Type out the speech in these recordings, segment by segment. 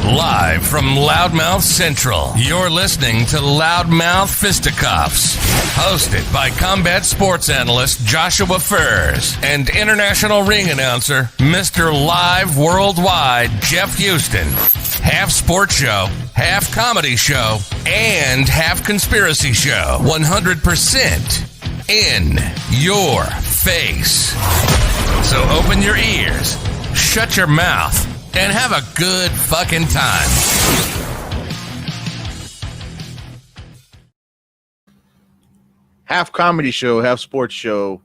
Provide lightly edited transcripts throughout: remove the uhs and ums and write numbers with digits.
Live from Loudmouth Central, you're listening to Loudmouth Fisticuffs, hosted by combat sports analyst Joshua Furs and international ring announcer Mr. Live Worldwide Jeff Houston. Half sports show, half comedy show, and half conspiracy show. 100% in your face. So open your ears, shut your mouth, and have a good fucking time. Half comedy show, half sports show,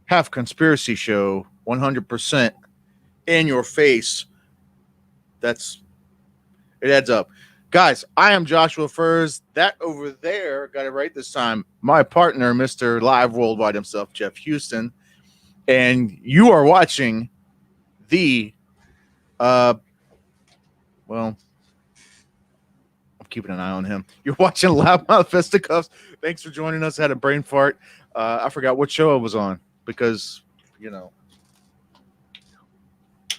half conspiracy show, 100% in your face. It adds up. Guys, I am Joshua Furs. That over there, got it right this time, my partner, Mr. Live Worldwide himself, Jeff Houston. And you are watching the I'm keeping an eye on him. You're watching Loudmouth Fisticuffs. Thanks for joining us. I had a brain fart. I forgot what show I was on because,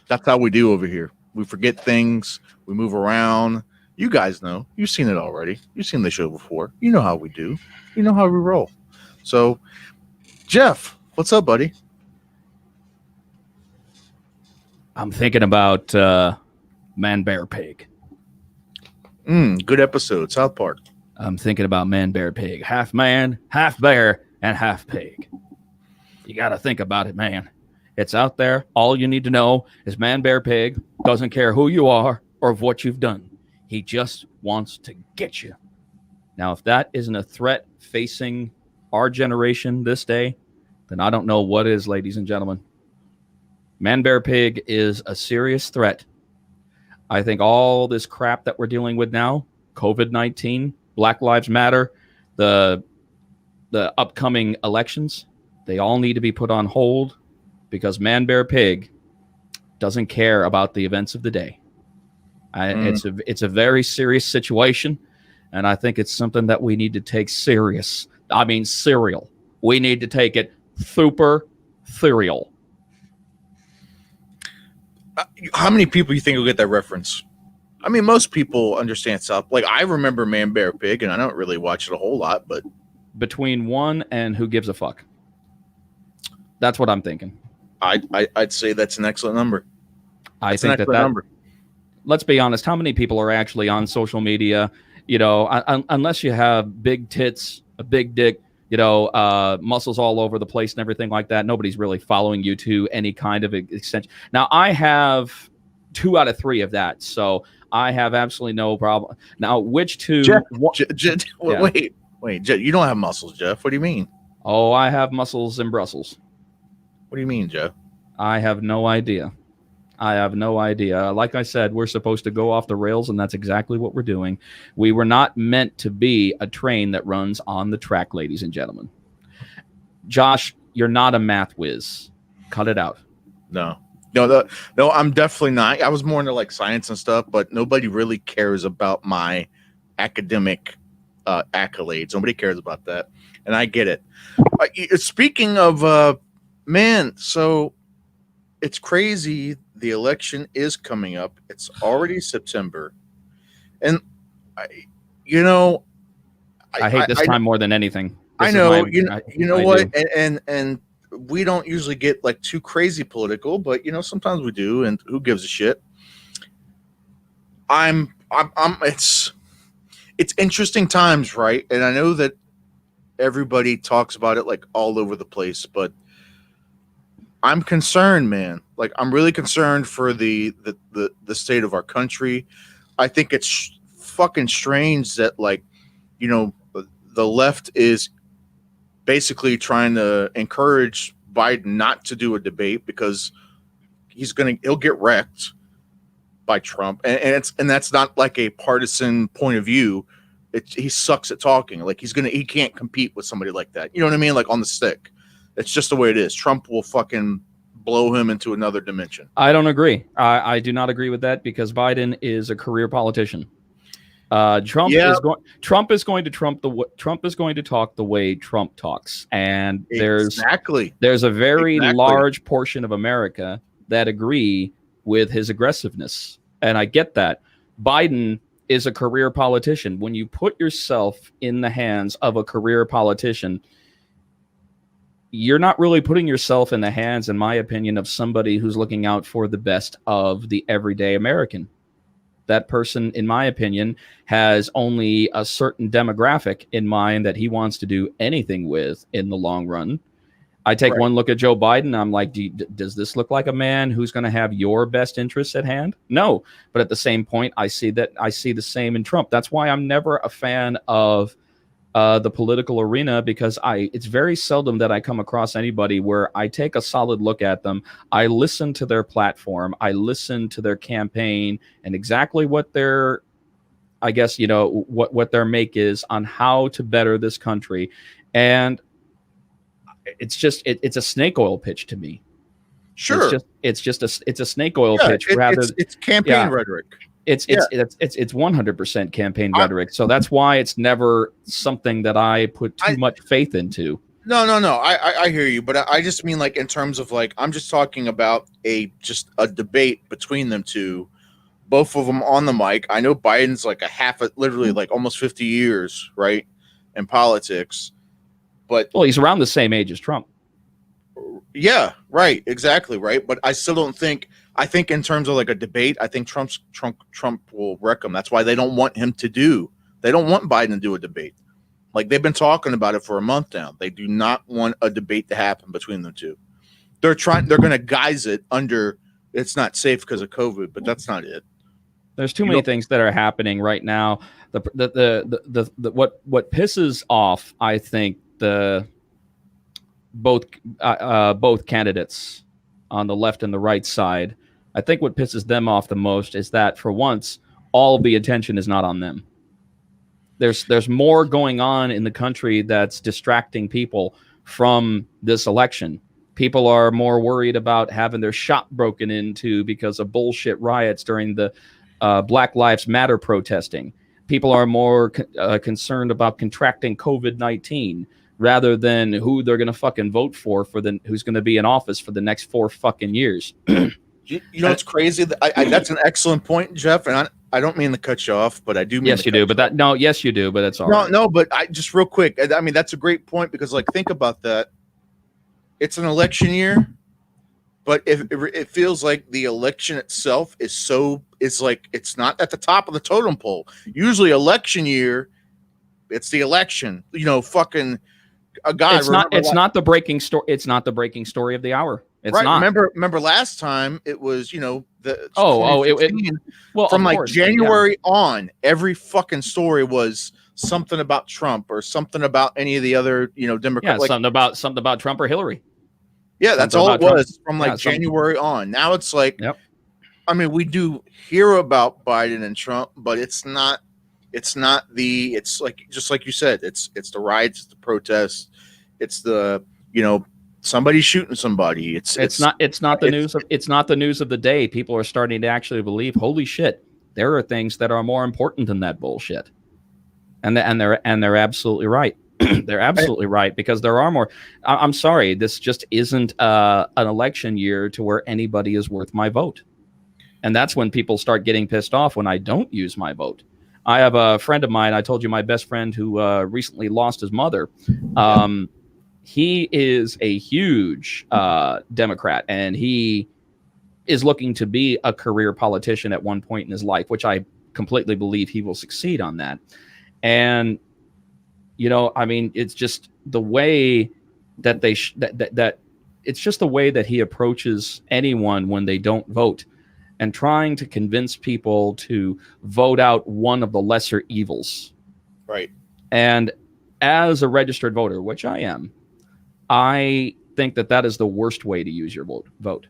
that's how we do over here. We forget things. We move around. You guys know. You've seen it already. You've seen the show before. You know how we do. You know how we roll. So, Jeff, what's up, buddy? I'm thinking about Man, Bear, Pig. Good episode, South Park. I'm thinking about Man, Bear, Pig. Half man, half bear, and half pig. You got to think about it, man. It's out there. All you need to know is Man, Bear, Pig doesn't care who you are or what you've done. He just wants to get you. Now, if that isn't a threat facing our generation this day, then I don't know what is, ladies and gentlemen. Man, Bear, Pig is a serious threat. I think all this crap that we're dealing with now, COVID-19, Black Lives Matter, the upcoming elections, they all need to be put on hold because Man, Bear, Pig doesn't care about the events of the day. It's a very serious situation, and I think it's something that we need to take serious. I mean, serial. We need to take it super serial. How many people you think will get that reference? I mean, most people understand South. Like, I remember Man, Bear, Pig, and I don't really watch it a whole lot, but between one and Who Gives a Fuck, that's what I'm thinking. I'd say that's an excellent number. I think that number. Let's be honest. How many people are actually on social media? Unless you have big tits, a big dick, muscles all over the place and everything like that, nobody's really following you to any kind of extension. Now, I have 2 out of 3 of that, so I have absolutely no problem. Now, which two? Wait, Jeff, you don't have muscles, Jeff. What do you mean? Oh, I have muscles in Brussels. What do you mean, Jeff? I have no idea. Like I said, we're supposed to go off the rails, and that's exactly what we're doing. We were not meant to be a train that runs on the track, ladies and gentlemen. Josh, you're not a math whiz. Cut it out. No, I'm definitely not. I was more into like science and stuff, but nobody really cares about my academic accolades. Nobody cares about that, and I get it. Speaking of, so it's crazy. The election is coming up. It's already September. And, I hate this time more than anything. I know. What? And we don't usually get like too crazy political, but, sometimes we do. And who gives a shit? It's interesting times, right? And I know that everybody talks about it like all over the place, but I'm concerned, man. Like, I'm really concerned for the state of our country. I think it's fucking strange that, the left is basically trying to encourage Biden not to do a debate because he'll get wrecked by Trump, and that's not like a partisan point of view. He sucks at talking. Like, he can't compete with somebody like that. You know what I mean? Like, on the stick. It's just the way it is. Trump will fucking blow him into another dimension. I don't agree. I do not agree with that because Biden is a career politician. Trump is going to talk the way Trump talks, and there's a very large portion of America that agree with his aggressiveness. And I get that. Biden is a career politician. When you put yourself in the hands of a career politician, you're not really putting yourself in the hands, in my opinion, of somebody who's looking out for the best of the everyday American. That person, in my opinion, has only a certain demographic in mind that he wants to do anything with in the long run. I take one look at Joe Biden. I'm like, does this look like a man who's going to have your best interests at hand? No. But at the same point, I see the same in Trump. That's why I'm never a fan of the political arena, because it's very seldom that I come across anybody where I take a solid look at them. I listen to their platform. I listen to their campaign and exactly what their, I guess, what their make is on how to better this country. And it's a snake oil pitch to me. Sure. It's a snake oil pitch. It's campaign rhetoric. It's 100% campaign rhetoric. So that's why it's never something that I put too much faith into. No. I hear you, but I just mean, like, in terms of, like, I'm just talking about a debate between them two, both of them on the mic. I know Biden's like literally like almost 50 years, right, in politics. But he's around the same age as Trump. Yeah, right, exactly, right. But I still don't think. I think in terms of like a debate, I think Trump will wreck him. That's why they don't want him to do. They don't want Biden to do a debate. Like, they've been talking about it for a month now. They do not want a debate to happen between the two. They're going to guise it under. It's not safe because of COVID, but that's not it. There's too many things that are happening right now. What pisses off, I think, both candidates on the left and the right side, I think what pisses them off the most is that, for once, all the attention is not on them. There's more going on in the country that's distracting people from this election. People are more worried about having their shop broken into because of bullshit riots during the Black Lives Matter protesting. People are more concerned about contracting COVID-19 rather than who they're going to fucking vote for who's going to be in office for the next 4 fucking years. It's crazy. That's an excellent point, Jeff. And I don't mean to cut you off, but I do mean yes, you do. But yes, you do. But that's all right. No, but just real quick. I mean, that's a great point, because, like, think about that. It's an election year, but it feels like the election itself is like it's not at the top of the totem pole. Usually, election year, it's the election. Fucking a guy. It's not the breaking story. It's not the breaking story of the hour. It's right. not. Remember last time it was, from like January on, every fucking story was something about Trump or something about any of the other, Democrats. Yeah, something about Trump or Hillary. Yeah, that's all it was from like January on. Now it's like, I mean, we do hear about Biden and Trump, but it's like, just like you said, it's the riots, it's the protests, it's the, somebody shooting somebody. It's not the news of the day. People are starting to actually believe, holy shit, there are things that are more important than that bullshit. And they're absolutely right. They're absolutely right, because there are more. I'm sorry, this just isn't an election year to where anybody is worth my vote. And that's when people start getting pissed off when I don't use my vote. I have a friend of mine, I told you, my best friend, who recently lost his mother. He is a huge Democrat, and he is looking to be a career politician at one point in his life, which I completely believe he will succeed on that. And I mean, it's just the way that it's just the way that he approaches anyone when they don't vote, and trying to convince people to vote out one of the lesser evils. Right. And as a registered voter, which I am, I think that is the worst way to use your vote.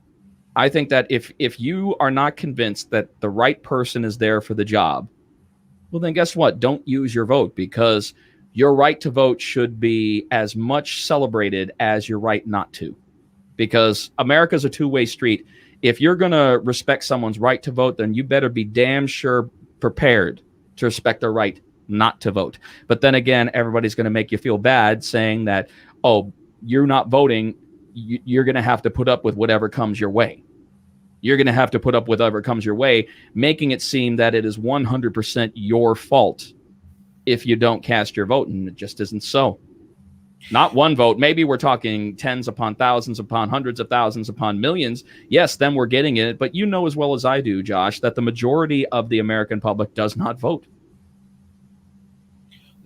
I think that if you are not convinced that the right person is there for the job, well, then guess what? Don't use your vote, because your right to vote should be as much celebrated as your right not to, because America's a two-way street. If you're going to respect someone's right to vote, then you better be damn sure prepared to respect their right not to vote. But then again, everybody's going to make you feel bad saying that, oh, you're not voting, you're going to have to put up with whatever comes your way. You're going to have to put up with whatever comes your way, making it seem that it is 100% your fault if you don't cast your vote, and it just isn't so. Not one vote. Maybe we're talking tens upon thousands upon hundreds of thousands upon millions. Yes, then we're getting it. But you know as well as I do, Josh, that the majority of the American public does not vote.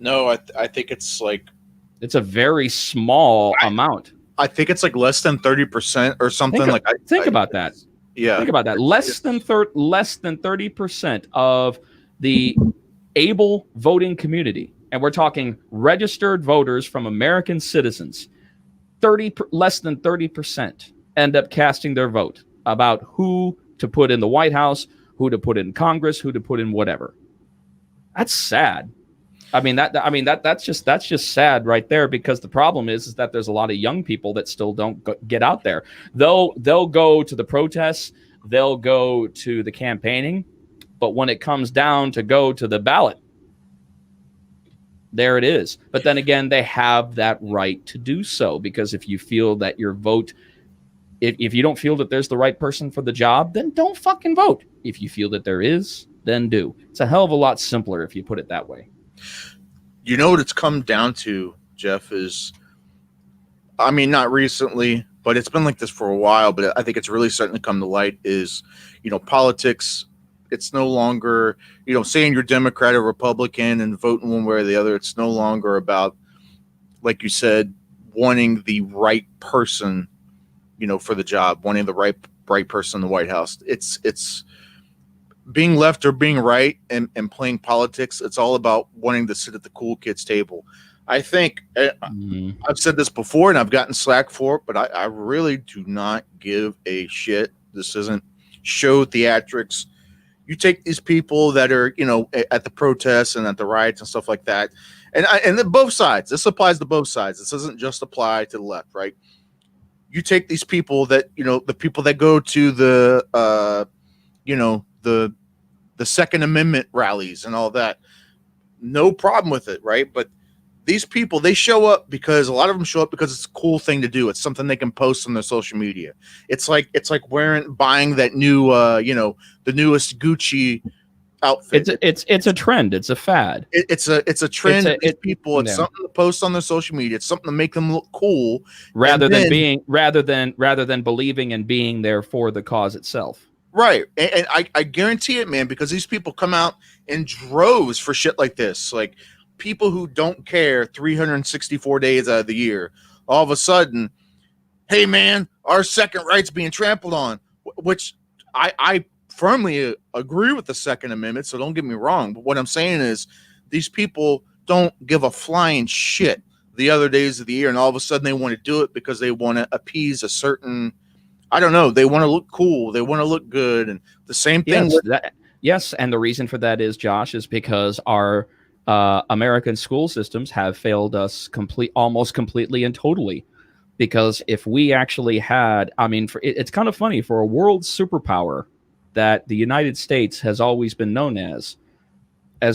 No, I think it's like... It's a very small amount. I think it's like less than 30% or something. Think about that. Yeah. Think about that. Less than 30% of the able voting community, and we're talking registered voters from American citizens, less than 30% end up casting their vote about who to put in the White House, who to put in Congress, who to put in whatever. That's sad. That's just sad right there, because the problem is that there's a lot of young people that still don't get out there. They'll go to the protests, they'll go to the campaigning, but when it comes down to go to the ballot, there it is. But then again, they have that right to do so, because if you feel that your vote, if you don't feel that there's the right person for the job, then don't fucking vote. If you feel that there is, then do. It's a hell of a lot simpler if you put it that way. You know what it's come down to, Jeff, is, I mean, not recently, but it's been like this for a while, but I think it's really starting to come to light is, politics. It's no longer, saying you're Democrat or Republican and voting one way or the other. It's no longer about, like you said, wanting the right person, for the job, wanting the right person in the White House. It's being left or being right and playing politics. It's all about wanting to sit at the cool kids table. I think I've said this before and I've gotten slack for it, but I really do not give a shit. This isn't show theatrics. You take these people that are, at the protests and at the riots and stuff like that. And then both sides, this applies to both sides. This doesn't just apply to the left, right? You take these people that, the people that go to the Second Amendment rallies and all that, no problem with it, right? But these people, they show up because a lot of them show up because it's a cool thing to do. It's something they can post on their social media. It's like buying that new, the newest Gucci outfit. It's a trend. It's a fad. It's a trend. It's something to post on their social media. It's something to make them look cool, rather than believing and being there for the cause itself. Right. And I guarantee it, man, because these people come out in droves for shit like this. Like people who don't care 364 days out of the year, all of a sudden, hey, man, our second right's being trampled on, which I firmly agree with the Second Amendment. So don't get me wrong. But what I'm saying is these people don't give a flying shit the other days of the year. And all of a sudden they want to do it because they want to appease a certain, I don't know. They want to look cool. They want to look good. And the same thing. Yes. And the reason for that is, Josh, is because our American school systems have failed us almost completely and totally. Because if we actually had, it's kind of funny, for a world superpower that the United States has always been known as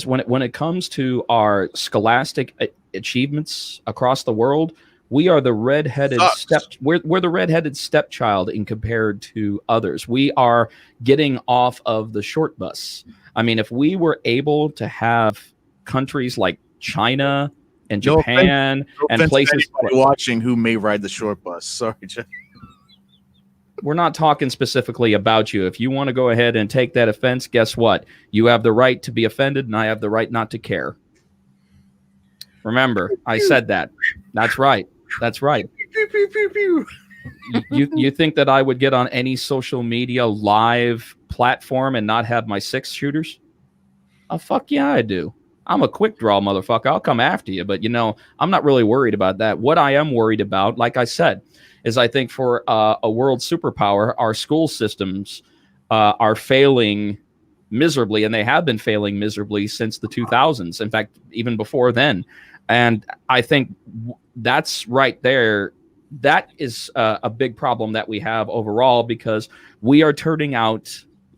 when it comes to our scholastic achievements across the world, we are the redheaded we're the redheaded stepchild in compared to others. We are getting off of the short bus. If we were able to have countries like China and Japan and places watching who may ride the short bus. Sorry, Jeff. We're not talking specifically about you. If you want to go ahead and take that offense, guess what? You have the right to be offended, and I have the right not to care. Remember, I said that. That's right. That's right. You think that I would get on any social media live platform and not have my 6-shooters? Oh, fuck yeah, I do. I'm a quick draw motherfucker. I'll come after you, but I'm not really worried about that. What I am worried about, like I said, is I think for a world superpower, our school systems are failing miserably, and they have been failing miserably since the 2000s. In fact, even before then. And I think that's right there. That is a big problem that we have overall, because we are turning out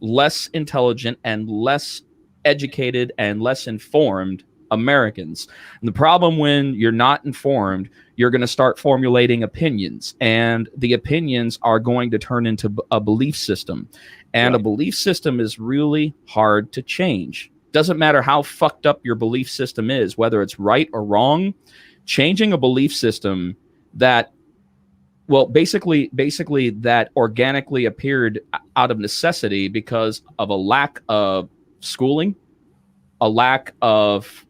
less intelligent and less educated and less informed Americans. And the problem when you're not informed, you're going to start formulating opinions, and the opinions are going to turn into a belief system. And a belief system is really hard to change. Doesn't matter how fucked up your belief system is, whether it's right or wrong, changing a belief system that, well, basically that organically appeared out of necessity because of a lack of schooling, a lack of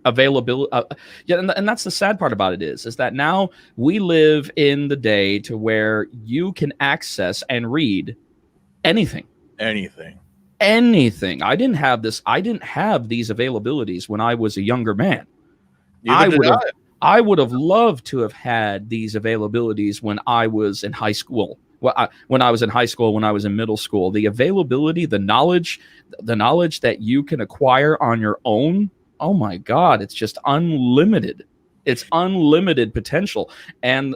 availability. And that's the sad part about it is that now we live in the day to where you can access and read anything. I didn't have these availabilities when I was a younger man. I would have loved to have had these availabilities when I was in high school. When I was in middle school, the availability, the knowledge that you can acquire on your own. Oh my God, it's just unlimited. It's unlimited potential. And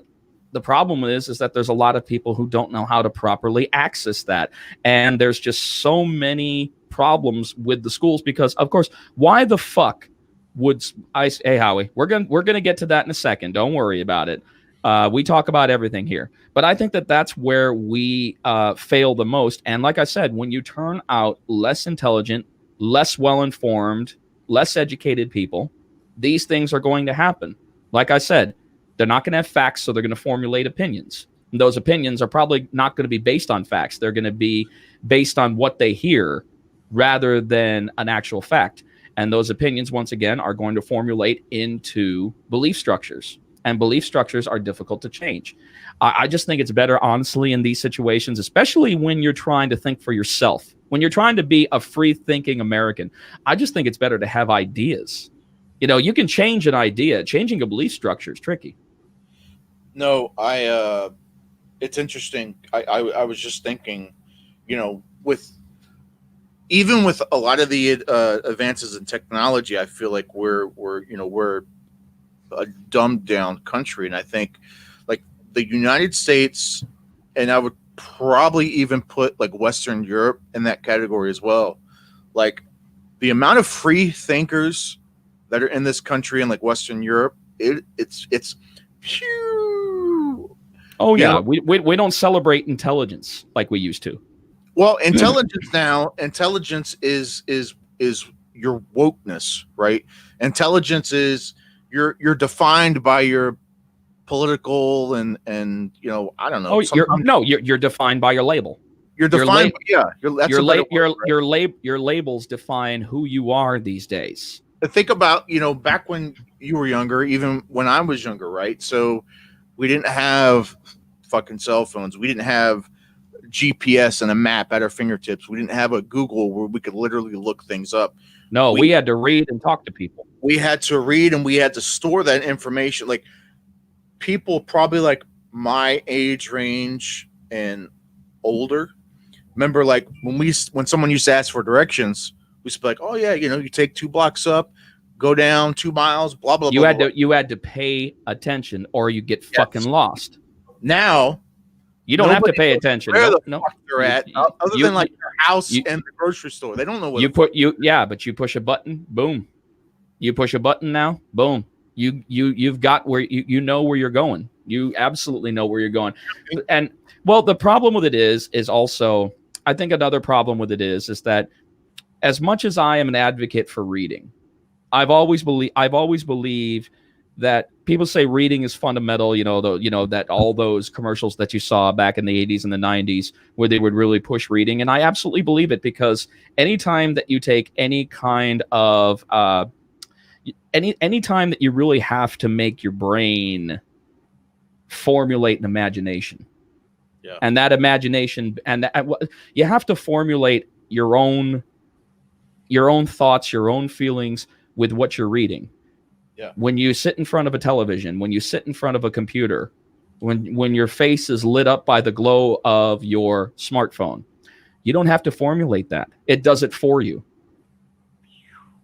the problem is that there's a lot of people who don't know how to properly access that. And there's just so many problems with the schools because, of course, why the fuck would hey, Howie, we're gonna get to that in a second. Don't worry about it. We talk about everything here. But I think that that's where we fail the most. And like I said, when you turn out less intelligent, less well-informed, less educated people, these things are going to happen. Like I said, they're not going to have facts, so they're going to formulate opinions. And those opinions are probably not going to be based on facts. They're going to be based on what they hear rather than an actual fact. And those opinions, once again, are going to formulate into belief structures. And belief structures are difficult to change. I just think it's better, honestly, in these situations, especially when you're trying to think for yourself, when you're trying to be a free-thinking American. I just think it's better to have ideas. You know, you can change an idea. Changing a belief structure is tricky. No, it's interesting. I was just thinking, you know, even with a lot of the advances in technology, I feel like we're a dumbed down country. And I think like the United States, and I would probably even put like Western Europe in that category as well. Like the amount of free thinkers that are in this country and like Western Europe, it's phew. Oh yeah. We don't celebrate intelligence like we used to. Well, intelligence is your wokeness, right? Intelligence is you're defined by your political and you know, I don't know. You're defined by your label. You're defined. Your labels define who you are these days. Think about, you know, back when you were younger, even when I was younger, right? So we didn't have fucking cell phones. We didn't have GPS and a map at our fingertips. We didn't have a Google where we could literally look things up. No, we had to read and talk to people. We had to read and we had to store that information. Like people probably like my age range and older. Remember, like when someone used to ask for directions, we used to be like, "Oh yeah, you know, you take 2 blocks up, go down 2 miles, blah blah." You had to pay attention, or you get fucking lost. Now you don't have to pay attention. Where the fuck they're at, other than like their house and the grocery store. They don't know what but you push a button, boom. You push a button now, boom. You've got where you know where you're going. You absolutely know where you're going. And well, the problem with it is also, I think another problem with it is that as much as I am an advocate for reading, I've always believed that people say reading is fundamental. That all those commercials that you saw back in the 80s and the 90s where they would really push reading, and I absolutely believe it, because anytime that you take any kind of any time that you really have to make your brain formulate an imagination, and that imagination, and you have to formulate your own thoughts, your own feelings with what you're reading. Yeah. When you sit in front of a television, when you sit in front of a computer, when your face is lit up by the glow of your smartphone, you don't have to formulate that. It does it for you.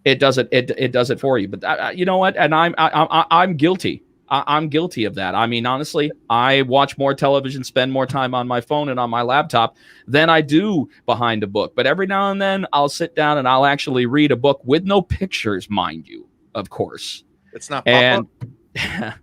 It does it for you. But you know what? And I'm guilty. I'm guilty of that. I mean, honestly, I watch more television, spend more time on my phone and on my laptop than I do behind a book. But every now and then I'll sit down and I'll actually read a book with no pictures, mind you, of course. It's not And pop-up.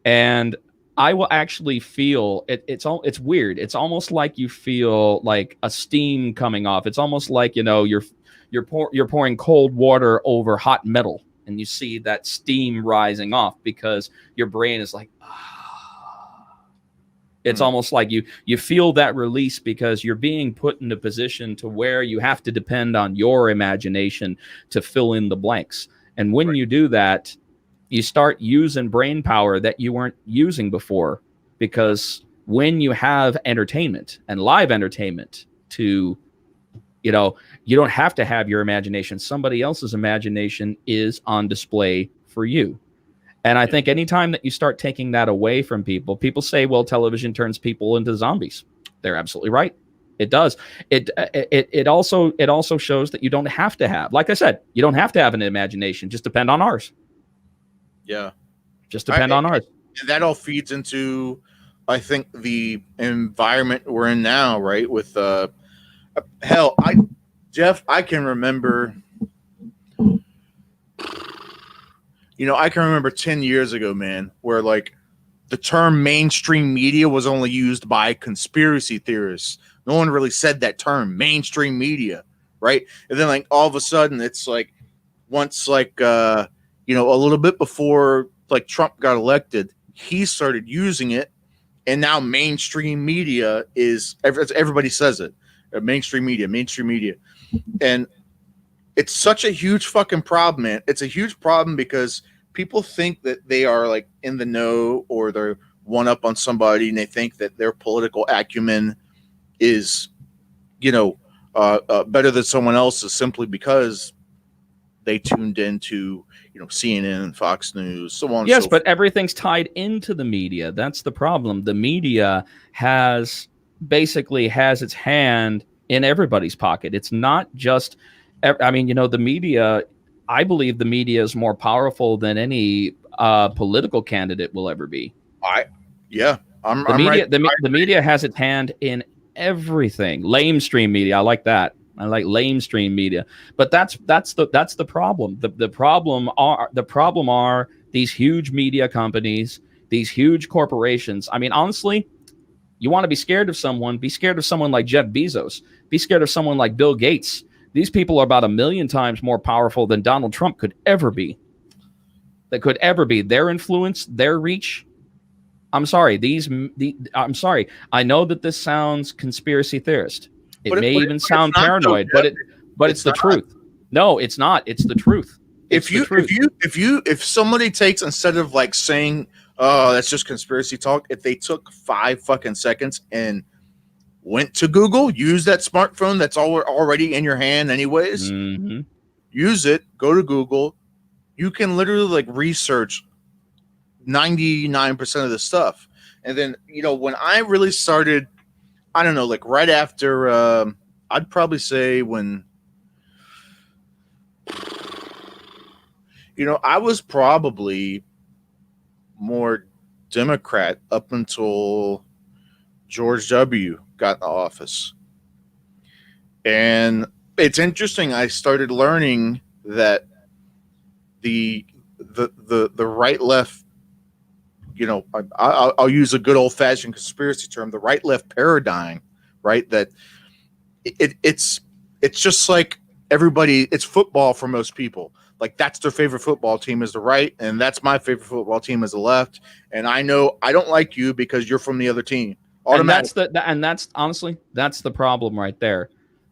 and I will actually feel it's weird. It's almost like you feel like a steam coming off. It's almost like, you're pouring cold water over hot metal, and you see that steam rising off because your brain is like, ah. It's almost like you feel that release because you're being put in a position to where you have to depend on your imagination to fill in the blanks. And when you do that, you start using brain power that you weren't using before, because when you have entertainment and live entertainment to, you don't have to have your imagination. Somebody else's imagination is on display for you. And I think anytime that you start taking that away from people, people say, well, television turns people into zombies. They're absolutely right. It does. It also shows that you don't have to have, like I said, you don't have to have an imagination. Just depend on ours. Yeah. Just depend on ours. And that all feeds into, I think, the environment we're in now, right? With hell, Jeff, I can remember, I can remember 10 years ago, man, where like the term mainstream media was only used by conspiracy theorists. No one really said that term, mainstream media, right? And then like all of a sudden it's like, once like a little bit before like Trump got elected, he started using it, and now mainstream media is everybody says it. Mainstream media, and it's such a huge fucking problem, man. It's a huge problem because people think that they are like in the know, or they're one up on somebody, and they think that their political acumen is, better than someone else's simply because they tuned into, CNN and Fox News, so on. Yes, so but everything's tied into the media. That's the problem. The media basically has its hand in everybody's pocket. It's not just, the media, I believe the media is more powerful than any political candidate will ever be. The media has its hand in everything. Lamestream media, I like that. I like lamestream media, but that's the problem. The problem are these huge media companies, these huge corporations. I mean, honestly, you want to be scared of someone? Be scared of someone like Jeff Bezos. Be scared of someone like Bill Gates. These people are about 1,000,000 times more powerful than Donald Trump could ever be. Their influence, their reach. I'm sorry. I'm sorry. I know that this sounds conspiracy theorist. It may even sound paranoid, but it's the truth. No, it's not. It's the truth. If somebody takes, instead of like saying, "Oh, that's just conspiracy talk," if they took 5 fucking seconds and went to Google, use that smartphone that's already in your hand, anyways. Mm-hmm. Use it. Go to Google. You can literally like research 99% of the stuff, and then when I really started. I don't know, like right after, I'd probably say when, I was probably more Democrat up until George W. got in the office. And it's interesting. I started learning that the right left, I'll use a good old fashioned conspiracy term, the right left paradigm, right? That it's just like everybody, it's football for most people. Like that's their favorite football team is the right, and that's my favorite football team is the left. And I know I don't like you because you're from the other team. And that's honestly, that's the problem right there.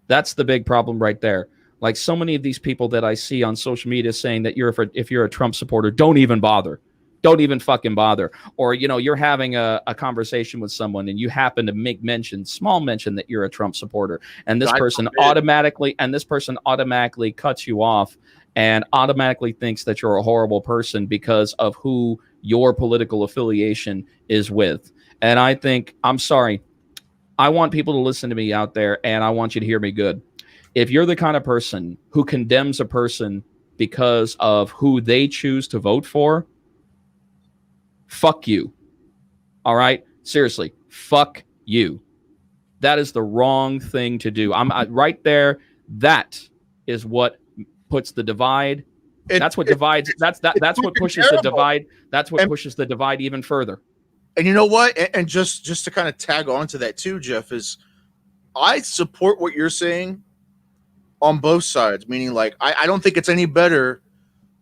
That's the big problem right there. Like so many of these people that I see on social media saying that if you're a Trump supporter, don't even bother. Don't even fucking bother. Or, you're having a conversation with someone and you happen to make small mention that you're a Trump supporter. And this person automatically cuts you off and automatically thinks that you're a horrible person because of who your political affiliation is with. And I think, I'm sorry, I want people to listen to me out there, and I want you to hear me good. If you're the kind of person who condemns a person because of who they choose to vote for, Fuck you. All right? Seriously, fuck you. That is the wrong thing to do. I'm right there. That is what puts the divide. That's what divides. That's what pushes the divide. That's what pushes the divide even further. And you know what? And just to kind of tag on to that too, Jeff, is I support what you're saying on both sides. Meaning, like, I don't think it's any better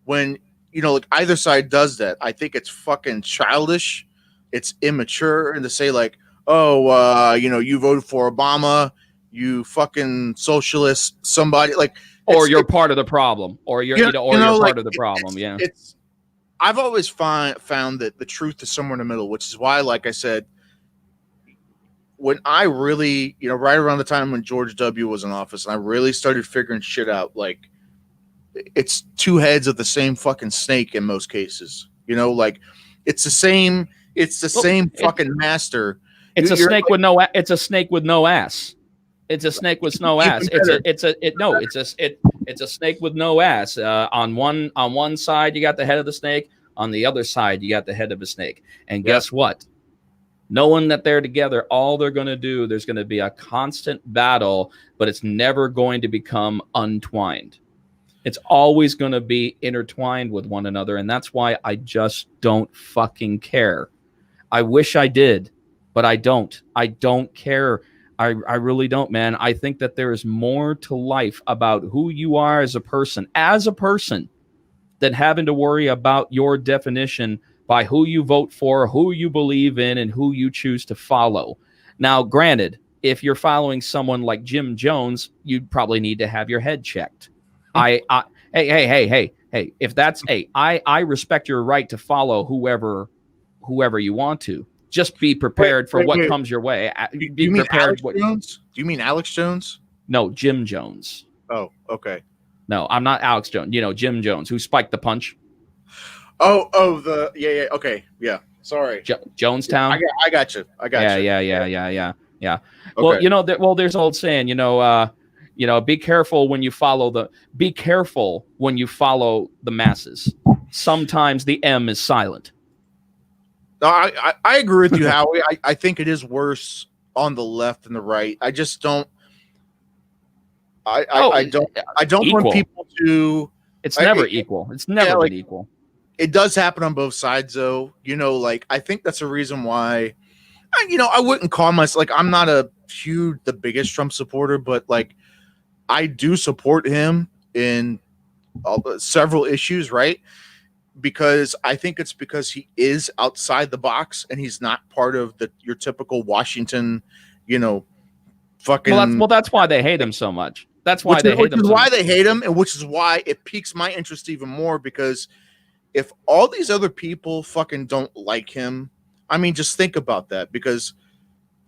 when, like, either side does that. I think it's fucking childish. It's immature. And to say, like, oh, you voted for Obama, you fucking socialist, somebody, like, or you're part of the problem, or you're you're part of the problem. It's I've always found that the truth is somewhere in the middle, which is why, like I said, when I really, right around the time when George W. was in office, and I really started figuring shit out, like, it's two heads of the same fucking snake in most cases. Like, it's the same fucking master. It's a snake with no. It's a snake with no ass. It's a snake with no ass. It's a snake with no ass. On one side you got the head of the snake. On the other side you got the head of a snake. And guess what? Knowing that they're together, all they're going to do, there's going to be a constant battle, but it's never going to become untwined. It's always going to be intertwined with one another, and that's why I just don't fucking care. I wish I did, but I don't. I don't care. I really don't, man. I think that there is more to life about who you are as a person, than having to worry about your definition by who you vote for, who you believe in, and who you choose to follow. Now, granted, if you're following someone like Jim Jones, you'd probably need to have your head checked. Hey, if that's, I respect your right to follow whoever you want to. Just be prepared for what comes your way. Be prepared. Do you mean Alex Jones? No, Jim Jones. Oh, okay. No, I'm not Alex Jones. Jim Jones, who spiked the punch. Oh, yeah, okay, yeah. Sorry, Jonestown. I got you. Yeah. Okay. Well, there's an old saying. Be careful when you follow the masses. Sometimes the M is silent. No, I agree with you, Howie. I think it is worse on the left than the right. I just don't. I don't equal. want people to. It's never equal. It's never been equal. It does happen on both sides, though. Like, I think that's a reason why. I wouldn't call myself, like, I'm not the biggest Trump supporter, but, like, I do support him in several issues, right? Because I think it's because he is outside the box and he's not part of your typical Washington, fucking. Well, that's why they hate him so much. That's why they hate him. Why they hate him, and which is why it piques my interest even more. Because if all these other people fucking don't like him, I mean, just think about that. Because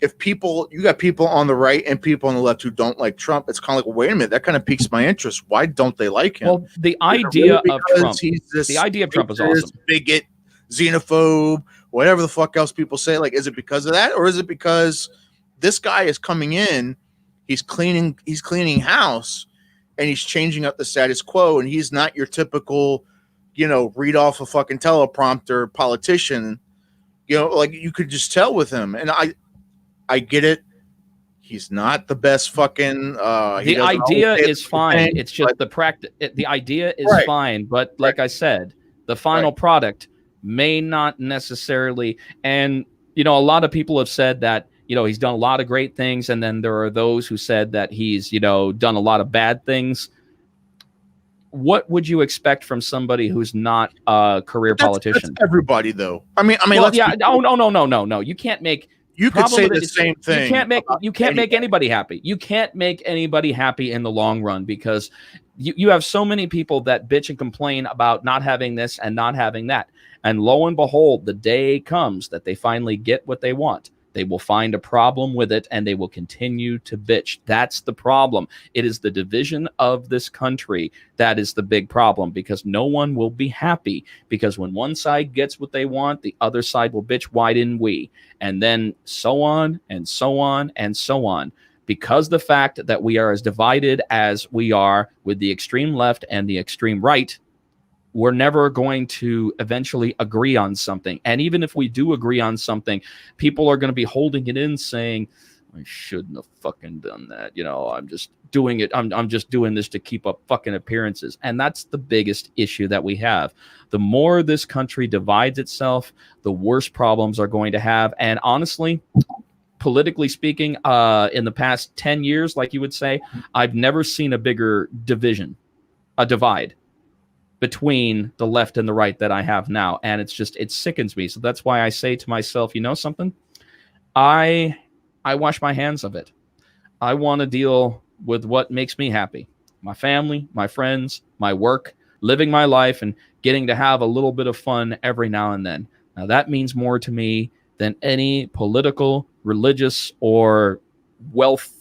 if you got people on the right and people on the left who don't like Trump, it's kind of like, wait a minute, that kind of piques my interest. Why don't they like him? Well, the idea of Trump is awesome. Bigot, xenophobe, whatever the fuck else people say. Like, is it because of that, or is it because this guy is coming in, he's cleaning house, and he's changing up the status quo, and he's not your typical, read off a fucking teleprompter politician. Like, you could just tell with him, and I get it. He's not the best fucking. The idea is fine. It's just the practice. The idea is fine, but like I said, the final product may not necessarily. And a lot of people have said that he's done a lot of great things, and then there are those who said that he's done a lot of bad things. What would you expect from somebody who's not a career politician? That's everybody, though. I mean, well, no. You can't make. You could say the same thing. You can't make anybody happy. You can't make anybody happy in the long run, because you have so many people that bitch and complain about not having this and not having that. And lo and behold, the day comes that they finally get what they want. They will find a problem with it, and they will continue to bitch. That's the problem. It is the division of this country that is the big problem, because no one will be happy. Because when one side gets what they want, the other side will bitch, why didn't we? And then so on and so on and so on. Because the fact that we are as divided as we are with the extreme left and the extreme right, we're never going to eventually agree on something. And even if we do agree on something, people are going to be holding it in saying, I shouldn't have fucking done that. I'm just doing it. I'm just doing this to keep up fucking appearances. And that's the biggest issue that we have. The more this country divides itself, the worse problems are going to have. And honestly, politically speaking, in the past 10 years, like you would say, I've never seen a bigger divide between the left and the right that I have now. And it sickens me. So that's why I say to myself, you know something? I wash my hands of it. I want to deal with what makes me happy. My family, my friends, my work, living my life, and getting to have a little bit of fun every now and then. Now, that means more to me than any political, religious, or wealth,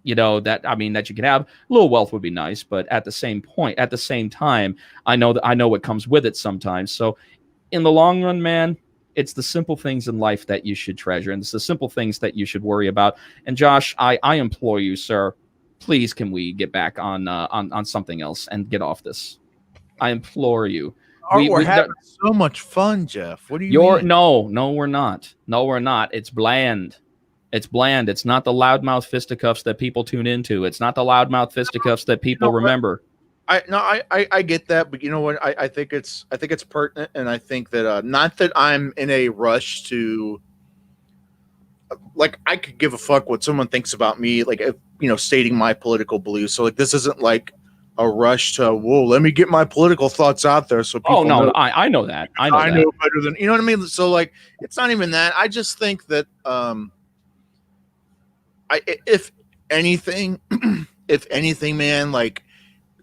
that you can have. A little wealth would be nice, but at the same time, I know what comes with it sometimes. So in the long run, man, it's the simple things in life that you should treasure, and it's the simple things that you should worry about. And Josh, I implore you, sir, please, can we get back on something else and get off this? I implore you. We're having so much fun, Jeff. What do you mean? No, we're not. No, we're not. It's bland. It's bland. It's not the Loudmouth Fisticuffs that people tune into. It's not the Loudmouth Fisticuffs that people remember. I get that, but you know what? I think it's pertinent, and I think that not that I'm in a rush to, like, I could give a fuck what someone thinks about me, like, stating my political beliefs. So, like, this isn't like a rush to, whoa, let me get my political thoughts out there so people. Oh no, I know that. I know better than, you know what I mean. So, like, it's not even that. I just think that if anything, man, like,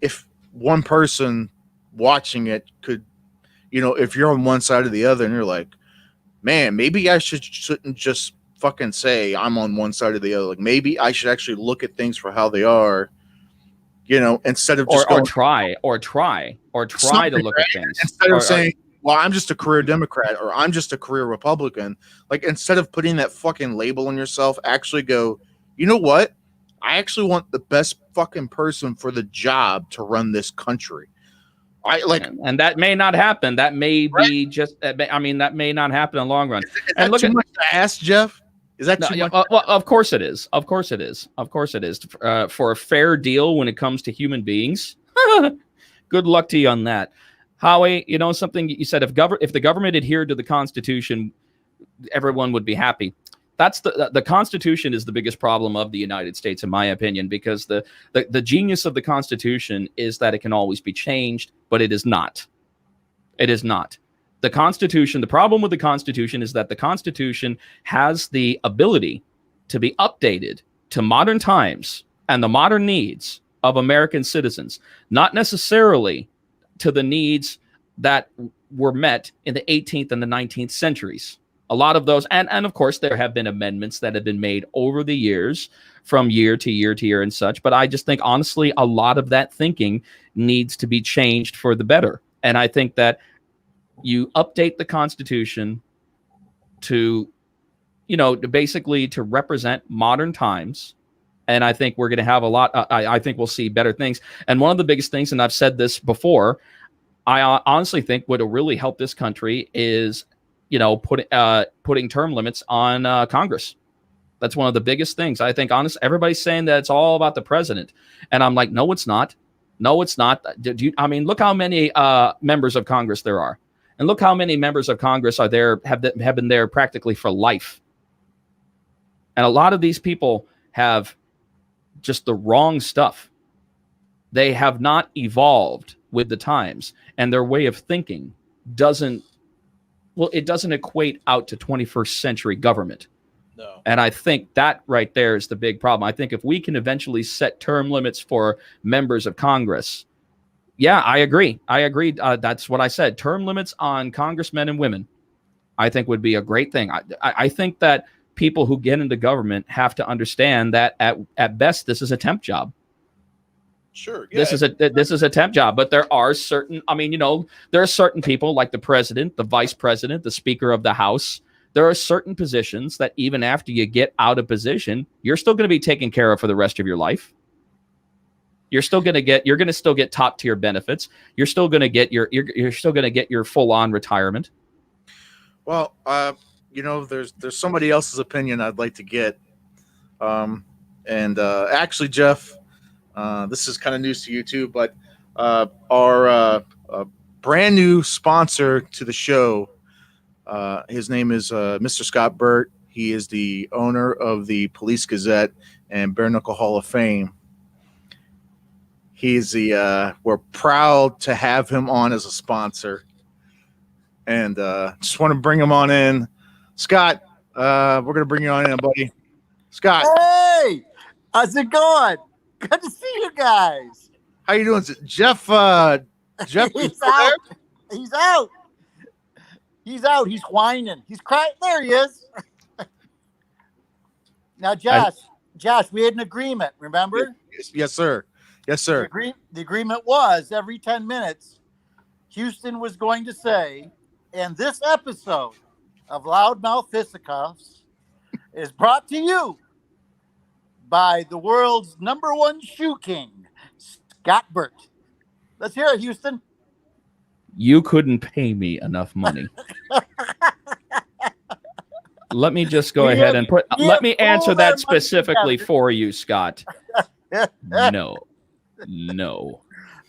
if one person watching it could, if you're on one side or the other and you're like, man, maybe I shouldn't just fucking say I'm on one side or the other. Like, maybe I should actually look at things for how they are, instead of just try to look at things. Instead of saying, well, I'm just a career Democrat or I'm just a career Republican. Like, instead of putting that fucking label on yourself, actually go, you know what? I actually want the best fucking person for the job to run this country. And that may not happen. That may be that may not happen in the long run. Is that too much to ask, Jeff? Is that too much? Well, of course it is. Of course it is. For a fair deal when it comes to human beings. Good luck to you on that. Howie, something you said, if the government adhered to the Constitution, everyone would be happy. That's the Constitution is the biggest problem of the United States, in my opinion, because the genius of the Constitution is that it can always be changed, but it is not. It is not. The Constitution, the problem with the Constitution is that the Constitution has the ability to be updated to modern times and the modern needs of American citizens, not necessarily to the needs that were met in the 18th and the 19th centuries. A lot of those, and of course, there have been amendments that have been made over the years from year to year to year and such. But I just think, honestly, a lot of that thinking needs to be changed for the better. And I think that you update the Constitution to, basically to represent modern times. And I think we're going to have a lot. I think we'll see better things. And one of the biggest things, and I've said this before, I honestly think what will really help this country is putting term limits on Congress. That's one of the biggest things. I think, honestly, everybody's saying that it's all about the president. And I'm like, no, it's not. No, it's not. Look how many members of Congress there are. And look how many members of Congress are there, have been there practically for life. And a lot of these people have just the wrong stuff. They have not evolved with the times. And their way of thinking doesn't equate out to 21st century government. No. And I think that right there is the big problem. I think if we can eventually set term limits for members of Congress, yeah, I agree. That's what I said. Term limits on congressmen and women, I think would be a great thing. I think that people who get into government have to understand that at best, this is a temp job. Sure. Yeah. This is a temp job, but there are certain, there are certain people like the president, the vice president, the speaker of the House. There are certain positions that even after you get out of position, you're still going to be taken care of for the rest of your life. You're going to still get top tier benefits. You're still going to get your full on retirement. Well, there's somebody else's opinion I'd like to get. Actually, Jeff, this is kind of news to you too, but our brand new sponsor to the show, his name is Mr. Scott Burt. He is the owner of the Police Gazette and Bare Knuckle Hall of Fame. We're proud to have him on as a sponsor, and just want to bring him on in. Scott, we're going to bring you on in, buddy. Scott. Hey, how's it going? Good to see you guys. How you doing? Jeff, Jeff, He's out. He's out. He's out. He's whining. He's crying. There he is. Now, Josh, we had an agreement, remember? Yes, sir. Yes, sir. The agreement was every 10 minutes, Houston was going to say, and this episode of Loudmouth Fisticuffs is brought to you by the world's #1 shoe king, Scott Burt. Let's hear it, Houston. You couldn't pay me enough money. Let me just go ahead and let me answer that specifically for you, Scott. No.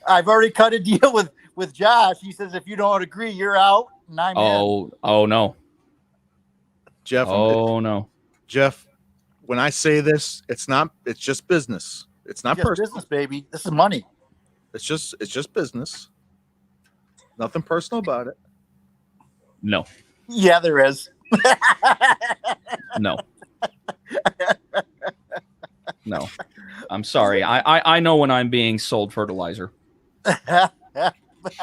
I've already cut a deal with Josh. He says if you don't agree, you're out. And I'm in. Oh no. Jeff. Oh no. Jeff, when I say this, it's just business. It's not personal. Business, baby. This is money. It's just business. Nothing personal about it. No. Yeah, there is. No. I'm sorry. I know when I'm being sold fertilizer. I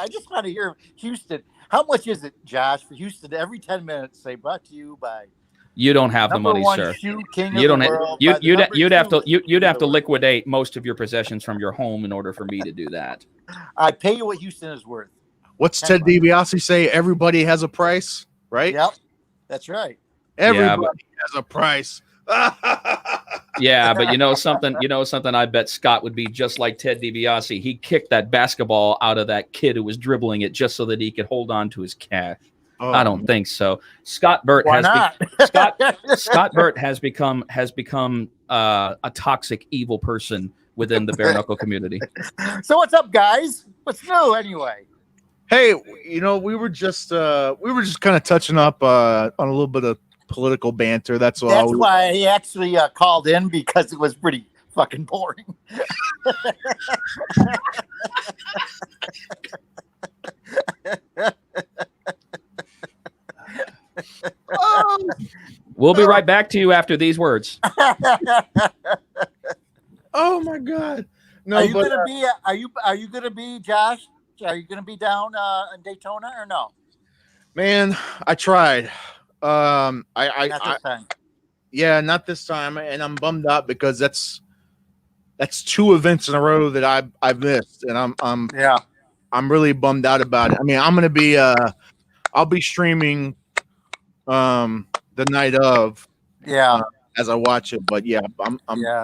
just want to hear Houston. How much is it, Josh, for Houston to every 10 minutes say brought to you by You don't have the money, #1 sir. shoe king You of don't the have, world, you by the you'd number you'd have to two you'd have to king of the world. liquidate most of your possessions from your home in order for me to do that. I pay you what Houston is worth. What's Ted DiBiase say? Everybody has a price, right? Yep, that's right. Everybody has a price. Yeah, but you know something. I bet Scott would be just like Ted DiBiase. He kicked that basketball out of that kid who was dribbling it just so that he could hold on to his cash. Oh, I don't think so. Scott Burt Why not? Scott Burt has become a toxic, evil person within the bare knuckle community. So what's up, guys? What's new anyway? Hey, we were just kind of touching up on a little bit of political banter. That's all. That's why he actually called in, because it was pretty fucking boring. We'll be right back to you after these words. Oh my God! No, are you gonna be? Are you gonna be, Josh? Are you gonna be down in Daytona or no? Man, I tried. Not this time. Yeah, not this time, and I'm bummed out because that's 2 events in a row that I've missed, and I'm really bummed out about it. I mean, I'm gonna be I'll be streaming the night of as I watch it, but I'm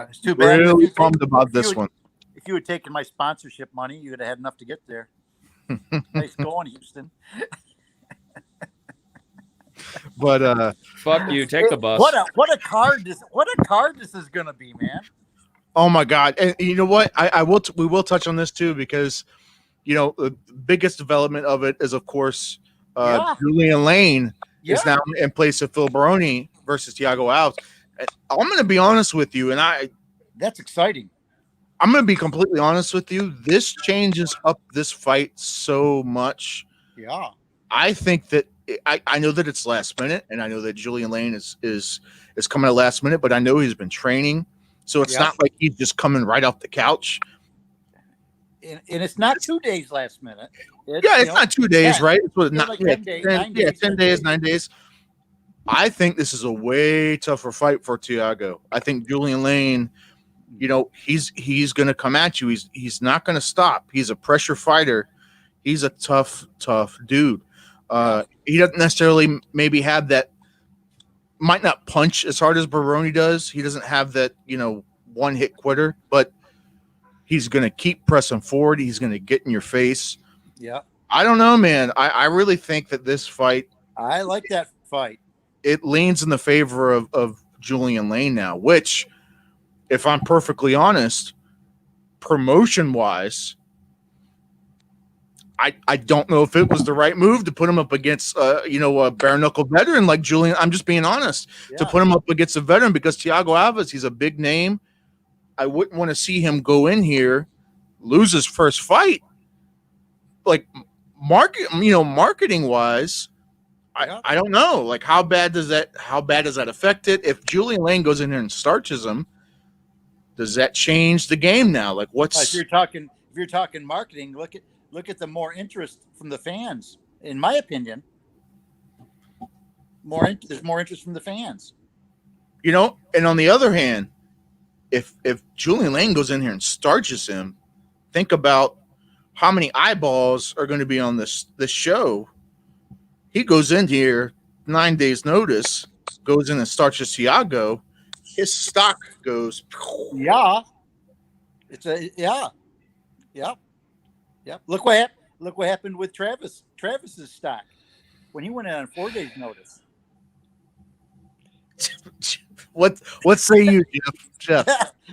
it's too bad. really bummed about this one. If you had taken my sponsorship money, you would have had enough to get there. Nice going, Houston. But fuck you, take the bus. What a card this is gonna be, man. Oh my God! And you know what? We will touch on this too, because the biggest development of it is, of course, Julian Lane is now in place of Phil Baroni versus Thiago Alves. I'm going to be honest with you, and that's exciting. I'm going to be completely honest with you. This changes up this fight so much. Yeah, I think that I know that it's last minute, and I know that Julian Lane is coming at last minute, but I know he's been training, so it's not like he's just coming right off the couch. And it's not 2 days last minute. It's not 2 days, right? It's like 10 days, 10 days, 9 days. I think this is a way tougher fight for Thiago. I think Julian Lane, he's going to come at you. He's not going to stop. He's a pressure fighter. He's a tough dude. He doesn't necessarily maybe have that, might not punch as hard as Baroni does. He doesn't have that, one hit quitter, but He's going to keep pressing forward. He's going to get in your face. Yeah. I don't know, man. I really think that this fight, I like that fight. it leans in the favor of Julian Lane now, which, if I'm perfectly honest, promotion-wise, I don't know if it was the right move to put him up against, a bare-knuckle veteran like Julian. I'm just being honest. Yeah. To put him up against a veteran because Thiago Alves, he's a big name. I wouldn't want to see him go in here, lose his first fight. Like, marketing-wise, I don't know. Like, how bad does that affect it? If Julian Lane goes in there and starches him, does that change the game now? Like, If you're talking marketing, look at the more interest from the fans. In my opinion, there's more interest from the fans. And on the other hand, if Julian Lane goes in here and starches him, think about how many eyeballs are going to be on this show. He goes in here 9 days notice, goes in and starches Thiago, his stock goes. Yeah. Yep. Look what happened with Travis. Travis's stock when he went in on 4 days notice. What say you, Jeff?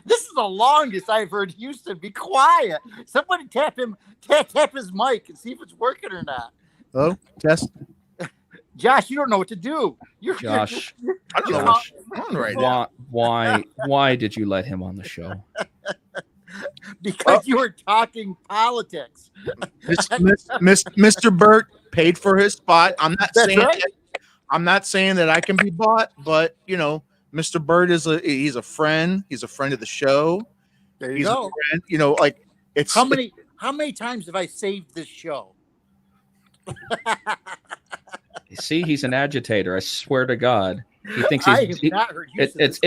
This is the longest I've heard Houston be quiet. Somebody tap his mic and see if it's working or not. Oh, test. Josh, you don't know what to do. Josh, I don't know what's on right now. Why did you let him on the show? Because you were talking politics. Mr. Burt paid for his spot. I'm not saying that I can be bought, but Mr. Burt he's a friend. He's a friend of the show. There you go. A friend, it's how many times have I saved this show? See, he's an agitator. I swear to God. He thinks I have not heard you say this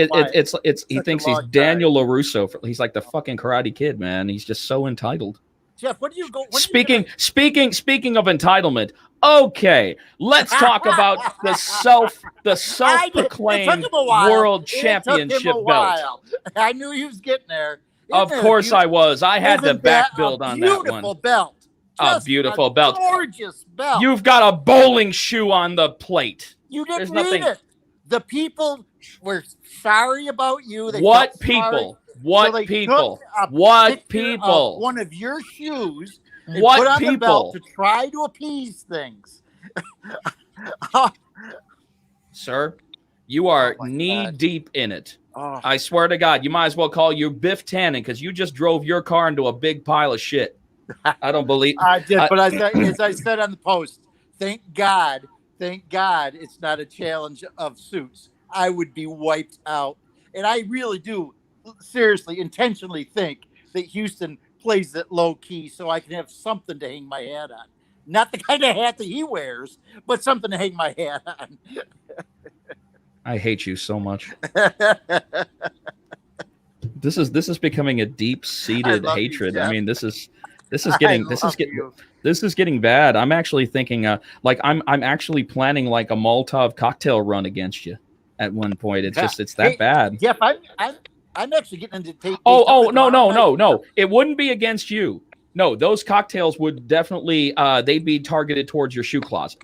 he thinks he's Daniel LaRusso. He's like the fucking Karate Kid, man. He's just so entitled. Jeff, what do you go? Speaking of entitlement, okay, let's talk about the self-proclaimed world championship belt. I knew he was getting there. Of course I was. I had the back build on that one. Beautiful belt. A beautiful belt. Gorgeous belt. You've got a bowling shoe on the plate. You didn't need it. The people were sorry about you. What people? What people? What people? One of your shoes. And what put on people? The belt to try to appease things. Sir, you are knee deep in it. Oh. I swear to God, you might as well call you Biff Tannen because you just drove your car into a big pile of shit. I don't believe I did, but as I said on the post, thank God it's not a challenge of suits. I would be wiped out. And I really do seriously, intentionally think that Houston plays it low key so I can have something to hang my hat on. Not the kind of hat that he wears, but something to hang my hat on. I hate you so much. This is becoming a deep-seated hatred. I mean, this is getting bad. I'm actually thinking I'm actually planning like a Molotov cocktail run against you at one point. It's that bad. Jeff, I'm actually getting into tape. No. It wouldn't be against you. No, those cocktails would definitely they'd be targeted towards your shoe closet.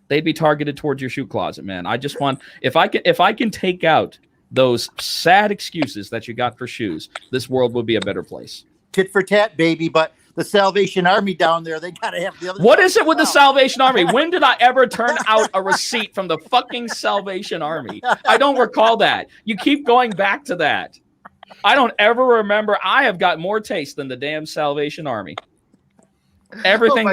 They'd be targeted towards your shoe closet, man. I just want if I can take out those sad excuses that you got for shoes, this world would be a better place. Tit for tat, baby, but the Salvation Army down there, they gotta have the other. What is it with the Salvation Army? When did I ever turn out a receipt from the fucking Salvation Army? I don't recall that. You keep going back to that. I don't ever remember. I have got more taste than the damn Salvation Army. Everything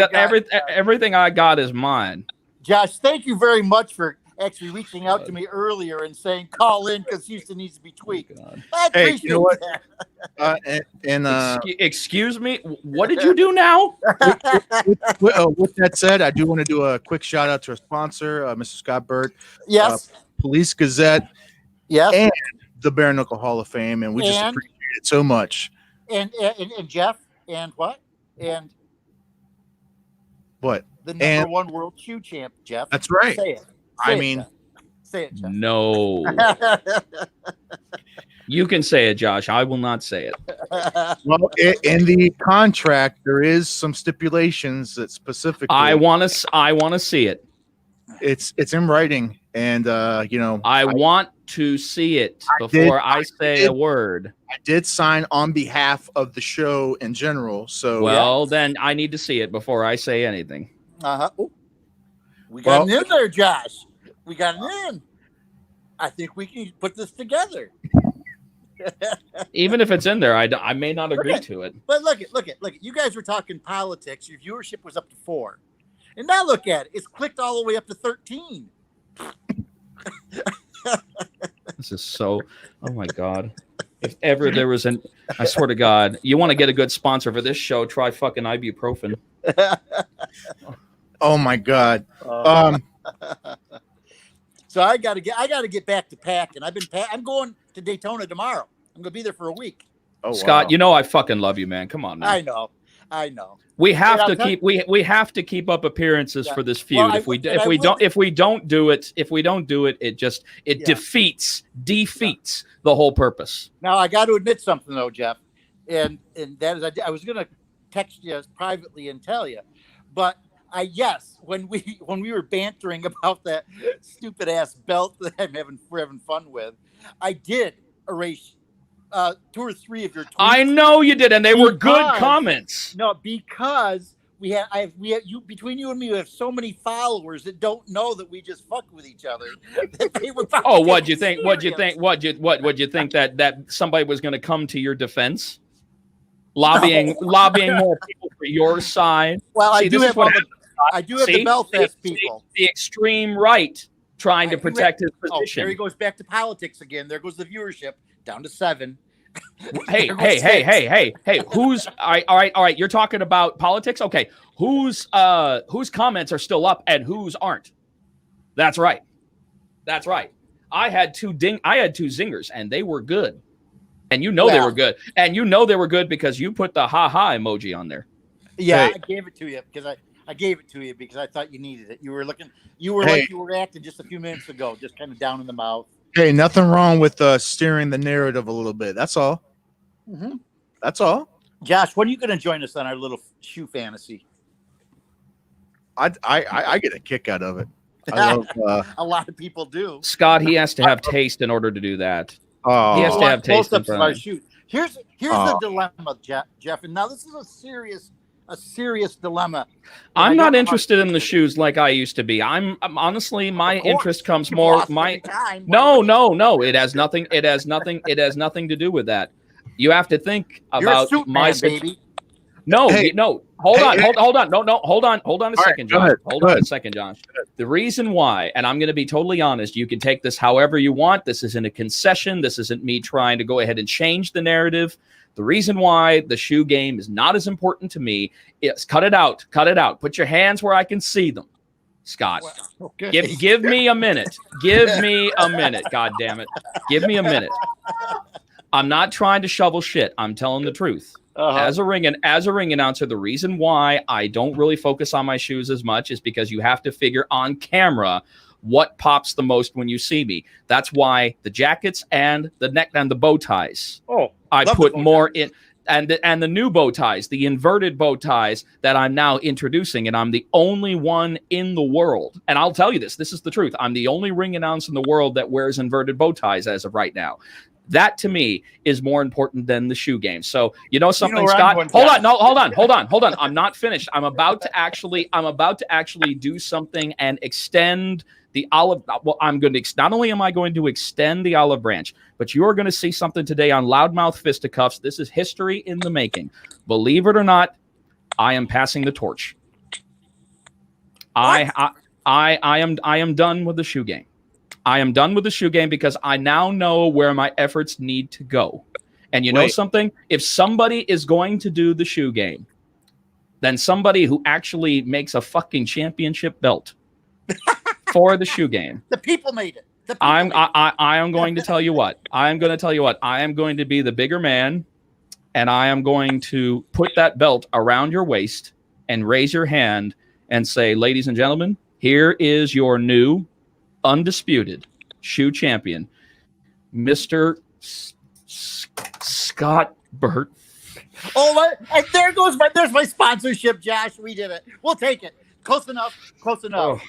everything I got is mine. Josh, thank you very much for actually reaching out to me earlier and saying call in because Houston needs to be tweaked. I appreciate you know what? that. Excuse me, what did you do now? With that said, I do want to do a quick shout out to our sponsor, Mr. Scott Burt. Yes. Police Gazette. Yes. And the Bare Knuckle Hall of Fame, and we just appreciate it so much. And Jeff, and what? And what? The number one world shoe champ, Jeff. That's right. Say it. I mean, say it, Jeff. No. You can say it, Josh. I will not say it. Well, in the contract, there is some stipulations that specifically. I want to see it. It's in writing, and I want to see it before I say a word. I did sign on behalf of the show in general. So then I need to see it before I say anything. We got it in there, Josh. We got it in. I think we can put this together. Even if it's in there, I may not agree to it. But look at. You guys were talking politics. Your viewership was up to 4. And now look at it. It's clicked all the way up to 13. This is so, oh my God. If ever there was I swear to God, you want to get a good sponsor for this show, try fucking ibuprofen. Oh my God. So I gotta get back to packing. I'm going to Daytona tomorrow. I'm gonna be there for a week. Oh, Scott, wow. you know I fucking love you, man. Come on, man. I know. We have to keep we have to keep up appearances for this feud. Well, if we don't do it, it defeats the whole purpose. Now I got to admit something though, Jeff, and that is I was gonna text you privately and tell you, but when we were bantering about that stupid ass belt that we're having fun with, I did erase 2 or 3 of your tweets. I know you did, and they were good comments. No, because between you and me, we have so many followers that don't know that we just fuck with each other. What'd you think? What'd you think that somebody was going to come to your defense, lobbying more people for your side? Well, I do have the Belfast people, the extreme right, trying to protect his position. Oh, there he goes back to politics again. There goes the viewership down to 7. Hey! Who's all right? You're talking about politics, okay? Whose comments are still up and whose aren't? That's right. I had 2 zingers, and they were good, and they were good, and they were good because you put the ha emoji on there. Yeah, hey. I gave it to you because I thought you needed it. You were like you were acting just a few minutes ago, just kind of down in the mouth. Hey, nothing wrong with steering the narrative a little bit. That's all. Mm-hmm. That's all. Josh, when are you going to join us on our little shoe fantasy? I get a kick out of it. I love, a lot of people do. Scott, he has to have taste in order to do that. Oh, he has to have taste in front of shoot. Here's the dilemma, Jeff, and now this is a serious dilemma. I'm not interested in the shoes like I used to be. I'm honestly, my interest comes more No. It has nothing to do with that. You have to think about my baby. No. Hold on a second, Josh. Hold on a second, Josh. The reason why, and I'm going to be totally honest, you can take this however you want. This isn't a concession. This isn't me trying to go ahead and change the narrative. The reason why the shoe game is not as important to me is cut it out. Put your hands where I can see them, Scott. Well, okay. Give me a minute. God damn it. Give me a minute. I'm not trying to shovel shit. I'm telling the truth. As a ring announcer, the reason why I don't really focus on my shoes as much is because you have to figure on camera what pops the most when you see me. That's why the jackets and the neck and the bow ties. I put more in, and the new bow ties, the inverted bow ties that I'm now introducing, and I'm the only one in the world. And I'll tell you this is the truth. I'm the only ring announcer in the world that wears inverted bow ties as of right now. That to me is more important than the shoe game. So something, Scott. Hold on. I'm not finished. I'm about to actually do something and extend the olive. Well, not only am I going to extend the olive branch, but you're going to see something today on Loudmouth Fisticuffs. This is history in the making. Believe it or not, I am passing the torch. I am done with the shoe game. I am done with the shoe game because I now know where my efforts need to go. And you know something? If somebody is going to do the shoe game, then somebody who actually makes a fucking championship belt for the shoe game. The people made it. I am going to tell you what. I am going to be the bigger man, and I am going to put that belt around your waist and raise your hand and say, ladies and gentlemen, here is your new undisputed shoe champion, Mr. Scott Burt. Oh, and there's my sponsorship, Josh. We did it. We'll take it. Close enough. Close enough.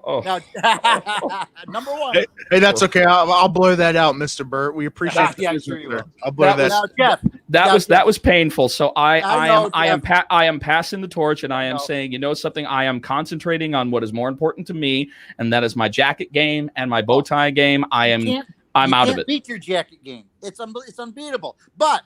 Now, number one. Hey, that's okay. I'll blur that out, Mr. Burt. We appreciate Yeah, the sure you will. I'll blur that. Now, Jeff. That was painful. So I am passing the torch, and I am No. saying, you know something, I am concentrating on what is more important to me, and that is my jacket game and my bow tie game. I'm out of it. Beat your jacket game. It's unbeatable. But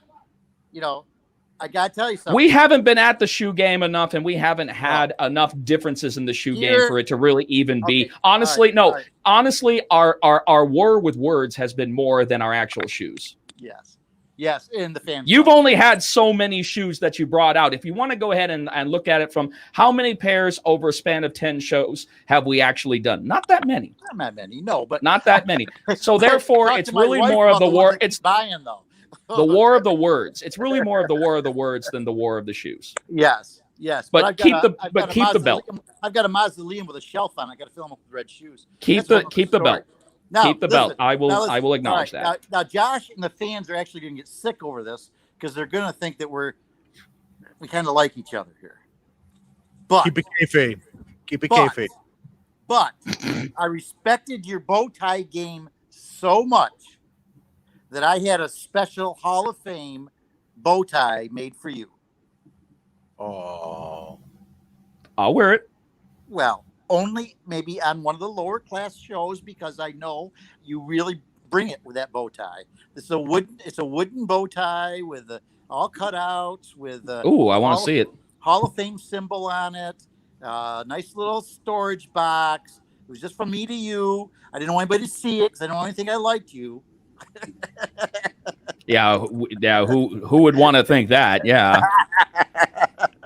I gotta tell you something. We haven't been at the shoe game enough, and we haven't had enough differences in the shoe game for it to really even be. Honestly, right. Honestly, our war with words has been more than our actual shoes. Yes, in the fans. You've only had so many shoes that you brought out. If you want to go ahead and look at it from how many pairs over a span of 10 shows have we actually done? Not that many. Not that many, no, but not that many. So therefore, it's really more of the war. It's buying though. The war of the words. It's really more of the war of the words than the war of the shoes. Yes. But keep the belt. I've got a mausoleum with a shelf on. I got to fill them up with red shoes. Keep the belt. Now, keep the belt. I will acknowledge that. Now, Josh and the fans are actually going to get sick over this because they're going to think that we kind of like each other here. But keep it kayfabe. Keep it kayfabe. But I respected your bow tie game so much that I had a special Hall of Fame bow tie made for you. Oh, I'll wear it. Well, only maybe on one of the lower class shows because I know you really bring it with that bow tie. It's a wooden bow tie with all cutouts with. Ooh, I want to see it. Hall of Fame symbol on it. Nice little storage box. It was just from me to you. I didn't want anybody to see it because I don't want anything. I liked you. Yeah. Who would want to think that? Yeah.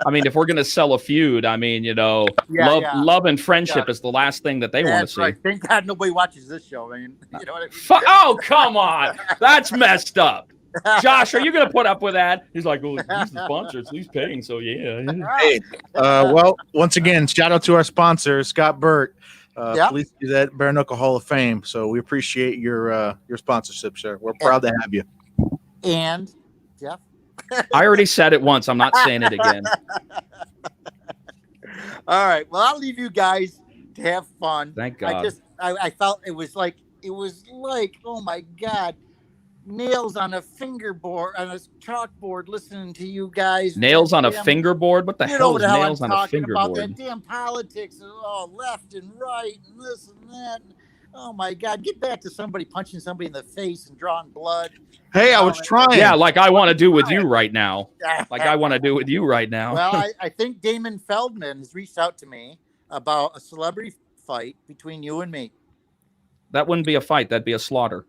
I mean, if we're gonna sell a feud, I mean, love and friendship is the last thing that they want to see. Right. Thank God nobody watches this show. I mean, you know what I mean? Oh, come on, that's messed up. Josh, are you gonna put up with that? He's like, well, he's the sponsor, so he's paying. So yeah. Hey, well, once again, shout out to our sponsor, Scott Burt. Please do that Bare Knuckle Hall of Fame. So we appreciate your sponsorship, sir. We're proud to have you. And Jeff, I already said it once. I'm not saying it again. All right. Well, I'll leave you guys to have fun. Thank God. I felt it was like oh my God, nails on a fingerboard on a chalkboard. Listening to you guys. Nails on a fingerboard. What the hell is nails on a fingerboard? About that damn politics, left and right, and this and that. Oh my God! Get back to somebody punching somebody in the face and drawing blood. Hey, I was trying. Yeah, like I want to do with you right now. Well, I think Damon Feldman has reached out to me about a celebrity fight between you and me. That wouldn't be a fight. That'd be a slaughter.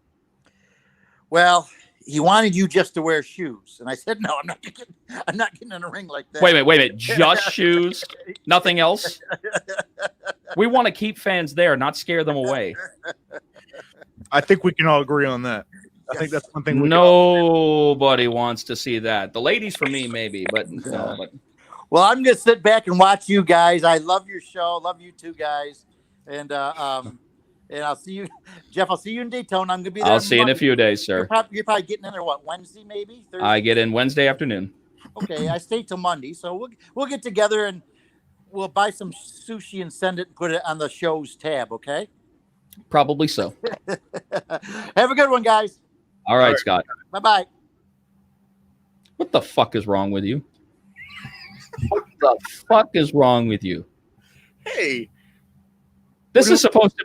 Well, he wanted you just to wear shoes, and I said no. I'm not getting in a ring like that. Wait a minute. Just shoes, nothing else. We want to keep fans there, not scare them away. I think we can all agree on that. I think that's one thing. Nobody wants to see that. The ladies, for me, maybe, but no. Well, I'm gonna sit back and watch you guys. I love your show. Love you two guys, and I'll see you, Jeff. I'll see you in Daytona. I'm gonna be there. I'll see you in a few days, sir. You're probably getting in there. What, Wednesday, maybe? Thursday? I get in Wednesday afternoon. Okay, I stay till Monday, so we'll get together and we'll buy some sushi and send it and put it on the show's tab. Okay. Probably so. Have a good one, guys. All right, Scott. Bye-bye. What the fuck is wrong with you? What the fuck is wrong with you? Hey. This is supposed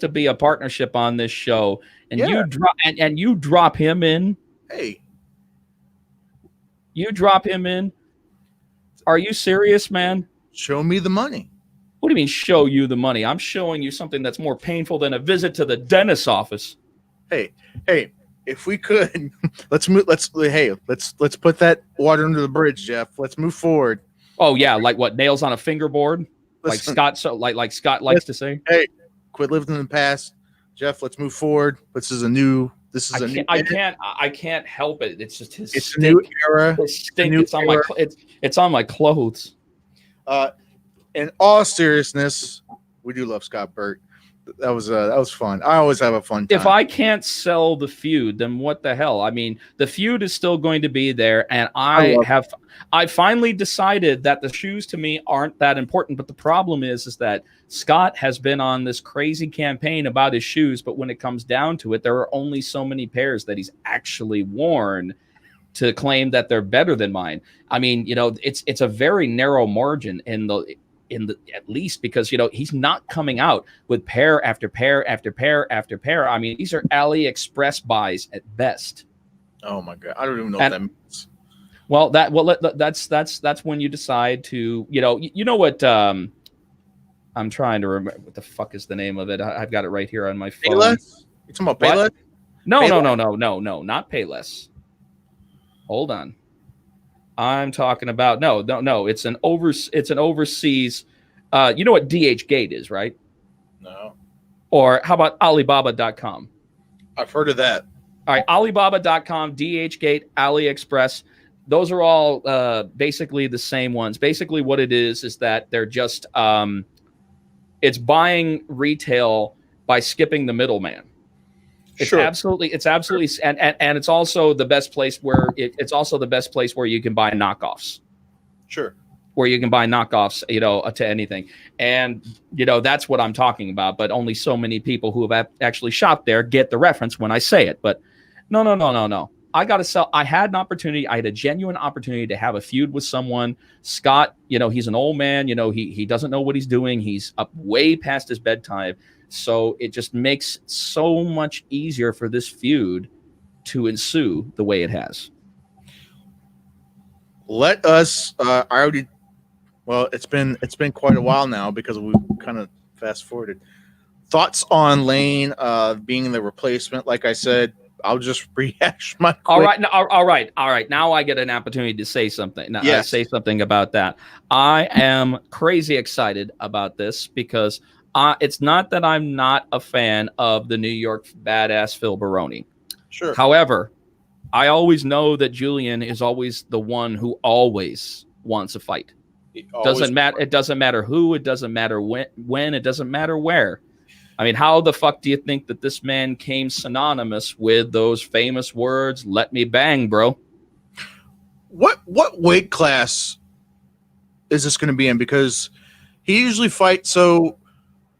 to be a partnership on this show, and you drop him in. Hey. You drop him in. Are you serious, man? Show me the money. What do you mean show you the money? I'm showing you something that's more painful than a visit to the dentist's office. Hey, if we could, let's put that water under the bridge, Jeff. Let's move forward. Oh yeah, like what, nails on a fingerboard? Listen, like Scott likes to say. Hey, quit living in the past, Jeff. Let's move forward. I can't help it. It's just his. It's a new era. It's on my clothes. In all seriousness, we do love Scott Burt. That was fun. I always have a fun time. If I can't sell the feud, then what the hell? I mean, the feud is still going to be there, and I finally decided that the shoes to me aren't that important. But the problem is that Scott has been on this crazy campaign about his shoes, but when it comes down to it, there are only so many pairs that he's actually worn to claim that they're better than mine. I mean, it's a very narrow margin in the at least, because he's not coming out with pair after pair after pair after pair. I mean, these are AliExpress buys at best. Oh my god, I don't even know what that means. Well, that's when you decide to what I'm trying to remember. What the fuck is the name of it? I've got it right here on my phone. Payless? You talking about Payless? No, not Payless. Hold on. I'm talking about no. It's an overseas. You know what DH Gate is, right? No. Or how about Alibaba.com? I've heard of that. All right, Alibaba.com, DH Gate, AliExpress. Those are all basically the same ones. Basically, what it is that they're just it's buying retail by skipping the middleman. It's absolutely, and it's also the best place where it's also the best place where you can buy knockoffs. Sure. Where you can buy knockoffs, to anything. And, that's what I'm talking about. But only so many people who have actually shopped there get the reference when I say it. But no. I got to sell. I had an opportunity. I had a genuine opportunity to have a feud with someone. Scott, he's an old man. He doesn't know what he's doing. He's up way past his bedtime. So it just makes so much easier for this feud to ensue the way it has. Let us. It's been quite a while now because we kind of fast forwarded. Thoughts on Lane being the replacement? Like I said, I'll just rehash my. All right. Now I get an opportunity to say something. Say something about that. I am crazy excited about this because. It's not that I'm not a fan of the New York badass Phil Baroni. Sure. However, I always know that Julian is always the one who always wants a fight. It doesn't matter who. It doesn't matter when. It doesn't matter where. I mean, how the fuck do you think that this man came synonymous with those famous words, "Let me bang, bro"? What weight class is this going to be in? Because he usually fights so.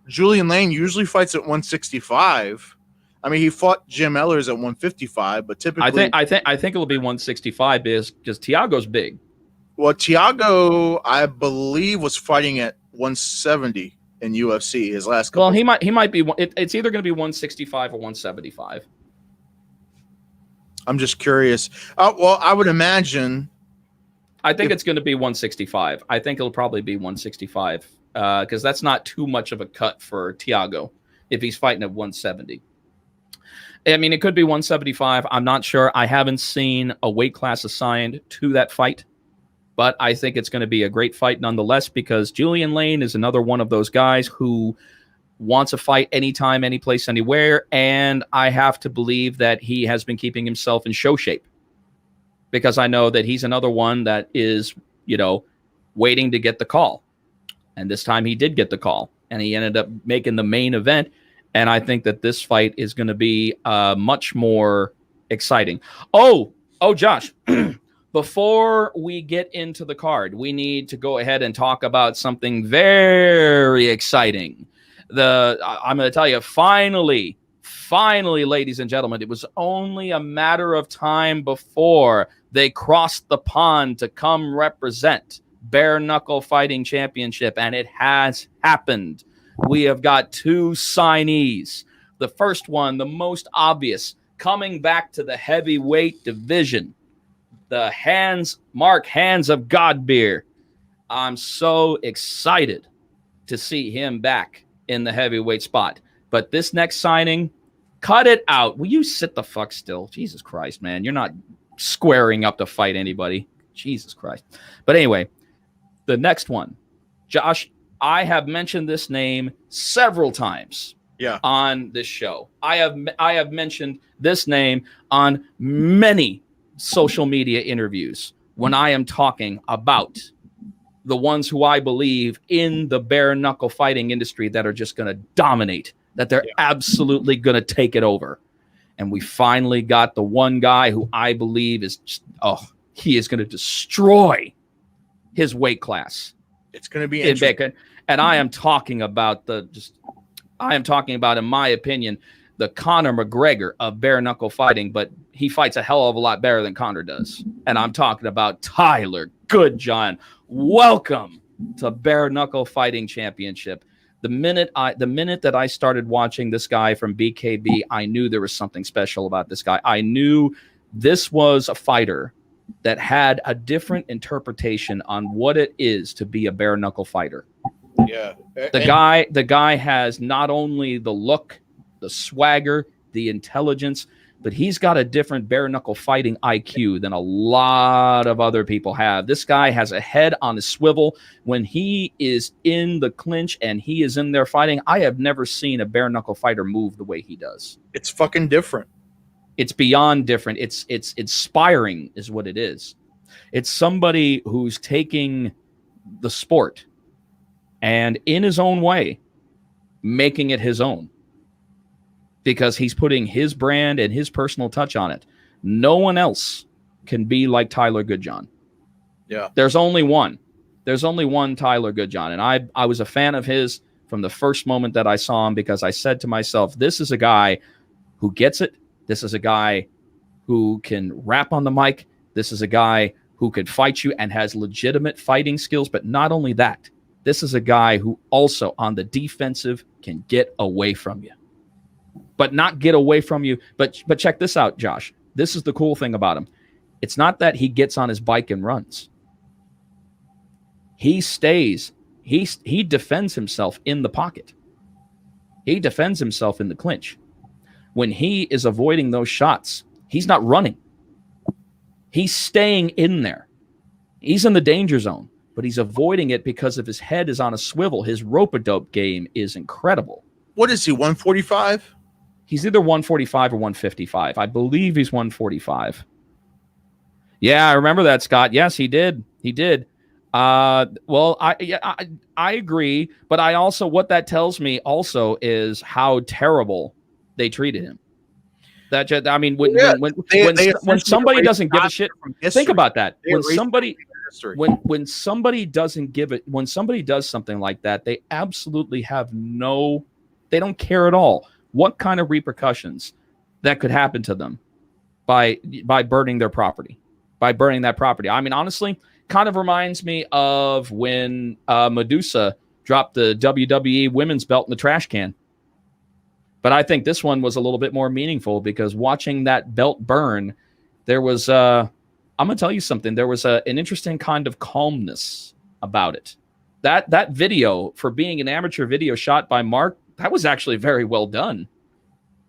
Julian Lane usually fights at 165. I mean, he fought Jim Ellers at 155, but typically, I think it'll be 165 because Thiago's big. Well, Thiago, I believe, was fighting at 170 in UFC his last couple. Well, he might be. It's either going to be 165 or 175. I'm just curious. Well, I would imagine. I think it's going to be 165. I think it'll probably be 165. Because that's not too much of a cut for Thiago if he's fighting at 170. I mean, it could be 175. I'm not sure. I haven't seen a weight class assigned to that fight, but I think it's going to be a great fight nonetheless because Julian Lane is another one of those guys who wants a fight anytime, any place, anywhere, and I have to believe that he has been keeping himself in show shape because I know that he's another one that is, waiting to get the call. And this time he did get the call, and he ended up making the main event. And I think that this fight is going to be much more exciting. Oh, Josh, before we get into the card, we need to go ahead and talk about something very exciting. I'm going to tell you, finally, ladies and gentlemen, it was only a matter of time before they crossed the pond to come represent Bare Knuckle Fighting Championship, and it has happened. We have got two signees. The first one, the most obvious, coming back to the heavyweight division, the Mark Hands of God Beer. I'm so excited to see him back in the heavyweight spot. But this next signing, cut it out. Will you sit the fuck still? Jesus Christ, man. You're not squaring up to fight anybody. Jesus Christ. But anyway, the next one, Josh, I have mentioned this name several times on this show. I have mentioned this name on many social media interviews when I am talking about the ones who I believe in the bare knuckle fighting industry that are just going to dominate that they're absolutely going to take it over. And we finally got the one guy who I believe is just, he is going to destroy his weight class. It's going to be interesting. And I am talking about in my opinion, the Conor McGregor of bare knuckle fighting, but he fights a hell of a lot better than Conor does. And I'm talking about Tyler Goodjohn. Welcome to Bare Knuckle Fighting Championship. The minute that I started watching this guy from BKB, I knew there was something special about this guy. I knew this was a fighter that had a different interpretation on what it is to be a bare knuckle fighter. Yeah. The guy has not only the look, the swagger, the intelligence, but he's got a different bare knuckle fighting IQ than a lot of other people have. This guy has a head on a swivel. When he is in the clinch and he is in there fighting, I have never seen a bare knuckle fighter move the way he does. It's fucking different. It's beyond different. It's inspiring is what it is. It's somebody who's taking the sport and in his own way, making it his own. Because he's putting his brand and his personal touch on it. No one else can be like Tyler Goodjohn. Yeah. There's only one. There's only one Tyler Goodjohn. And I was a fan of his from the first moment that I saw him, because I said to myself, this is a guy who gets it. This is a guy who can rap on the mic. This is a guy who could fight you and has legitimate fighting skills. But not only that, this is a guy who also on the defensive can get away from you. But not get away from you. But check this out, Josh. This is the cool thing about him. It's not that he gets on his bike and runs. He stays. He defends himself in the pocket. He defends himself in the clinch. When he is avoiding those shots, he's not running. He's staying in there. He's in the danger zone, but he's avoiding it because of his head is on a swivel. His rope-a-dope game is incredible. What is he, 145? He's either 145 or 155. I believe he's 145. Yeah, I remember that, Scott. Yes, he did. He did. Well, I agree, but I also, what that tells me also is how terrible they treated him. That I mean, when somebody doesn't give a shit, think about that. When somebody does something like that, they absolutely have they don't care at all what kind of repercussions that could happen to them by burning their property, by burning that property. I mean, honestly, kind of reminds me of when Medusa dropped the WWE women's belt in the trash can. But I think this one was a little bit more meaningful, because watching that belt burn, there was, I'm going to tell you something, there was an interesting kind of calmness about it. That video, for being an amateur video shot by Mark, that was actually very well done.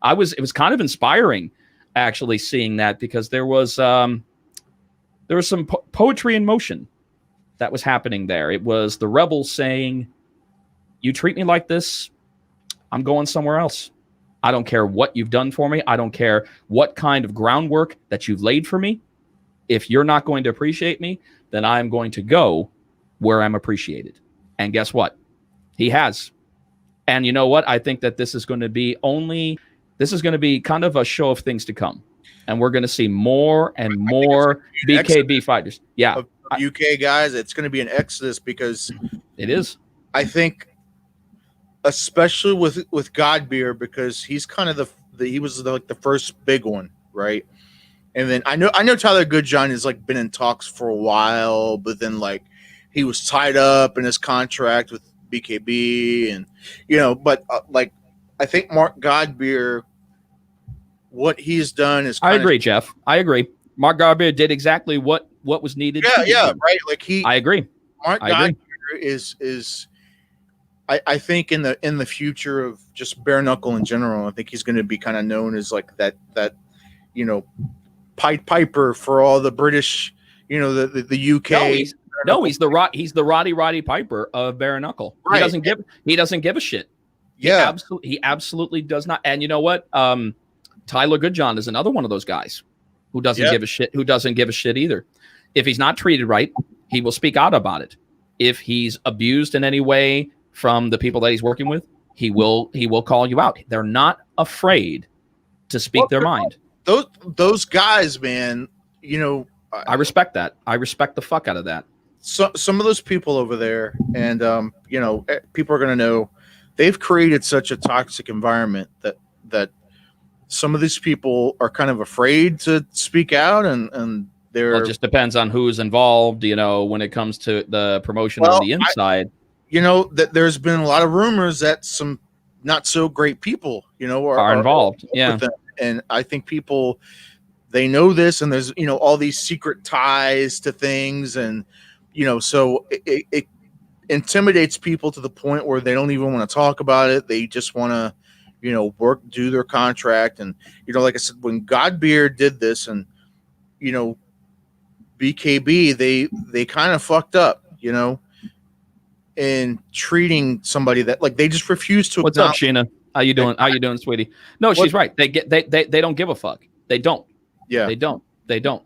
It was kind of inspiring, actually, seeing that, because there was some poetry in motion that was happening there. It was the rebels saying, you treat me like this, I'm going somewhere else. I don't care what you've done for me. I don't care what kind of groundwork that you've laid for me. If you're not going to appreciate me, then I'm going to go where I'm appreciated. And guess what? He has. And you know what? I think that this is going to be kind of a show of things to come. And we're going to see more and more BKB fighters. Yeah. UK guys, it's going to be an exodus, because it is. I think, especially with Godbeer, because he's kind of he was the first big one, right? And then I know Tyler Goodjohn has been in talks for a while, but then he was tied up in his contract with BKB, and but I think Mark Godbeer, what he's done is I agree, Jeff. I agree. Mark Godbeer did exactly what was needed. Yeah, right. I agree. Mark Godbeer is I think in the future of just bare knuckle in general, I think he's going to be kind of known as that Pied Piper for all the British, the UK. He's the Roddy Piper of bare knuckle. Right. He doesn't give a shit. Yeah, he absolutely does not. And you know what? Tyler Goodjohn is another one of those guys who doesn't give a shit. Who doesn't give a shit either. If he's not treated right, he will speak out about it. If he's abused in any way from the people that he's working with, he will call you out. They're not afraid to speak their mind. Those guys, man, you know, I respect that. I respect the fuck out of that. So some of those people over there, and you know, people are going to know they've created such a toxic environment that some of these people are kind of afraid to speak out, and they're. Well, it just depends on who's involved, you know, when it comes to the promotion on the inside. You know, that there's been a lot of rumors that some not so great people, you know, are involved. Yeah. And I think people, they know this, and there's, you know, all these secret ties to things, and, you know, so it intimidates people to the point where they don't even want to talk about it. They just want to, you know, do their contract. And, you know, like I said, when Godbeard did this, and, you know, BKB, they kind of fucked up, you know, in treating somebody that, like, they just refused to. What's up, Sheena? How you doing? How you doing, sweetie? No, she's right. They don't give a fuck. They don't. Yeah. They don't give a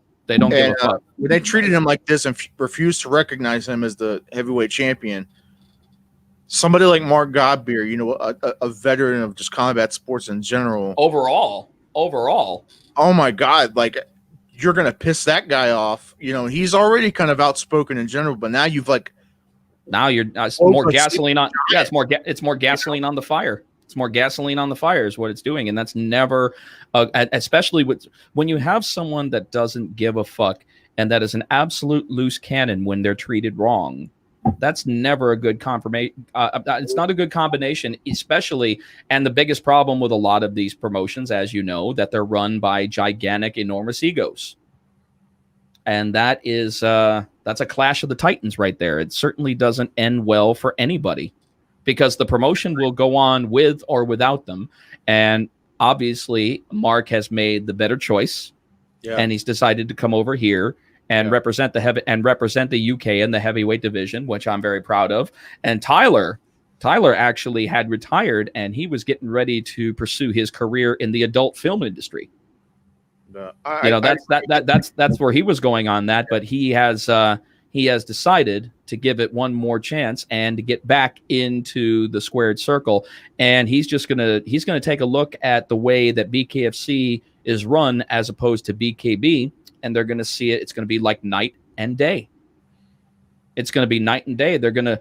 fuck. When they treated him like this and refused to recognize him as the heavyweight champion, somebody like Mark Godbeer, you know, a veteran of just combat sports in general. Overall. Oh my God. Like, you're going to piss that guy off. You know, he's already kind of outspoken in general, but now you've now you're more gasoline on. Yeah, it's more gasoline on the fire. It's more gasoline on the fire is what it's doing. And that's never, especially when you have someone that doesn't give a fuck and that is an absolute loose cannon when they're treated wrong. That's never a good confirmation. It's not a good combination, especially. And the biggest problem with a lot of these promotions, as you know, that they're run by gigantic, enormous egos. And that is, that's a clash of the titans right there. It certainly doesn't end well for anybody, because the promotion will go on with or without them. And obviously, Mark has made the better choice, and he's decided to come over here and represent the UK in the heavyweight division, which I'm very proud of. And Tyler actually had retired, and he was getting ready to pursue his career in the adult film industry. That's where he was going on that, but he has decided to give it one more chance and to get back into the squared circle. And he's gonna take a look at the way that BKFC is run as opposed to BKB, and they're gonna see it. It's gonna be like night and day. It's gonna be night and day. They're gonna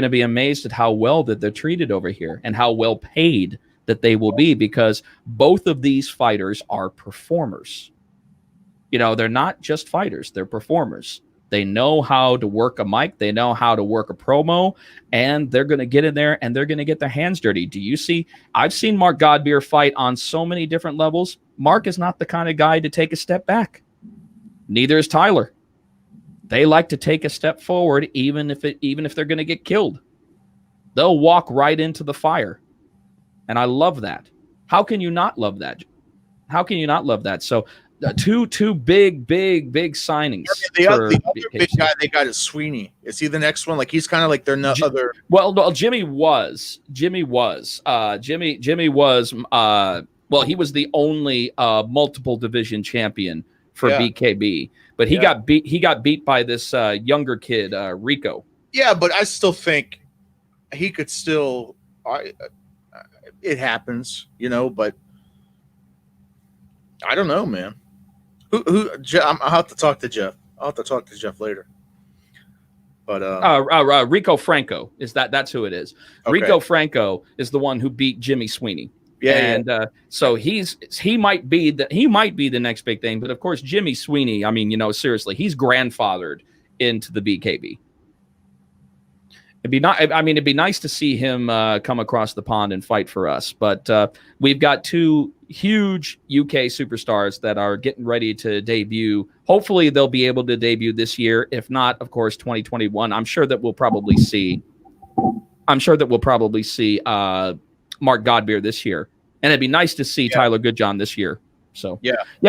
be amazed at how well that they're treated over here and how well paid that they will be, because both of these fighters are performers. You know, they're not just fighters, they're performers. They know how to work a mic, they know how to work a promo, and they're going to get in there and they're going to get their hands dirty. Do you see? I've seen Mark Godbeer fight on so many different levels. Mark is not the kind of guy to take a step back. Neither is Tyler. They like to take a step forward, even if they're going to get killed. They'll walk right into the fire. And I love that. How can you not love that? How can you not love that? So two big signings. The other big guy they got is Sweeney. Is he the next one? Like, he's kind of like their other. Well, no, Jimmy was. Jimmy was. Well, he was the only multiple division champion for BKB, but he got beat. He got beat by this younger kid, Rico. Yeah, but I still think he could still. It happens, you know, but I don't know, man. I'll have to talk to Jeff. I'll have to talk to Jeff later. But Rico Franco that's who it is. Okay. Rico Franco is the one who beat Jimmy Sweeney. So he might be the next big thing. But of course, Jimmy Sweeney, I mean, you know, seriously, he's grandfathered into the BKB. It'd be nice to see him come across the pond and fight for us. But we've got two huge UK superstars that are getting ready to debut. Hopefully, they'll be able to debut this year. If not, of course, 2021. I'm sure that we'll probably see Mark Godbeer this year, and it'd be nice to see Tyler Goodjohn this year. So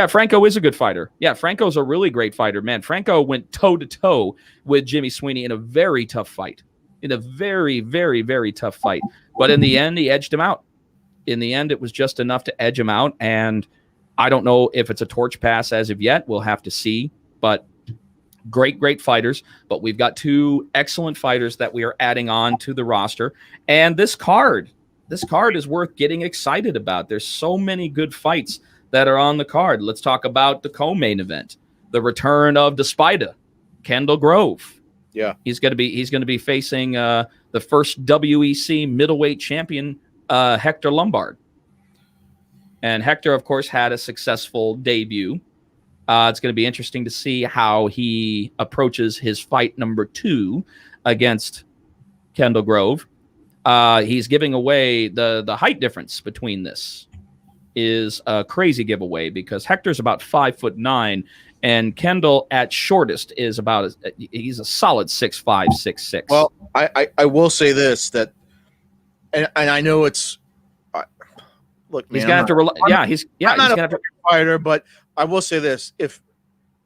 Franco is a good fighter. Yeah, Franco's a really great fighter, man. Franco went toe to toe with Jimmy Sweeney in a very tough fight. In a very, very, very tough fight. But in the end, he edged him out. In the end, it was just enough to edge him out. And I don't know if it's a torch pass as of yet. We'll have to see. But great fighters. But we've got two excellent fighters that we are adding on to the roster. And this card this card is worth getting excited about. There's so many good fights that are on the card. Let's talk about the co-main event, the return of Despida, Kendall Grove. Yeah, he's going to be facing the first WEC middleweight champion, Hector Lombard. And Hector, of course, had a successful debut. It's going to be interesting to see how he approaches his fight number 2 against Kendall Grove. He's giving away the height difference between this is a crazy giveaway because Hector's about 5'9", and Kendall at shortest is he's a solid 6'5", 6'6". Well, I will say this, that, and I know it's, look, man, he's gonna have to rely. Yeah, he's not a fighter, but I will say this: if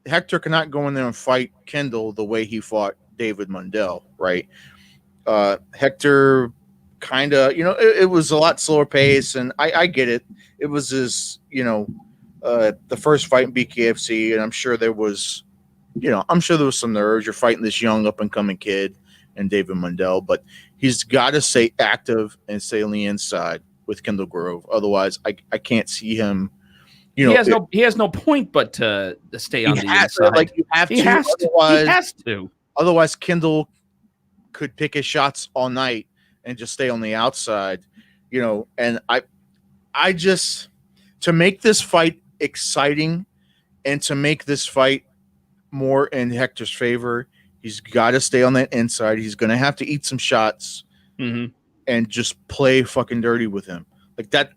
Hector cannot go in there and fight Kendall the way he fought David Mundell, right? Hector kind of, it was a lot slower pace, and I get it. It was his, the first fight in BKFC, and I'm sure there was some nerves. You're fighting this young up and coming kid and David Mundell, but he's got to stay active and stay on the inside with Kendall Grove. Otherwise, I can't see him. He has no point but to stay on the inside. He has to. Otherwise, Kendall could pick his shots all night and just stay on the outside. And I just, to make this fight exciting and to make this fight more in Hector's favor, he's got to stay on that inside. He's going to have to eat some shots and just play fucking dirty with him. Like that's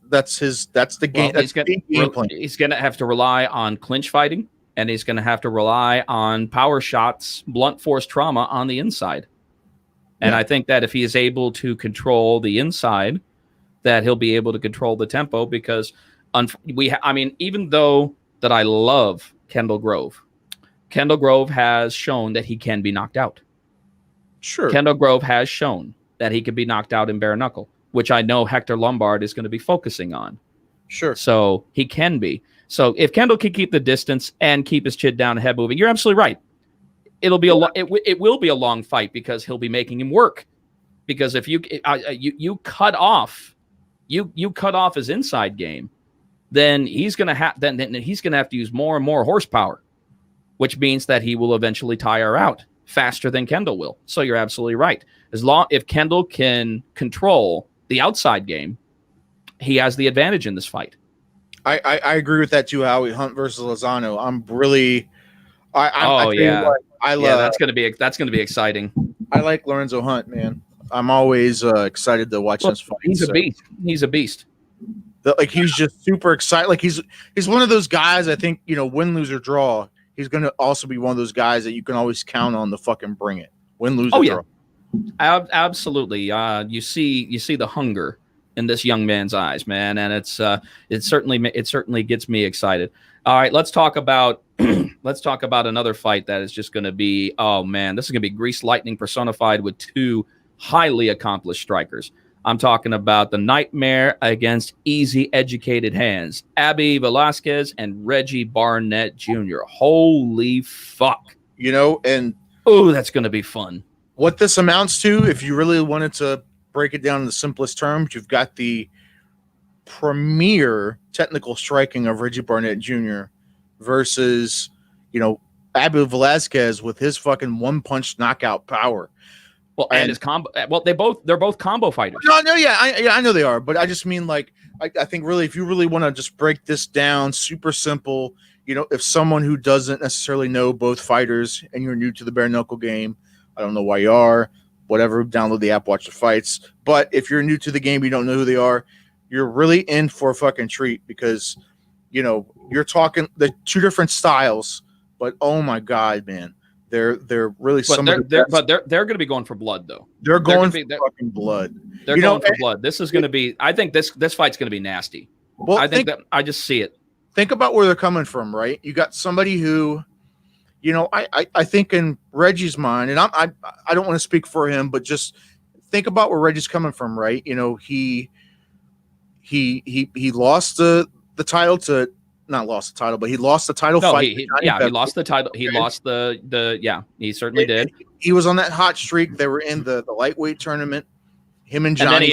the game. Well, that's the game plan. He's going to have to rely on clinch fighting, and he's going to have to rely on power shots, blunt force trauma on the inside. And I think that if he is able to control the inside, that he'll be able to control the tempo because even though that I love Kendall Grove has shown that he can be knocked out. Sure. Kendall Grove has shown that he can be knocked out in bare knuckle, which I know Hector Lombard is going to be focusing on. Sure. So he can be. So if Kendall can keep the distance and keep his chin down and head moving, you're absolutely right. It'll be it will be a long fight because he'll be making him work. Because if you cut off his inside game, then he's gonna have to use more and more horsepower, which means that he will eventually tire out faster than Kendall will. So you're absolutely right. If Kendall can control the outside game, he has the advantage in this fight. I agree with that too, Howie. Hunt versus Lozano. That's gonna be exciting. I like Lorenzo Hunt, man. I'm always excited to watch this fight. He's a beast. He's a beast. He's just super excited. Like he's one of those guys. I think win, lose or draw. He's going to also be one of those guys that you can always count on to fucking bring it. Win, lose or draw. Absolutely. You see the hunger in this young man's eyes, man, and it certainly gets me excited. All right, let's talk about another fight that is just going to be, oh man, this is going to be Grease Lightning personified with 2 highly accomplished strikers. I'm talking about the Nightmare against Easy Educated Hands, Abby Velasquez and Reggie Barnett Jr. Holy fuck. And that's going to be fun. What this amounts to, if you really wanted to break it down in the simplest terms, you've got the premier technical striking of Reggie Barnett Jr. versus, Abby Velasquez with his fucking one-punch knockout power. Well, and his combo. Well, they're both combo fighters. No, I know they are, but I just mean I think really, if you really want to just break this down, super simple. If someone who doesn't necessarily know both fighters and you're new to the bare knuckle game, I don't know why you are. Whatever, download the app, watch the fights. But if you're new to the game, you don't know who they are, you're really in for a fucking treat because, you're talking the 2 different styles. But oh my god, man. They're really they're going to be going for blood though. They're going for fucking blood. They're going for blood. This is going to be. I think this fight's going to be nasty. Well, I just see it. Think about where they're coming from, right? You got somebody who, I think in Reggie's mind, and I don't want to speak for him, but just think about where Reggie's coming from, right? He lost the title to. Not lost the title, but he lost the title fight. He lost the title. He lost he certainly did. He was on that hot streak. They were in the lightweight tournament. him and And then Johnny.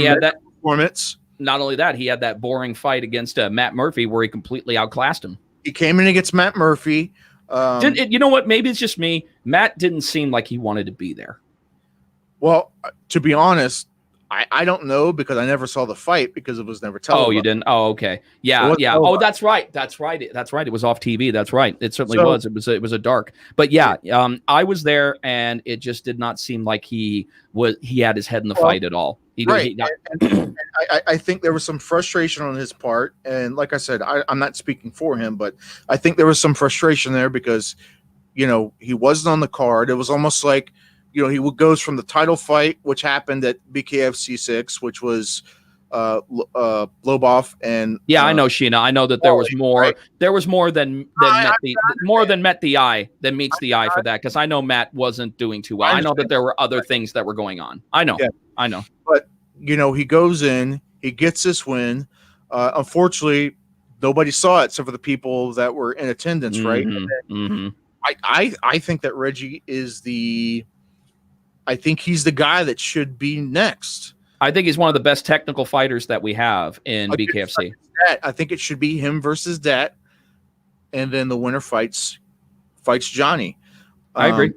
he had that performance. Not only that, he had that boring fight against Matt Murphy where he completely outclassed him. He came in against Matt Murphy. You know what? Maybe it's just me. Matt didn't seem like he wanted to be there. Well, to be honest, I don't know because I never saw the fight because it was never televised. Oh, you didn't? Oh, okay. Yeah. Oh, that's right. That's right. It was off TV. That's right. It certainly was. It was a dark. But yeah, I was there, and it just did not seem like he had his head in the fight at all. I think there was some frustration on his part, and like I said, I'm not speaking for him, but I think there was some frustration there because, he wasn't on the card. It was almost like, he goes from the title fight, which happened at BKFC 6, which was Lobov and I know Sheena. I know that there was more. Right? There was more than met the eye than meets the eye for that, because I know Matt wasn't doing too well. I know that there were other things that were going on. I know. But he goes in, he gets this win. Unfortunately, nobody saw it except for the people that were in attendance. Right. I think that Reggie is I think he's the guy that should be next. I think he's one of the best technical fighters that we have in BKFC. I think it should be him versus Dat, and then the winner fights Johnny. I agree.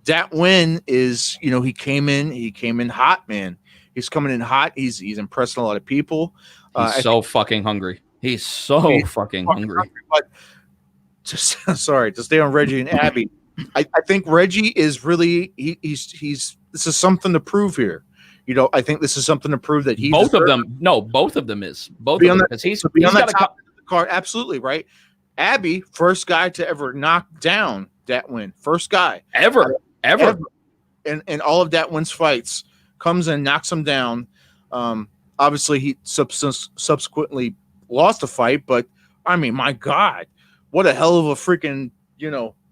Dat win is, he came in hot, man. He's coming in hot. He's impressing a lot of people. He's so fucking hungry. He's so fucking hungry. But to stay on Reggie and Abby. I think Reggie is really he's this is something to prove here. I think this is something to prove that both of them is both of them, because he's on the top of the card. Absolutely right. Abby, first guy to ever knock down Dat Win, first guy ever. And all of Dat Win's fights comes in, knocks him down. Obviously he subsequently lost the fight, but I mean, my God, what a hell of a freaking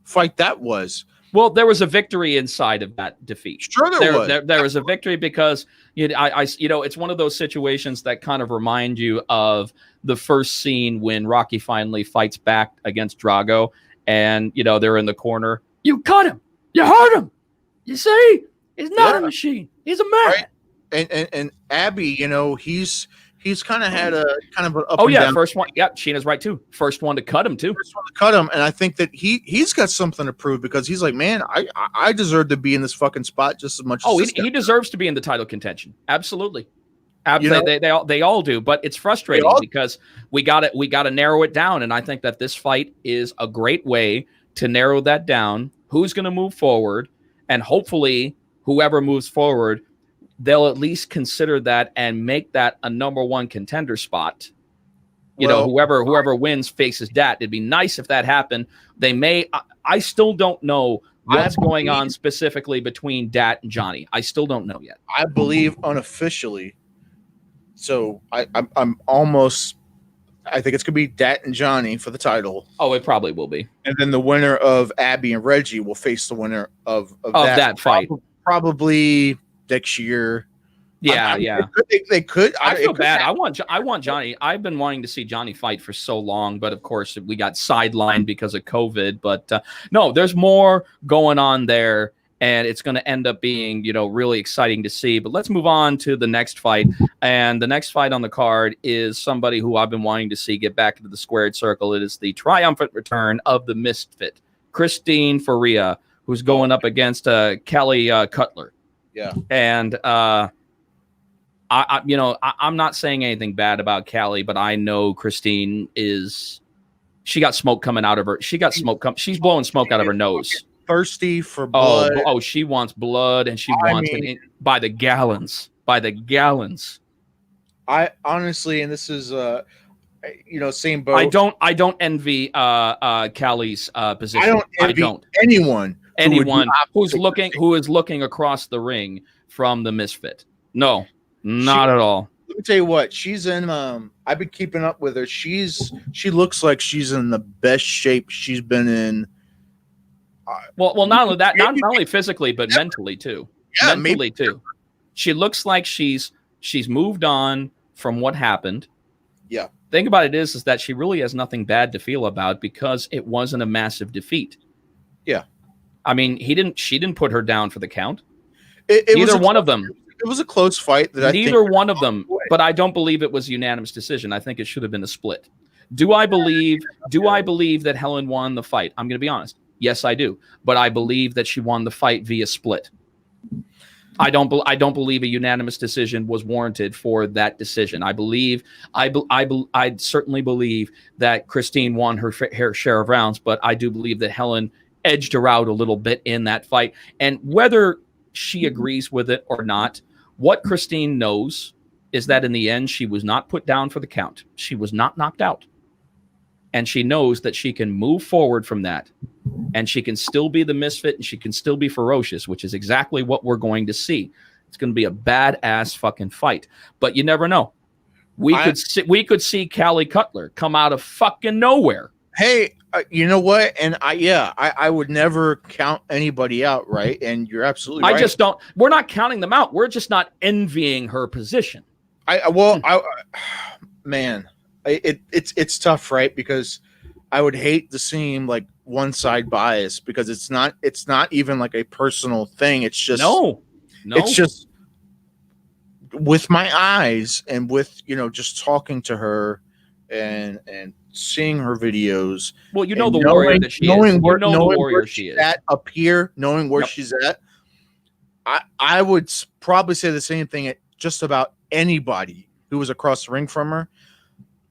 fight that was. Well, there was a victory inside of that defeat. Sure, there was a victory because it's one of those situations that kind of remind you of the first scene when Rocky finally fights back against Drago, and they're in the corner. You cut him, you hurt him. You see, he's not a machine. He's a man. Right. And Abby, he's kind of had a kind of an up and down. First one. Yeah, Sheena's right too. First one to cut him too. And I think that he's got something to prove because he's like, man, I deserve to be in this fucking spot just as much. He deserves to be in the title contention. Absolutely. They all do, but it's frustrating because we got to narrow it down, and I think that this fight is a great way to narrow that down. Who's going to move forward, and hopefully whoever moves forward, they'll at least consider that and make that a number one contender spot. Whoever wins faces Dat. It'd be nice if that happened. They may. I still don't know what's going on specifically between Dat and Johnny. I still don't know yet. I believe unofficially. So I'm almost. I think it's gonna be Dat and Johnny for the title. Oh, it probably will be. And then the winner of Abby and Reggie will face the winner of that fight. Probably next year. Yeah. They could. I feel bad. I want Johnny. I've been wanting to see Johnny fight for so long, but of course we got sidelined because of COVID. But no, there's more going on there, and it's going to end up being really exciting to see. But let's move on to the next fight, and the next fight on the card is somebody who I've been wanting to see get back into the squared circle. It is the triumphant return of the Misfit, Christine Faria, who's going up against Kelly Cutler. Yeah, and I'm not saying anything bad about Callie, but I know Christine she got smoke coming out of her. She's blowing smoke out of her nose. Thirsty for blood. Oh, she wants blood, and she wants it by the gallons. I honestly, and this is same boat. I don't envy Callie's position. I don't envy anyone who is looking across the ring from the Misfit. No. Not at all. Let me tell you what, she's in. I've been keeping up with her. She looks like she's in the best shape she's been in. Well, not only that, not only physically, but mentally too. Yeah, mentally too. She looks like she's moved on from what happened. Yeah. Thing about it is that she really has nothing bad to feel about because it wasn't a massive defeat. Yeah. I mean, she didn't put her down for the count. It Either was one of them. it was a close fight. Neither one of them, but I don't believe it was a unanimous decision. I think it should have been a split. Do I believe that Helen won the fight? I'm going to be honest. Yes, I do. But I believe that she won the fight via split. I don't believe a unanimous decision was warranted for that decision. I certainly believe that Christine won her share of rounds, but I do believe that Helen edged her out a little bit in that fight. And whether she agrees with it or not, what Christine knows is that in the end, she was not put down for the count. She was not knocked out. And she knows that she can move forward from that. And she can still be the misfit and she can still be ferocious, which is exactly what we're going to see. It's going to be a badass fucking fight. But you never know. We could see Callie Cutler come out of fucking nowhere. Hey, you know what? And I would never count anybody out, right? And you're absolutely right. I just don't. We're not counting them out. We're just not envying her position. Man, it's tough, right? Because I would hate to seem like one side bias because it's not even like a personal thing. It's just no. It's just with my eyes and with just talking to her and seeing her videos. Well, the warrior that she is. The warrior she is. Up here, knowing where she's at, I would probably say the same thing at just about anybody who was across the ring from her.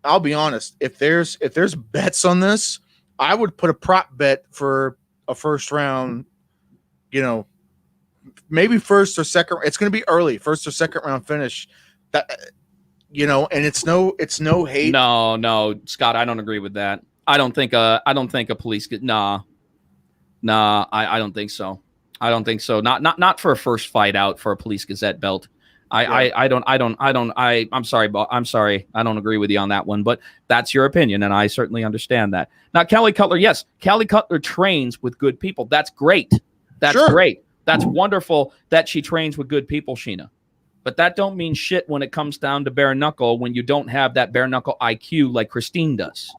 I'll be honest. If there's bets on this, I would put a prop bet for a first round. Maybe first or second. It's going to be early, first or second round finish. That. And it's no hate. No, Scott, I don't agree with that. I don't think a police could. Nah, I don't think so. I don't think so. Not for a first fight out for a Police Gazette belt. I'm sorry, I don't agree with you on that one, but that's your opinion, and I certainly understand that. Now, Callie Cutler, yes, Callie Cutler trains with good people. That's great. That's great. That's wonderful that she trains with good people, Sheena. But that don't mean shit when it comes down to bare knuckle when you don't have that bare knuckle IQ like Christine does.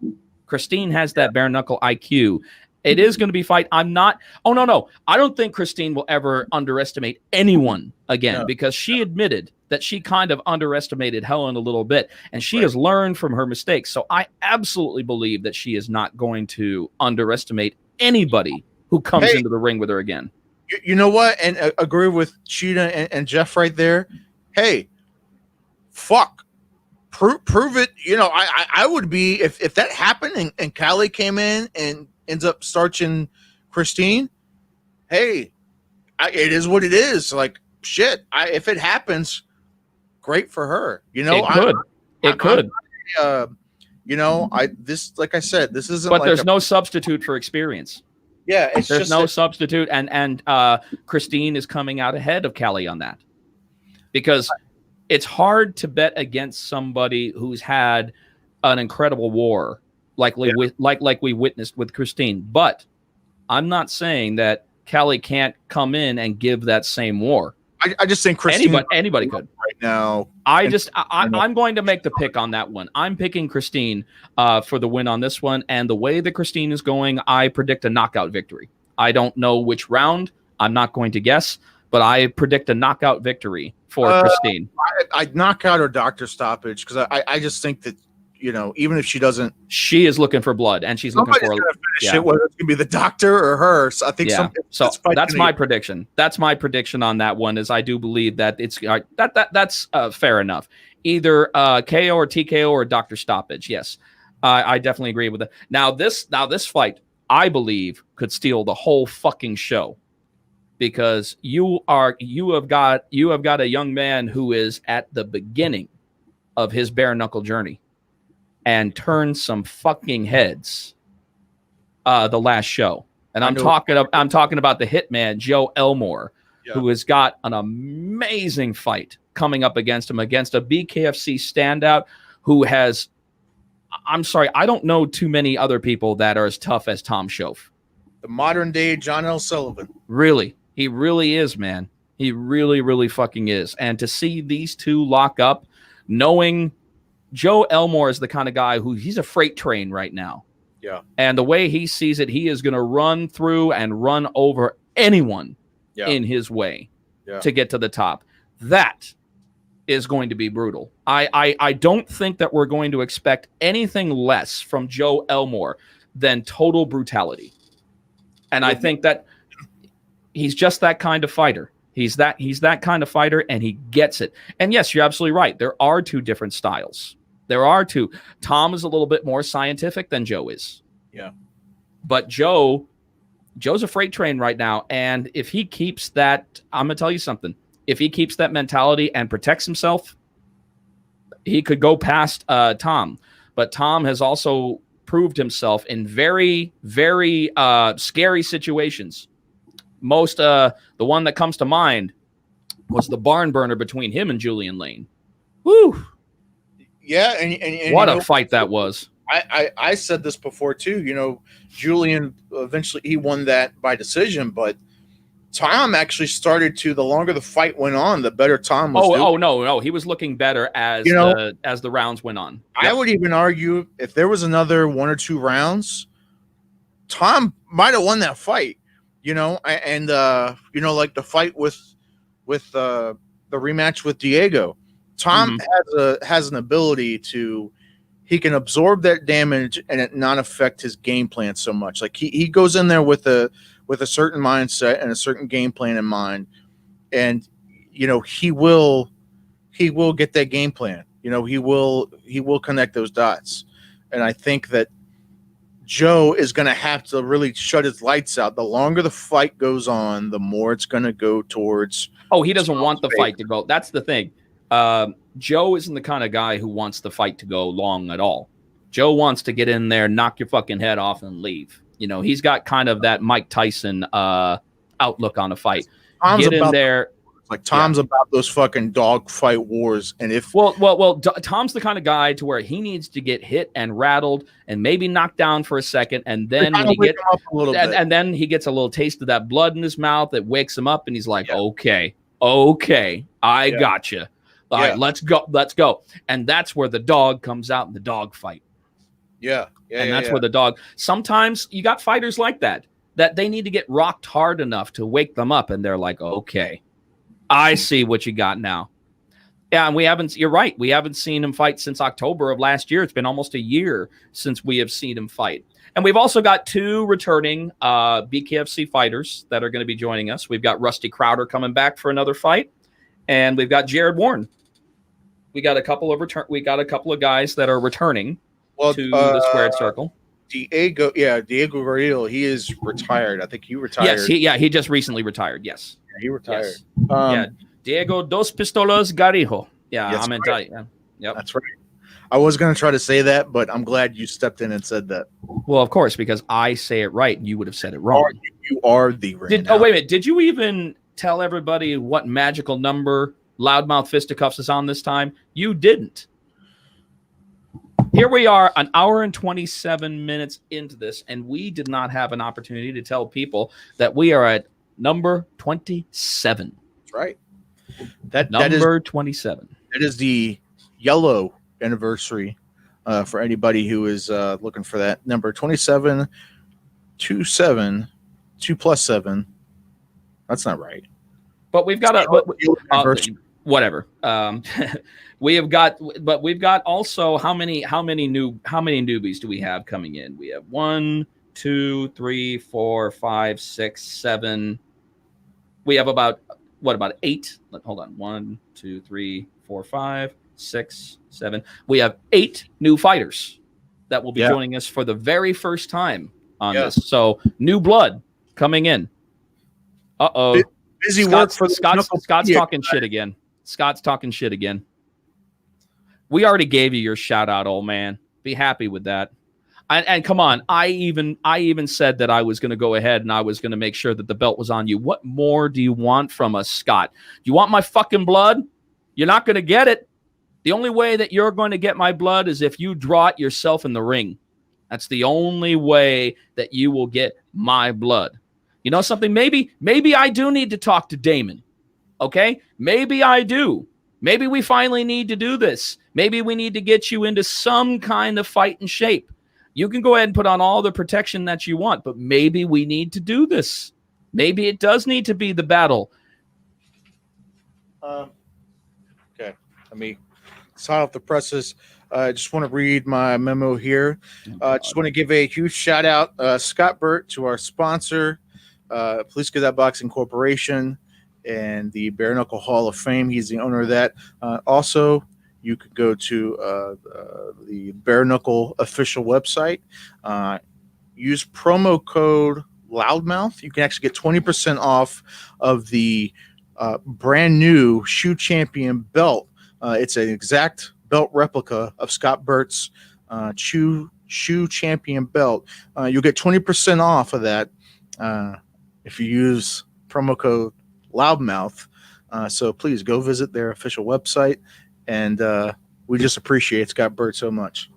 Christine has that bare knuckle IQ. It is going to be fight. I'm not. Oh, no. I don't think Christine will ever underestimate anyone again because she admitted that she kind of underestimated Helen a little bit and she has learned from her mistakes. So I absolutely believe that she is not going to underestimate anybody who comes into the ring with her again. You know what? And agree with Sheena and Jeff right there. Hey, fuck, prove it. I would be if that happened and Callie came in and ends up starching Christine. Hey, it is what it is. Like shit. If it happens, great for her. It could. This like I said, this isn't. But there's no substitute for experience. Yeah, there's no substitute, and Christine is coming out ahead of Callie on that. Because it's hard to bet against somebody who's had an incredible war like we witnessed with Christine. But I'm not saying that Callie can't come in and give that same war. I just think Christine anybody could right now. I'm going to make the pick on that one. I'm picking Christine for the win on this one. And the way that Christine is going, I predict a knockout victory. I don't know which round. I'm not going to guess. But I predict a knockout victory for Christine. I'd knock out her doctor stoppage because I just think that, even if she doesn't. She is looking for blood, and she's looking for it, whether it's going to be the doctor or her. So I think so that's my prediction. That's my prediction on that one is I do believe that it's that's fair enough. Either KO or TKO or doctor stoppage. Yes, I definitely agree with it. Now this fight, I believe, could steal the whole fucking show. Because you have got a young man who is at the beginning of his bare knuckle journey and turned some fucking heads the last show. And I'm talking about the hitman Joe Elmore, who has got an amazing fight coming up against him against a BKFC standout who has I'm sorry, I don't know too many other people that are as tough as Tom Schoaf. The modern day John L. Sullivan. Really. He really is, man. He really, really fucking is. And to see these two lock up, knowing Joe Elmore is the kind of guy who he's a freight train right now. Yeah. And the way he sees it, he is going to run through and run over anyone in his way to get to the top. That is going to be brutal. I don't think that we're going to expect anything less from Joe Elmore than total brutality. And I think that he's just that kind of fighter. He's that kind of fighter, and he gets it. And yes, you're absolutely right. There are two different styles. There are two. Tom is a little bit more scientific than Joe is. Yeah. But Joe's a freight train right now. And if he keeps that, I'm going to tell you something. If he keeps that mentality and protects himself, he could go past Tom. But Tom has also proved himself in very, very scary situations. The one that comes to mind was the barn burner between him and Julian Lane. Woo! Yeah, and what a fight that was. I said this before too. Julian eventually he won that by decision, but Tom actually started to. The longer the fight went on, the better Tom was. No, he was looking better as the rounds went on. Yep. I would even argue if there was another 1 or 2 rounds, Tom might have won that fight. And like the fight with the rematch with Diego. Tom has an ability he can absorb that damage and it not affect his game plan so much. Like he goes in there with a certain mindset and a certain game plan in mind, and he will get that game plan. He will connect those dots, and I think that Joe is going to have to really shut his lights out. The longer the fight goes on, the more it's going to go towards. Oh, he doesn't want the fight to go. That's the thing. Joe isn't the kind of guy who wants the fight to go long at all. Joe wants to get in there, knock your fucking head off, and leave. He's got kind of that Mike Tyson outlook on a fight. Tom's get in there. Tom's about those fucking dog fight wars. And if Tom's the kind of guy to where he needs to get hit and rattled and maybe knocked down for a second, and then when he gets and then he gets a little taste of that blood in his mouth that wakes him up, and he's like, okay, I gotcha. All right, let's go. And that's where the dog comes out in the dog fight. Yeah. And that's where the dog. Sometimes you got fighters like that they need to get rocked hard enough to wake them up, and they're like, okay, I see what you got now. Yeah, and you're right. We haven't seen him fight since October of last year. It's been almost a year since we have seen him fight. And we've also got 2 returning BKFC fighters that are going to be joining us. We've got Rusty Crowder coming back for another fight, and we've got Jared Warren. We got a couple of guys that are returning to the squared circle. Diego Gurriel, he is retired. I think he retired. Yes, he just recently retired. Yes. Yeah, he retired. Yes. Diego Dos Pistolas Garijo. Yeah, yes, I'm in right. Yep. That's right. I was going to try to say that, but I'm glad you stepped in and said that. Well, of course, because I say it right and you would have said it wrong. You are the ring. Wait a minute. Did you even tell everybody what magical number Loudmouth Fisticuffs is on this time? You didn't. Here we are, an hour and 27 minutes into this, and we did not have an opportunity to tell people that we are at number 27. That's right. That is 27. That is the yellow anniversary for anybody who is looking for that number 27, 27, 2 plus 7. That's not right. But we've got whatever. We've got also how many newbies do we have coming in? We have 1, 2, 3, 4, 5, 6, 7. We have about 8? Hold on. 1, 2, 3, 4, 5, 6, 7. We have 8 new fighters that will be joining us for the very first time on this. So new blood coming in. Uh-oh. Busy work for Scott's talking shit again. Scott's talking shit again. We already gave you your shout out, old man. Be happy with that. And come on, I even said that I was going to go ahead and I was going to make sure that the belt was on you. What more do you want from us, Scott? You want my fucking blood? You're not going to get it. The only way that you're going to get my blood is if you draw it yourself in the ring. That's the only way that you will get my blood. You know something? Maybe I do need to talk to Damon. Okay? Maybe I do. Maybe we finally need to do this. Maybe we need to get you into some kind of fighting shape. You can go ahead and put on all the protection that you want, but maybe we need to do this. Maybe it does need to be the battle. me it's hot off the presses. I just want to read my memo here. Just want to give a huge shout out, Scott Burt, to our sponsor, Police Cadet Boxing Corporation, and the Bare Knuckle Hall of Fame. He's the owner of that. Also, you could go to the Bare Knuckle official website. Use promo code Loudmouth. You can actually get 20% off of the brand new Shoe Champion belt. It's an exact belt replica of Scott Burt's Shoe Champion belt. You'll get 20% off of that if you use promo code Loudmouth. So please go visit their official website, and we just appreciate Scott Burt so much.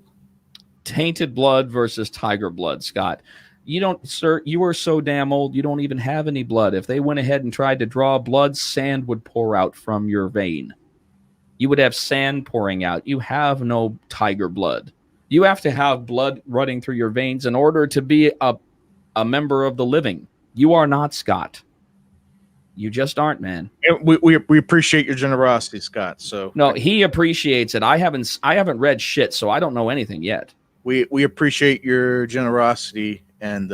Tainted blood versus tiger blood, Scott. You don't, sir, you are so damn old, you don't even have any blood. If they went ahead and tried to draw blood, sand would pour out from your vein. You would have sand pouring out. You have no tiger blood. You have to have blood running through your veins in order to be a member of the living. You are not, Scott. You just aren't, man. We appreciate your generosity, Scott. So no, he appreciates it. I haven't read shit, so I don't know anything yet. We appreciate your generosity, and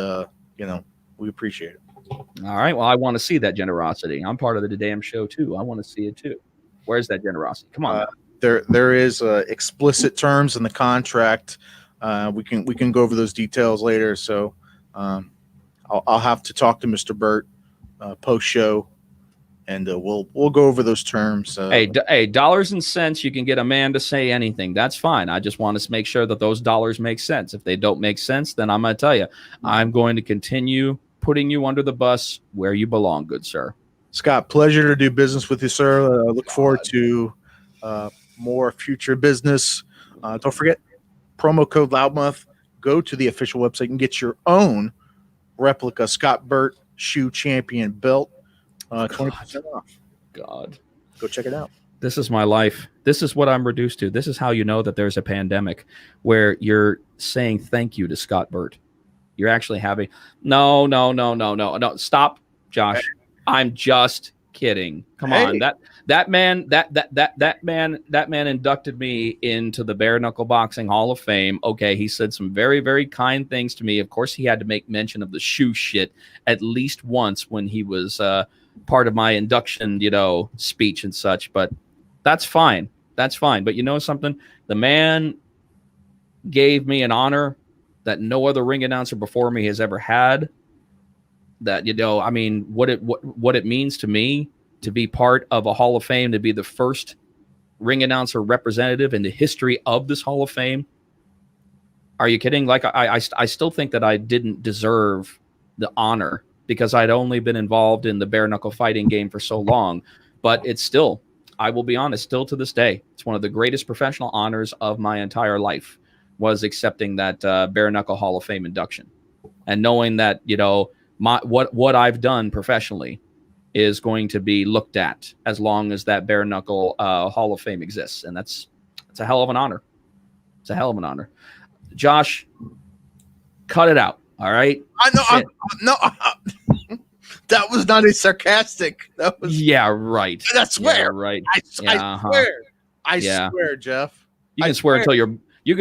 we appreciate it. All right. Well, I want to see that generosity. I'm part of the damn show too. I want to see it too. Where's that generosity? Come on. There is explicit terms in the contract. We can go over those details later. So I'll have to talk to Mr. Burt post show, and we'll go over those terms. Hey, dollars and cents. You can get a man to say anything. That's fine. I just want to make sure that those dollars make sense. If they don't make sense, then I'm going to tell you, I'm going to continue putting you under the bus where you belong, good sir. Scott, pleasure to do business with you, sir. I look forward to more future business. Don't forget, promo code Loudmouth. Go to the official website and get your own replica Scott Burt Shoe Champion belt. 20% off. God. Go check it out. This is my life. This is what I'm reduced to. This is how you know that there's a pandemic, where you're saying thank you to Scott Burt. You're actually having no. Stop, Josh. I'm just kidding. Come on. That man inducted me into the Bare Knuckle Boxing Hall of Fame. Okay, he said some very, very kind things to me. Of course, he had to make mention of the shoe shit at least once when he was part of my induction, speech and such. But that's fine. That's fine. But you know something? The man gave me an honor that no other ring announcer before me has ever had. That, what it means to me to be part of a Hall of Fame, to be the first ring announcer representative in the history of this Hall of Fame. Are you kidding? Like, I still think that I didn't deserve the honor because I'd only been involved in the bare knuckle fighting game for so long. But it's still, I will be honest, still to this day, it's one of the greatest professional honors of my entire life, was accepting that bare knuckle Hall of Fame induction, and knowing that, what I've done professionally is going to be looked at as long as that bare knuckle Hall of Fame exists. And it's a hell of an honor. It's a hell of an honor. Josh, cut it out. All right. I know. That was not a sarcastic. That was. Yeah, right. I swear. Yeah, right. I swear. I swear, Jeff. You can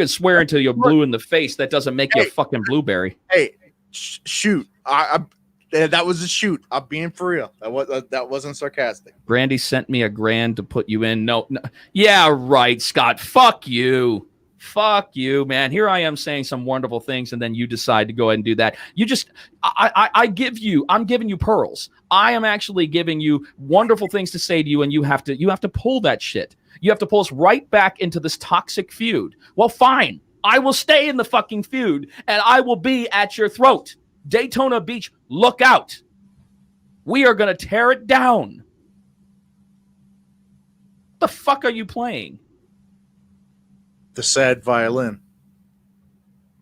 swear until you're blue in the face. That doesn't make you a fucking blueberry. Hey, shoot. That was a shoot. I'm being for real. That wasn't sarcastic. Brandy sent me $1,000 to put you in. No. Yeah, right, Scott. Fuck you. Fuck you, man. Here I am saying some wonderful things, and then you decide to go ahead and do that. I'm giving you pearls. I am actually giving you wonderful things to say to you, and you have to pull that shit. You have to pull us right back into this toxic feud. Well, fine. I will stay in the fucking feud, and I will be at your throat. Daytona Beach, look out. We are going to tear it down. The fuck are you playing? The sad violin.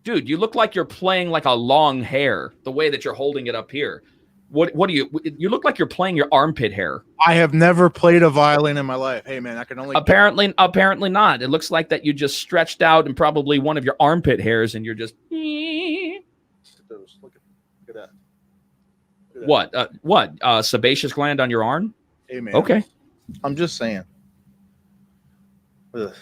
Dude, you look like you're playing like a long hair, the way that you're holding it up here. What do you look like you're playing your armpit hair. I have never played a violin in my life. Hey man, I can only apparently not. It looks like that you just stretched out and probably one of your armpit hairs and you're just look at that. What? Sebaceous gland on your arm? Hey man. Okay. I'm just saying. Ugh.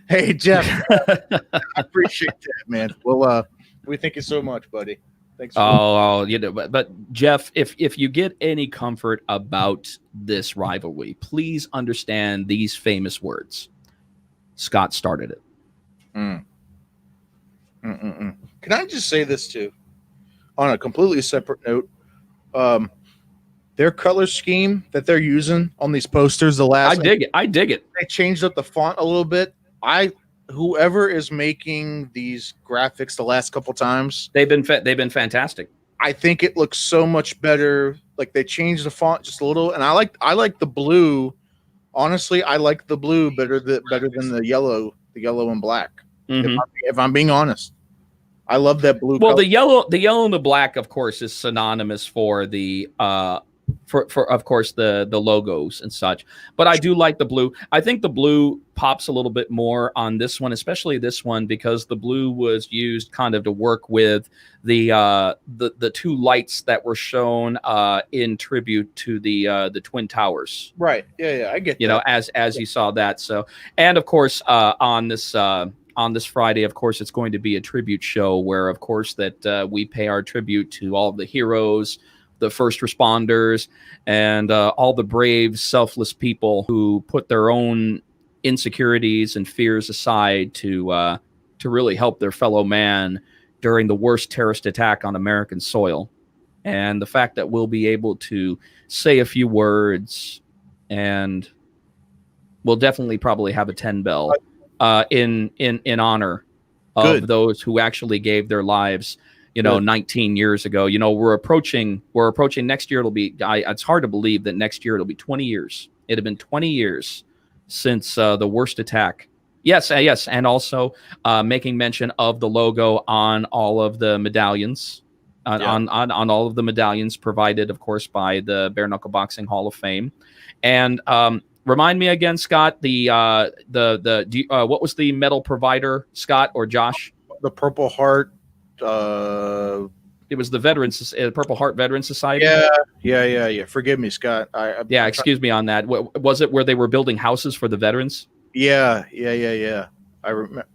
Hey Jeff, I appreciate that, man. Well, we thank you so much, buddy. Thanks. But Jeff, if you get any comfort about this rivalry, please understand these famous words. Scott started it. Can I just say this too, on a completely separate note? Their color scheme that they're using on these posters, I dig it. They changed up the font a little bit. Whoever is making these graphics the last couple times, they've been fantastic. I think it looks so much better. Like they changed the font just a little, and I like the blue. Honestly, I like the blue better than the yellow and black. Mm-hmm. If I'm being honest, I love that blue. Well, color. the yellow and the black, of course, is synonymous for the of course the logos and such. But I do like the blue. I think the blue pops a little bit more on this one, especially this one, because the blue was used kind of to work with the two lights that were shown in tribute to the Twin Towers. Right. Yeah, I get that. You know, as you saw that. So, and of course, on this Friday, of course, it's going to be a tribute show where, of course, that we pay our tribute to all of the heroes, the first responders, and all the brave, selfless people who put their own insecurities and fears aside to really help their fellow man during the worst terrorist attack on American soil. And the fact that we'll be able to say a few words, and we'll definitely probably have a 10 bell in honor of those who actually gave their lives, 19 years ago. We're approaching next year. It'll be, it's hard to believe that next year it'll be 20 years. It had been 20 years since the worst attack. Yes. And also making mention of the logo on all of the medallions, on all of the medallions provided, of course, by the Bare Knuckle Boxing Hall of Fame. And remind me again, Scott, what was the medal provider, Scott or Josh? The Purple Heart. It was the Purple Heart Veterans Society. Yeah. Forgive me, Scott. Excuse me on that. Was it where they were building houses for the veterans? Yeah. I remember.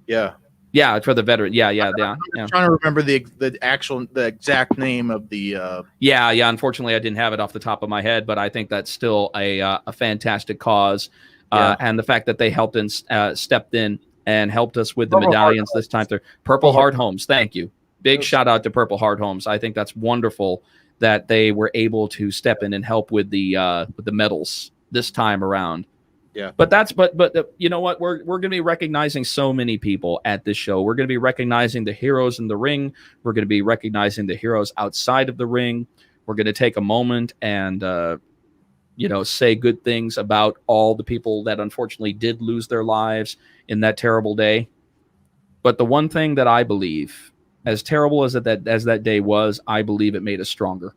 Yeah, for the veteran. Yeah. I'm trying to remember the exact name of the. Yeah. Unfortunately, I didn't have it off the top of my head, but I think that's still a fantastic cause, and the fact that they helped and stepped in and helped us with the medallions this time through. Purple Heart Homes. Thank you. Big shout out to Purple Heart Homes. I think that's wonderful that they were able to step in and help with the medals this time around. Yeah. But you know what? We're going to be recognizing so many people at this show. We're going to be recognizing the heroes in the ring. We're going to be recognizing the heroes outside of the ring. We're going to take a moment and say good things about all the people that unfortunately did lose their lives in that terrible day. But the one thing that I believe, as terrible as that day was, I believe it made us stronger.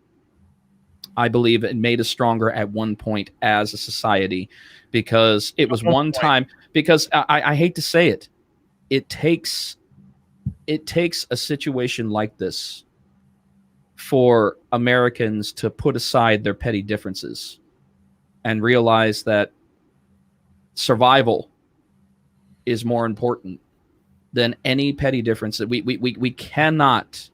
I believe it made us stronger at one point as a society, because it was one time, because I hate to say it, it takes a situation like this for Americans to put aside their petty differences and realize that survival is more important than any petty difference. That we cannot.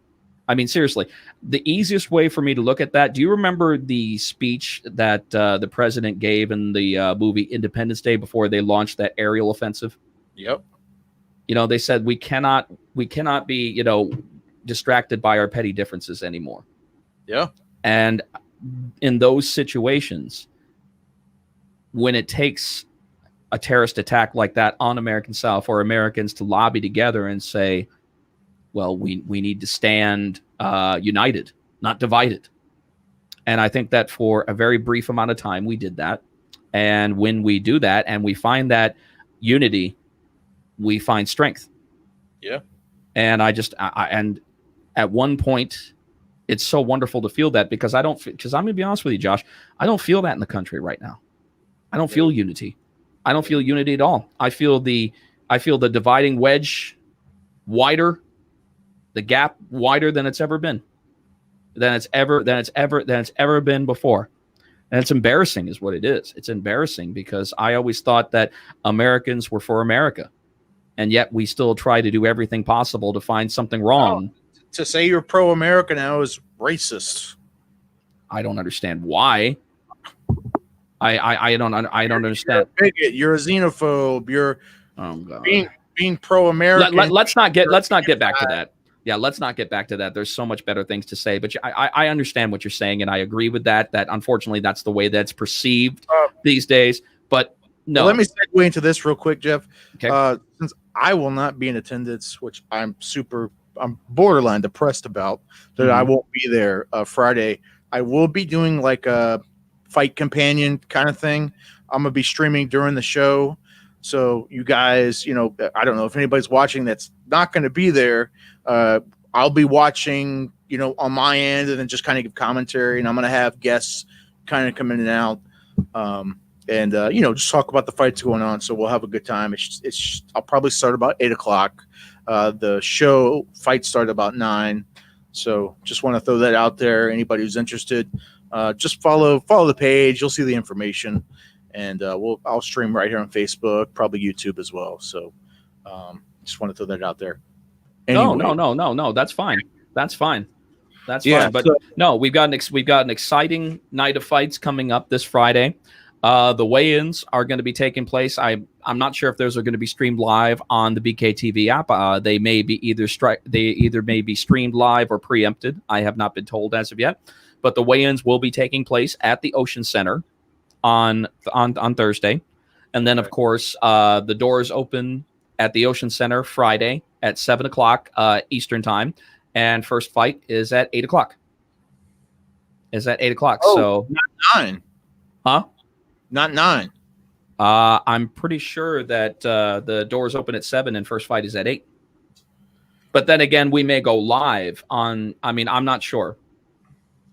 I mean, seriously, the easiest way for me to look at that. Do you remember the speech that the president gave in the movie Independence Day before they launched that aerial offensive? Yep. They said we cannot be distracted by our petty differences anymore. Yeah. And in those situations, when it takes a terrorist attack like that on American soil for Americans to lobby together and say, well, we need to stand united, not divided. And I think that for a very brief amount of time, we did that. And when we do that and we find that unity, we find strength. Yeah. And and at one point, it's so wonderful to feel that, because I'm going to be honest with you, Josh, I don't feel that in the country right now. I don't feel unity. I don't feel unity at all. I feel the dividing wedge wider, the gap wider than it's ever been, than it's ever been before. And it's embarrassing is what it is. It's embarrassing because I always thought that Americans were for America. And yet we still try to do everything possible to find something wrong. To say you're pro-America now is racist. I don't understand why. I don't understand. You're a bigot. You're a xenophobe. You're being pro-American. Let's not get back to that. Yeah, let's not get back to that. There's so much better things to say, but I understand what you're saying, and I agree with that. That unfortunately, that's the way that's perceived these days. But no, let me segue into this real quick, Jeff. Okay. Since I will not be in attendance, which I'm borderline depressed about that I won't be there Friday. I will be doing like a fight companion kind of thing. I'm gonna be streaming during the show. So you guys, I don't know if anybody's watching that's not going to be there. I'll be watching, on my end, and then just kind of give commentary. And I'm going to have guests kind of come in and out, and just talk about the fights going on. So we'll have a good time. I'll probably start about 8:00. The show fights start about 9. So just want to throw that out there. Anybody who's interested, just follow the page. You'll see the information. And I'll stream right here on Facebook, probably YouTube as well. So just want to throw that out there. Anyway. No. That's fine. That's fine. But no, we've got an exciting night of fights coming up this Friday. The weigh-ins are going to be taking place. I'm not sure if those are going to be streamed live on the BKTV app. They may be either may be streamed live or preempted. I have not been told as of yet. But the weigh-ins will be taking place at the Ocean Center on Thursday. And then, of course, the doors open at the Ocean Center Friday at 7:00 Eastern time. And first fight is at 8:00. So not 9. Huh? Not 9. I'm pretty sure that the doors open at 7 and first fight is at 8. But then again, we may go live on. I'm not sure.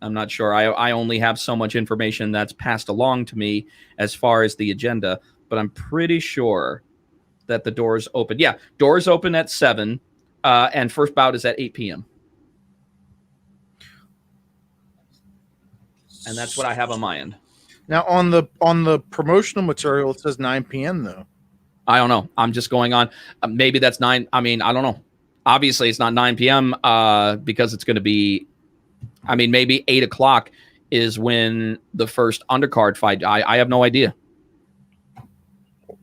I only have so much information that's passed along to me as far as the agenda, but I'm pretty sure that the doors open. Yeah, doors open at 7, and first bout is at 8 p.m. And that's what I have on my end. Now on the promotional material, it says 9 p.m. though. I don't know. I'm just going on. Maybe that's 9. I don't know. Obviously, it's not 9 p.m. Because it's going to be. Maybe 8:00 is when the first undercard fight. I have no idea.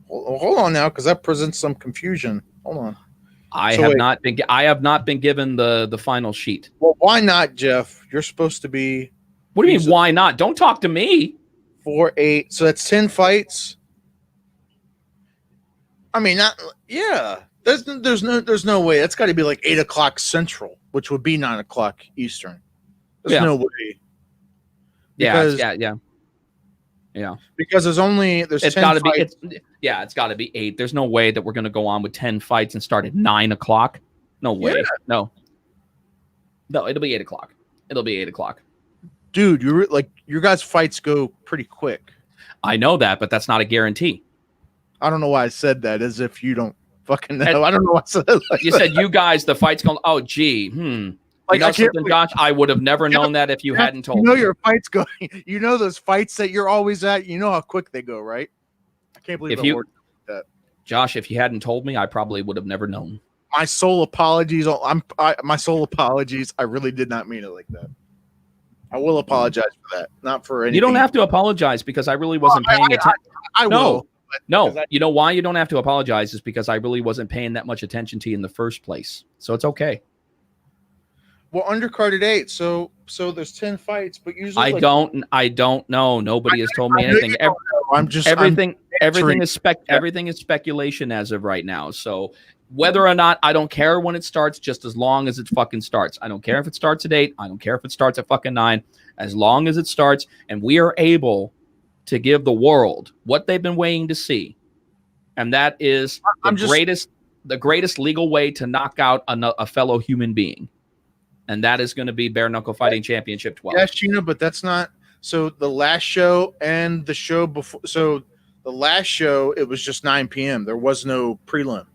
Hold on now, because that presents some confusion. Hold on. I have not been given the final sheet. Well, why not, Jeff? You're supposed to be. What do you mean? Why not? Don't talk to me. 4, 8. So that's 10 fights. Yeah. There's no way. That's got to be like 8:00 Central, which would be 9:00 Eastern. There's no way. Yeah. Because there's 10 fights. It's got to be 8. There's no way that we're going to go on with 10 fights and start at 9:00. No way. Yeah. No, it'll be 8:00. Dude, your guys' fights go pretty quick. I know that, but that's not a guarantee. I don't know why I said that, as if you don't fucking know. I don't know why I said it like you that. said you guys, the fight's going. Oh, gee, Josh, I would have never known that if you hadn't told me. Your fights going. You know those fights that you're always at. You know how quick they go, right? I can't believe that. Josh, if you hadn't told me, I probably would have never known. My sole apologies. My sole apologies. I really did not mean it like that. I will apologize for that. Not for anything. You don't have to apologize because I really wasn't paying attention. I will. No. You know why you don't have to apologize is because I really wasn't paying that much attention to you in the first place. So it's okay. Well, undercarded 8, so there's 10 fights, but usually I don't know. Nobody has told me anything. Everything is speculation as of right now. So whether or not, I don't care when it starts, just as long as it fucking starts. I don't care if it starts at 8. I don't care if it starts at fucking 9. As long as it starts, and we are able to give the world what they've been waiting to see, and that is the greatest legal way to knock out a fellow human being. And that is going to be Bare Knuckle Fighting Championship 12. Yes, Gina, but that's not. So the last show and the show before. So the last show, it was just 9 p.m. There was no prelim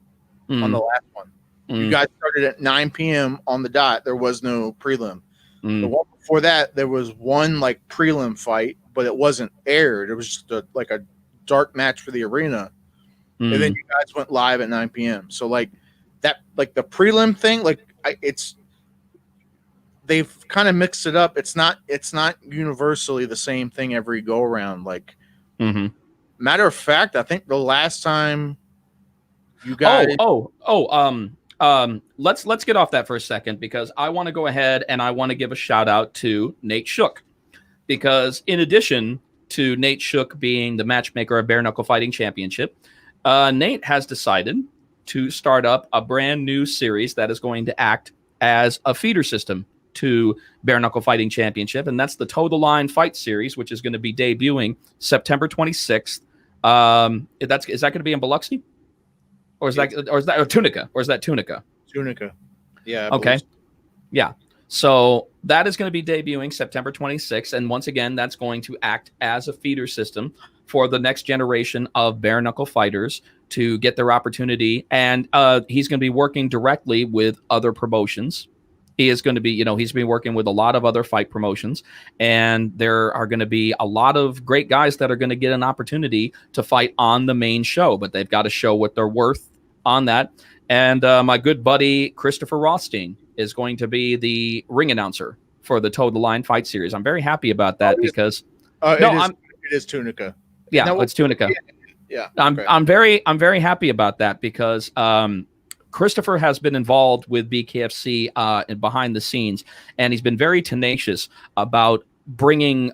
on the last one. You guys started at 9 p.m. on the dot. There was no prelim. The one before that, there was one prelim fight but it wasn't aired. It was just like a dark match for the arena. And then you guys went live at 9 p.m. So like that, like the prelim thing, like they've kind of mixed it up. It's not universally the same thing every go around. Like, matter of fact, I think the last time you guys, let's get off that for a second, because I want to go ahead and I want to give a shout out to Nate Shook, because in addition to Nate Shook being the matchmaker of Bare Knuckle Fighting Championship, Nate has decided to start up a brand new series that is going to act as a feeder system to Bare Knuckle Fighting Championship, and that's the Toe the Line Fight Series, which is going to be debuting September 26th. Is that going to be in Biloxi, or is that Tunica, or is that Tunica? Tunica, yeah. Okay, yeah. So that is going to be debuting September 26th, and once again, that's going to act as a feeder system for the next generation of bare knuckle fighters to get their opportunity. And he's going to be working directly with other promotions. He is going to be, he's been working with a lot of other fight promotions, and there are going to be a lot of great guys that are going to get an opportunity to fight on the main show, but they've got to show what they're worth on that. And my good buddy Christopher Rothstein is going to be the ring announcer for the Toe the Line Fight Series. I'm very happy about that because it is Tunica. Yeah, it's Tunica. Yeah. I'm very happy about that because Christopher has been involved with BKFC behind the scenes, and he's been very tenacious about bringing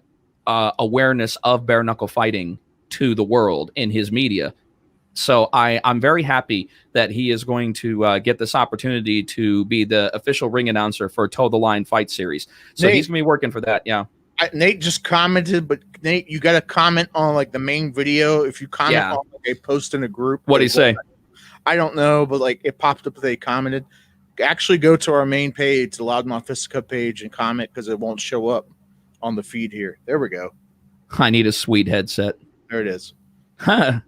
awareness of bare knuckle fighting to the world in his media. So I'm very happy that he is going to get this opportunity to be the official ring announcer for Toe the Line Fight Series. So he's going to be working for that. Yeah. Nate just commented, but Nate, you got to comment on like the main video. If you comment on like a post in a group, what do you say? I don't know, but like it popped up. They commented. Actually, go to our main page, the Loudmouth Fisticuffs page, and comment because it won't show up on the feed here. There we go. I need a sweet headset. There it is. Yeah.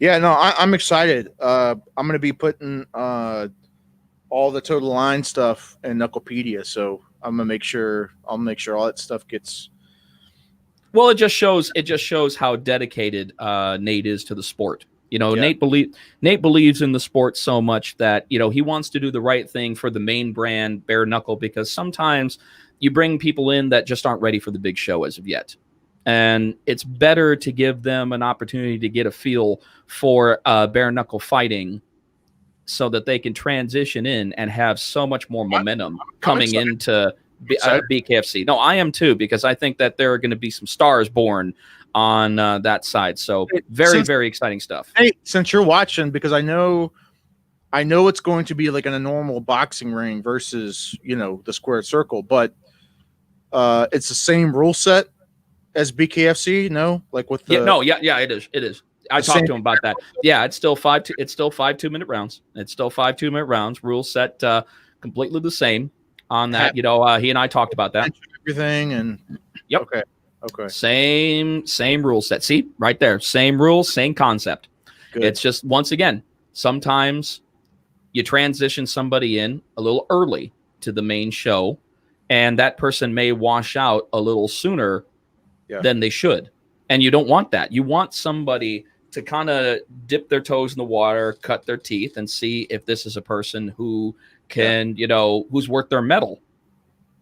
No, I'm excited. I'm going to be putting all the Total Line stuff in Knucklepedia, so I'm gonna make sure all that stuff gets. Well, it just shows how dedicated Nate is to the sport. Nate believes in the sport so much that he wants to do the right thing for the main brand, bare knuckle, because sometimes you bring people in that just aren't ready for the big show as of yet. And it's better to give them an opportunity to get a feel for bare knuckle fighting so that they can transition in and have so much more momentum coming into BKFC. No, I am too, because I think that there are going to be some stars born on that side. So very exciting stuff. Hey, since you're watching, because I know it's going to be like in a normal boxing ring versus, the square circle, but it's the same rule set as BKFC, no? Like with the it is. I talked to him about that. Yeah, it's still 5 2-minute rounds. It's still 5 2-minute rounds. Rules set completely the same on that. He and I talked about that. Everything and yep. Okay. Same rule set. See, right there. Same rules, same concept. Good. It's just, once again, sometimes you transition somebody in a little early to the main show, and that person may wash out a little sooner than they should. And you don't want that. You want somebody to kind of dip their toes in the water, cut their teeth, and see if this is a person who can, who's worth their medal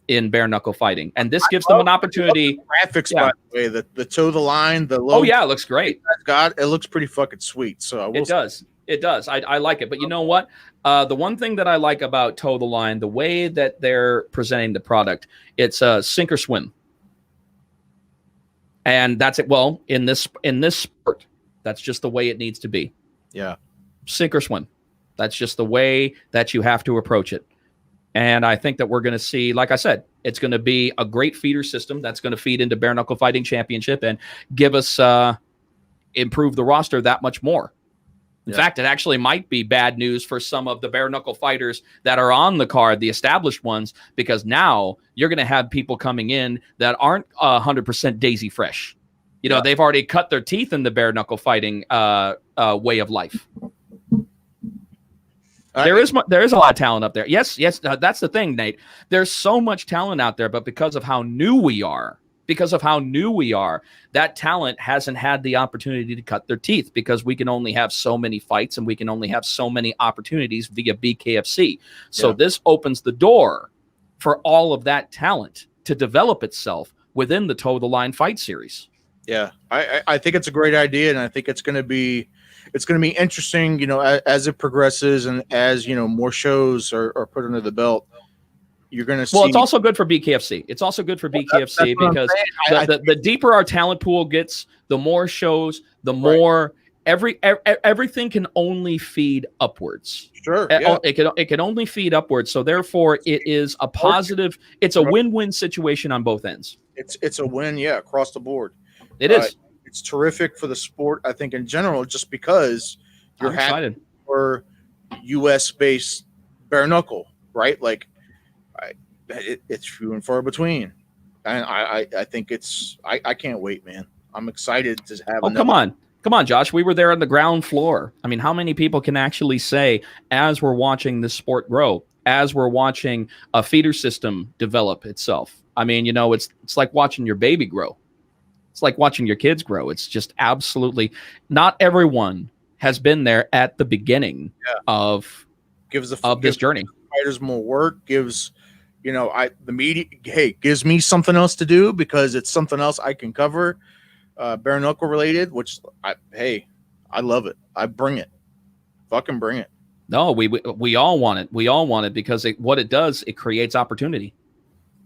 in bare knuckle fighting. And this gives them an opportunity. Graphics, by the way, the Toe the Line, the logo. Oh yeah, it looks great. It looks pretty fucking sweet. So it does. I like it. But you know what? The one thing that I like about Toe the Line, the way that they're presenting the product, it's sink or swim. And that's it. Well, in this sport, that's just the way it needs to be. Yeah. Sink or swim. That's just the way that you have to approach it. And I think that we're going to see, like I said, it's going to be a great feeder system that's going to feed into Bare Knuckle Fighting Championship and give us improve the roster that much more. In fact, it actually might be bad news for some of the bare knuckle fighters that are on the card, the established ones, because now you're going to have people coming in that aren't 100% daisy fresh. They've already cut their teeth in the bare knuckle fighting way of life. There is a lot of talent up there. Yes, that's the thing, Nate. There's so much talent out there, but because of how new we are, because of how new we are. That talent hasn't had the opportunity to cut their teeth because we can only have so many fights and we can only have so many opportunities via BKFC. So this opens the door for all of that talent to develop itself within the Toe the Line fight series. Yeah, I think it's a great idea, and I think it's going to be interesting, as it progresses and as more shows are put under the belt. You're going to see. Well, it's also good for BKFC. It's also good for BKFC because the deeper our talent pool gets, the more shows, the more everything can only feed upwards. Sure, yeah. It can only feed upwards. So therefore, it is a positive. It's a win-win situation on both ends. It's a win, across the board. It is. It's terrific for the sport, I think, in general, just because you're excited for U.S. based bare knuckle, right? Like, it's few and far between, and I think I can't wait, man. I'm excited to have. Oh, come on, Josh. We were there on the ground floor. I mean, how many people can actually say, as we're watching this sport grow, as we're watching a feeder system develop itself? I mean, it's like watching your baby grow. It's like watching your kids grow. It's just absolutely not everyone has been there at the beginning of this journey. Fighters more work, gives the media gives me something else to do because it's something else I can cover, bare knuckle related. Which I love it. I bring it, fucking bring it. No, we all want it. We all want it because what it does, it creates opportunity.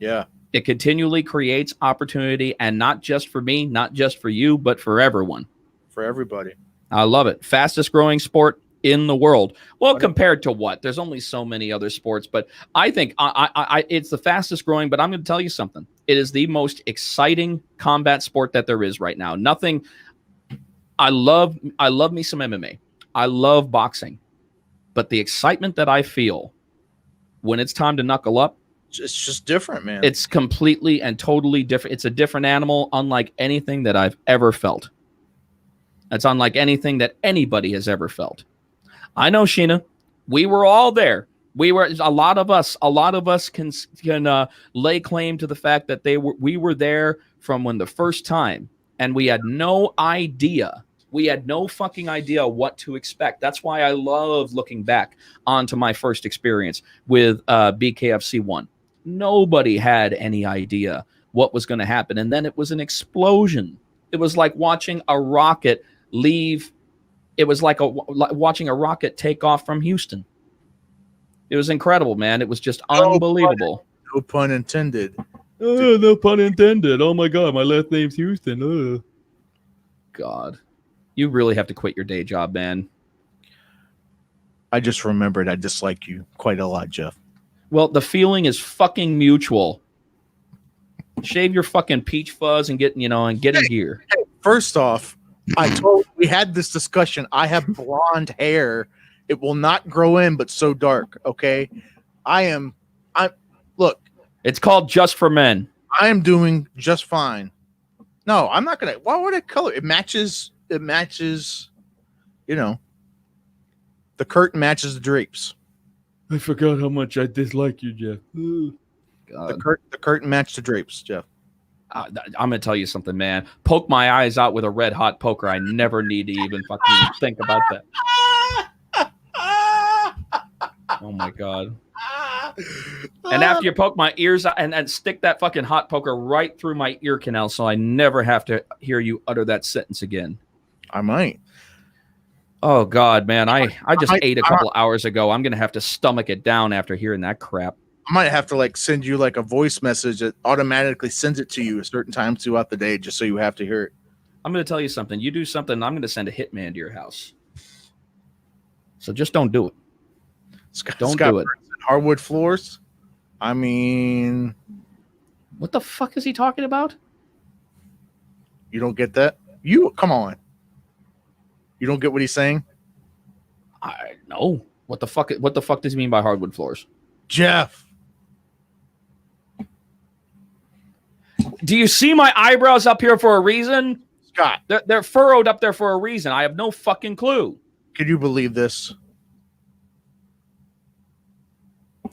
Yeah. It continually creates opportunity, and not just for me, not just for you, but for everyone. For everybody. I love it. Fastest growing sport in the world. Well, compared to what? There's only so many other sports, but I think it's the fastest growing, but I'm going to tell you something. It is the most exciting combat sport that there is right now. Nothing. I love me some MMA. I love boxing, but the excitement that I feel when it's time to knuckle up, it's just different, man. It's completely and totally different. It's a different animal, unlike anything that I've ever felt. It's unlike anything that anybody has ever felt. I know, Sheena, we were all there. We were a lot of us can lay claim to the fact that we were there from when the first time, and we had no idea. We had no fucking idea what to expect. That's why I love looking back onto my first experience with BKFC 1. Nobody had any idea what was going to happen. And then it was an explosion. It was like watching a rocket leave. It was like watching a rocket take off from Houston. It was incredible, man. It was just unbelievable. No pun intended. Oh, no pun intended. Oh, my God. My last name's Houston. God. You really have to quit your day job, man. I just remembered I dislike you quite a lot, Jeff. Well, the feeling is fucking mutual. Shave your fucking peach fuzz and get in here. Hey, first off, we had this discussion. I have blonde hair. It will not grow in, but so dark. Okay. Look. It's called Just for Men. I am doing just fine. No, I'm not going to. Why would I color? It matches, the curtain matches the drapes. I forgot how much I dislike you, Jeff. God. The curtain matched the drapes, Jeff. I'm going to tell you something, man. Poke my eyes out with a red hot poker. I never need to even fucking think about that. Oh, my God. And after you poke my ears out and stick that fucking hot poker right through my ear canal so I never have to hear you utter that sentence again. I might. Oh, God, man. I just ate a couple hours ago. I'm going to have to stomach it down after hearing that crap. I might have to send you a voice message that automatically sends it to you at certain times throughout the day just so you have to hear it. I'm going to tell you something. You do something, I'm going to send a hitman to your house. So just don't do it. Don't do it. Hardwood floors? I mean... What the fuck is he talking about? You don't get that? Come on. You don't get what he's saying? I know. What the fuck does he mean by hardwood floors? Jeff. Do you see my eyebrows up here for a reason? Scott. They're furrowed up there for a reason. I have no fucking clue. Can you believe this?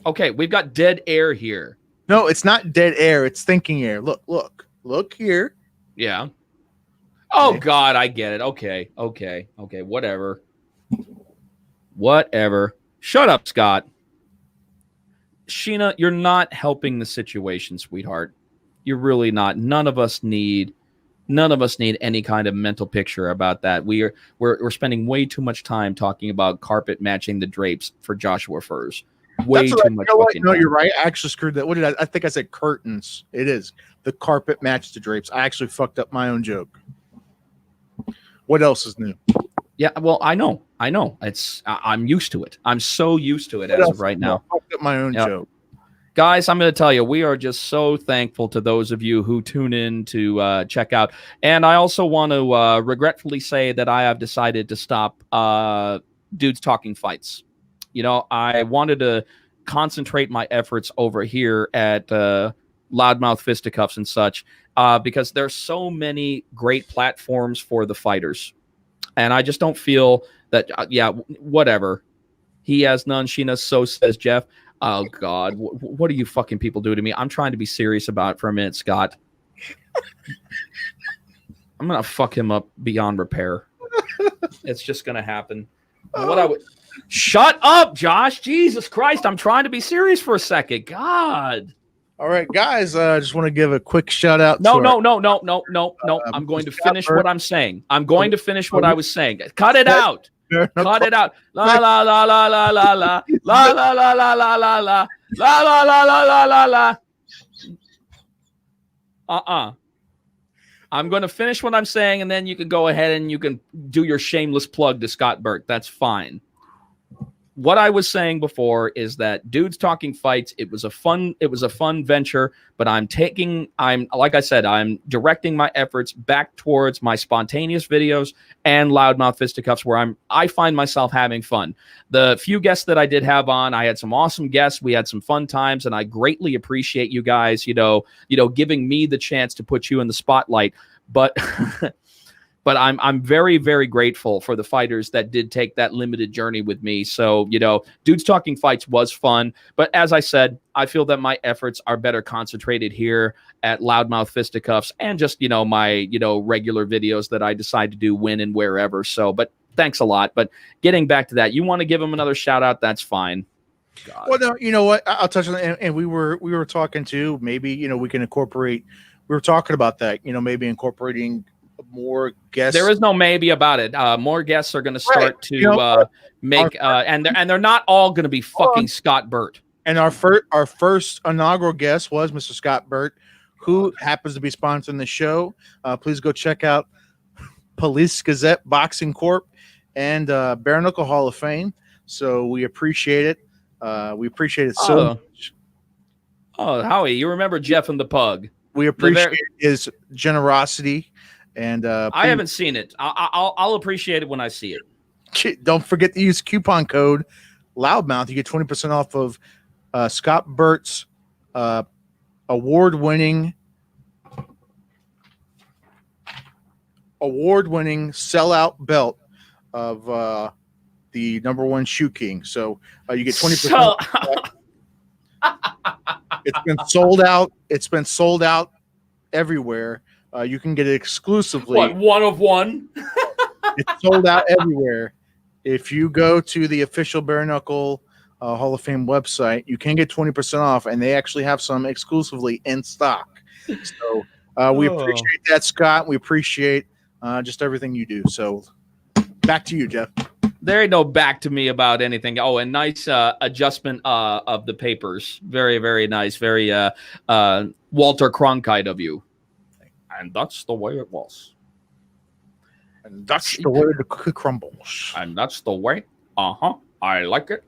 Okay, we've got dead air here. No, it's not dead air. It's thinking air. Look. Look here. Yeah. Oh, Okay. God, I get it. Okay. Whatever. Whatever. Shut up, Scott. Sheena, you're not helping the situation, sweetheart. You're really not. None of us need any kind of mental picture about that. We're spending way too much time talking about carpet matching the drapes for Joshua Furs. Way That's too right. much You know what? fucking No, time. you're right. I actually screwed that. What did I think I said curtains. It is. The carpet matched the drapes. I actually fucked up my own joke. What else is new? Yeah, well, I know. I'm used to it. I'm so used to it as of right now. I fucked up my own Yep. joke. Guys, I'm going to tell you, we are just so thankful to those of you who tune in to check out. And I also want to regretfully say that I have decided to stop Dudes Talking Fights. You know, I wanted to concentrate my efforts over here at Loudmouth Fisticuffs and such because there's so many great platforms for the fighters. And I just don't feel that, whatever. He has none, Sheena, so says Jeff. Oh, God. What do you fucking people do to me? I'm trying to be serious about it for a minute, Scott. I'm going to fuck him up beyond repair. It's just going to happen. Shut up, Josh. Jesus Christ. I'm trying to be serious for a second. God. All right, guys. I just want to give a quick shout out. No. I'm going to finish what I'm saying. I'm going to finish what I was saying. Cut it out. Cut it out. La la la la la la la la la la la la la la la la la la la la. I'm going to finish what I'm saying, and then you can go ahead and you can do your shameless plug to Scott Burt. That's fine. What I was saying before is that Dudes Talking Fights, it was a fun venture, but I'm like I said, I'm directing my efforts back towards my spontaneous videos and Loudmouth Fisticuffs, where I find myself having fun. The few guests that I did have on, I had some awesome guests. We had some fun times, and I greatly appreciate you guys, giving me the chance to put you in the spotlight. But But I'm very, very grateful for the fighters that did take that limited journey with me. So, Dudes Talking Fights was fun. But as I said, I feel that my efforts are better concentrated here at Loudmouth Fisticuffs and just, my, regular videos that I decide to do when and wherever. So, but thanks a lot. But getting back to that, you want to give them another shout out? That's fine. God. Well, no, you know what? I'll touch on that. And we were talking too. Maybe, we can incorporate. We were talking about that, maybe incorporating more guests. There is no maybe about it. More guests are going to start to make, and they're not all going to be fucking Scott Burt. And our first inaugural guest was Mr. Scott Burt, who happens to be sponsoring the show. Please go check out Police Gazette Boxing Corp and Bare Knuckle Hall of Fame. So we appreciate it. We appreciate it so much. Oh, Howie, you remember Jeff and the Pug? We appreciate his generosity. And I haven't seen it. I'll appreciate it when I see it. Don't forget to use coupon code Loudmouth. You get 20% off of Scott Burt's award-winning sellout belt of the #1 Shoe King. So you get 20%. It's been sold out. It's been sold out everywhere. You can get it exclusively. What, one of one? It's sold out everywhere. If you go to the official Bare Knuckle Hall of Fame website, you can get 20% off, and they actually have some exclusively in stock. So we appreciate that, Scott. We appreciate just everything you do. So back to you, Jeff. There ain't no back to me about anything. Oh, and nice adjustment of the papers. Very, very nice. Very Walter Cronkite of you. And that's the way it was. And that's the way the cookie crumbles. And that's the way. I like it.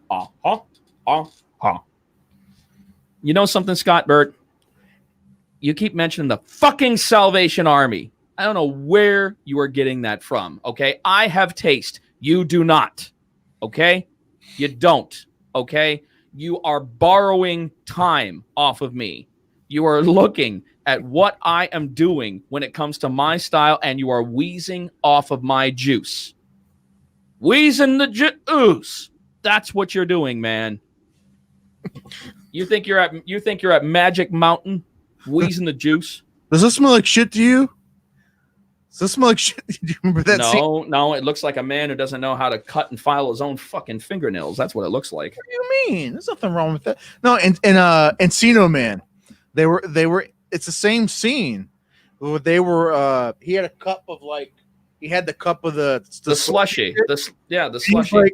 You know something, Scott Burt? You keep mentioning the fucking Salvation Army. I don't know where you are getting that from, okay? I have taste. You do not, okay? You don't, okay? You are borrowing time off of me. You are looking at what I am doing when it comes to my style, and you are wheezing off of my juice. Wheezing the juice. That's what you're doing, man. You think you're at Magic Mountain, wheezing the juice? Does this smell like shit to you? Does this smell like shit? Do you remember that scene? No, it looks like a man who doesn't know how to cut and file his own fucking fingernails. That's what it looks like. What do you mean? There's nothing wrong with that. No, and Encino Man, they were. It's the same scene. They were. He had a cup of he had the cup of the slushy. The and slushy.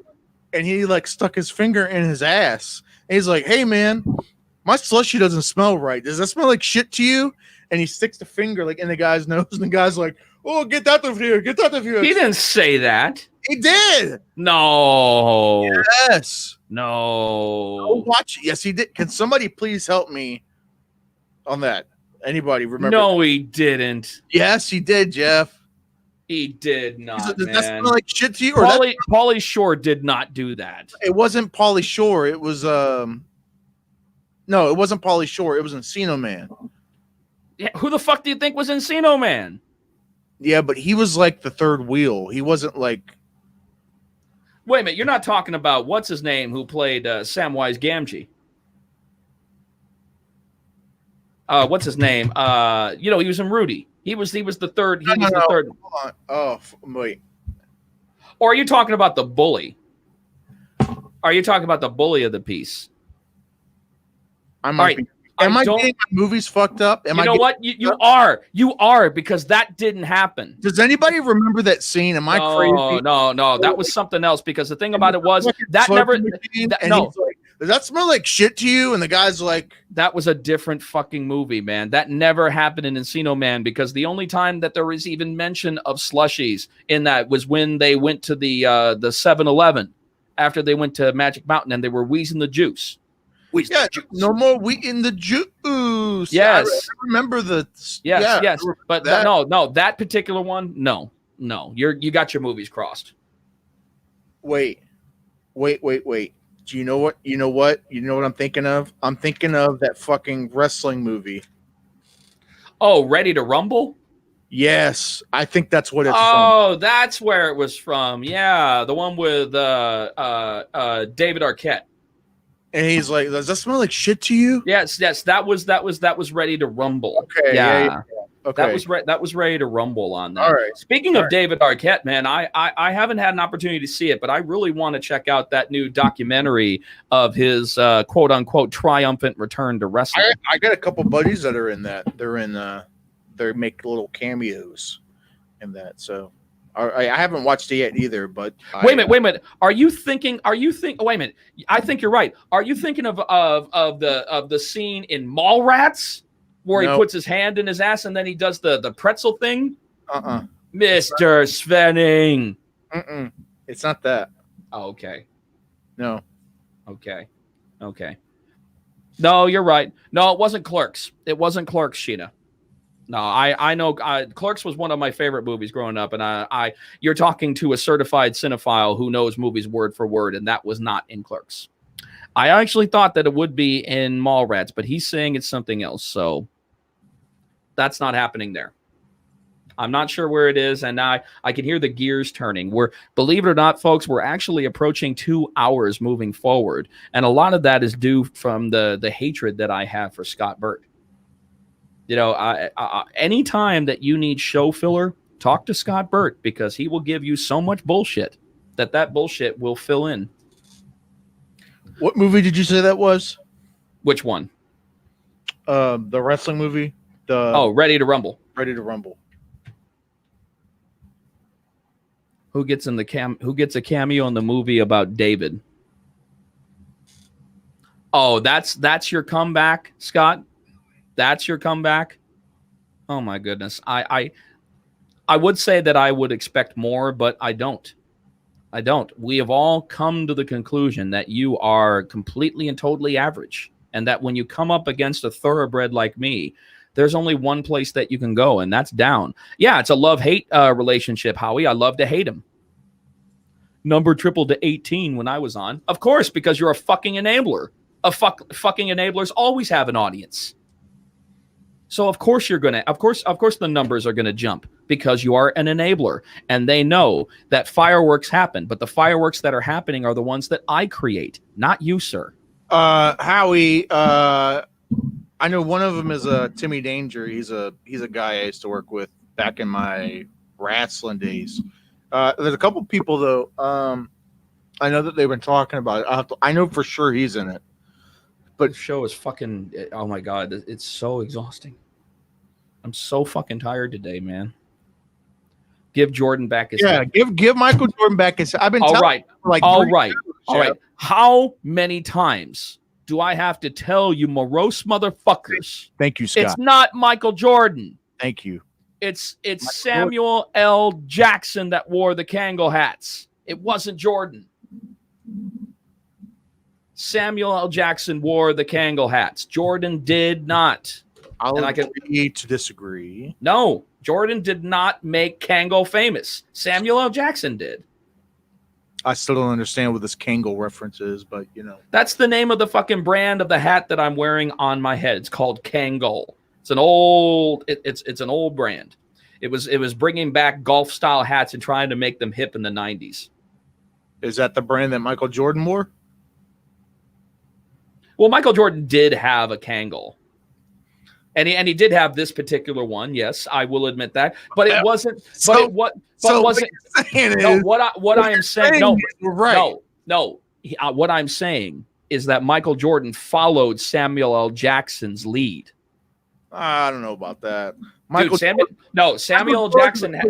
and he stuck his finger in his ass. And he's like, "Hey man, my slushy doesn't smell right. Does that smell like shit to you?" And he sticks the finger in the guy's nose, and the guy's like, "Oh, get that of here! Get that of here!" He didn't say that. He did. No. Yes. No. Watch it. Yes, he did. Can somebody please help me on that? Anybody remember? No, he didn't. Yes, he did, Jeff. He did not. Does man. that smell like shit to you? Or Pauly Shore did not do that. it wasn't Pauly Shore. It was no, it wasn't Pauly Shore. It was Encino Man. Yeah, who the fuck do you think was Encino Man? Yeah, but he was like the third wheel. He wasn't like. Wait a minute, you're not talking about what's his name who played Samwise Gamgee? What's his name? He was in Rudy. He was the third. He was the third. Hold on. Oh wait. Or are you talking about the bully? Are you talking about the bully of the piece? Am I getting my movies fucked up? You know what? You are because that didn't happen. Does anybody remember that scene? Am I crazy? No. That was something else because the thing about it was that never. Does that smell like shit to you? And the guy's like, that was a different fucking movie, man. That never happened in Encino Man because the only time that there was even mention of slushies in that was when they went to the 7-Eleven after they went to Magic Mountain and they were wheezing the juice. No more wheat in the juice. Yes. I remember the. Yes. But no, that particular one, no. You got your movies crossed. Wait. Do you know what? You know what I'm thinking of? I'm thinking of that fucking wrestling movie. Oh, Ready to Rumble? Yes, I think that's what it's from. Oh, that's where it was from. Yeah, the one with David Arquette. And he's like, "Does that smell like shit to you?" Yes. That was Ready to Rumble. Okay. Yeah. Okay. That was Ready to Rumble on that. All right. Speaking of David Arquette, man, I haven't had an opportunity to see it, but I really want to check out that new documentary of his quote unquote triumphant return to wrestling. I got a couple buddies that are in that. They make little cameos in that. So I haven't watched it yet either. But wait a minute. Wait a minute. I think you're right. Are you thinking of the scene in Mallrats? Where he puts his hand in his ass and then he does the pretzel thing? Mr. Svenning. It's not that. Oh, okay. No. Okay. No, you're right. No, it wasn't Clerks. It wasn't Clerks, Sheena. No, I know. Clerks was one of my favorite movies growing up, and you're talking to a certified cinephile who knows movies word for word, and that was not in Clerks. I actually thought that it would be in Mallrats, but he's saying it's something else, so that's not happening there. I'm not sure where it is, and I can hear the gears turning. Believe it or not, folks, we're actually approaching 2 hours moving forward, and a lot of that is due from the hatred that I have for Scott Burt. Any time that you need show filler, talk to Scott Burt because he will give you so much bullshit that bullshit will fill in. What movie did you say that was? Which one? The wrestling movie. Ready to Rumble. Ready to Rumble. Who gets a cameo in the movie about David? Oh, that's your comeback, Scott? That's your comeback? Oh my goodness. I would say that I would expect more, but I don't. We have all come to the conclusion that you are completely and totally average, and that when you come up against a thoroughbred like me, there's only one place that you can go, and that's down. Yeah, it's a love-hate relationship, Howie. I love to hate him. Number tripled to 18 when I was on. Of course, because you're a fucking enabler. Fucking enablers always have an audience. So of course the numbers are gonna jump because you are an enabler, and they know that fireworks happen, but the fireworks that are happening are the ones that I create, not you, sir. Howie, I know one of them is Timmy Danger. He's a guy I used to work with back in my wrestling days. There's a couple people though. I know that they've been talking about it. I know for sure he's in it. But the show is fucking. Oh my god, it's so exhausting. I'm so fucking tired today, man. Give Jordan back his head. Give Michael Jordan back his. I've been all telling right, you for like all 3 right, years, all right. How many times do I have to tell you, morose motherfuckers? Thank you, Scott. It's not Michael Jordan. Thank you. It's Samuel L. Jackson that wore the Kangol hats. It wasn't Jordan. Samuel L. Jackson wore the Kangol hats. Jordan did not. I'll agree to disagree. No, Jordan did not make Kangol famous. Samuel L. Jackson did. I still don't understand what this Kangol reference is, but you know. That's the name of the fucking brand of the hat that I'm wearing on my head. It's called Kangol. It's an old it's an old brand. It was bringing back golf style hats and trying to make them hip in the 90s. Is that the brand that Michael Jordan wore? Well, Michael Jordan did have a Kangol. And he did have this particular one. Yes, I will admit that. But it wasn't. What I am saying. No, right. No. What I'm saying is that Michael Jordan followed Samuel L. Jackson's lead. I don't know about that. Samuel Jackson had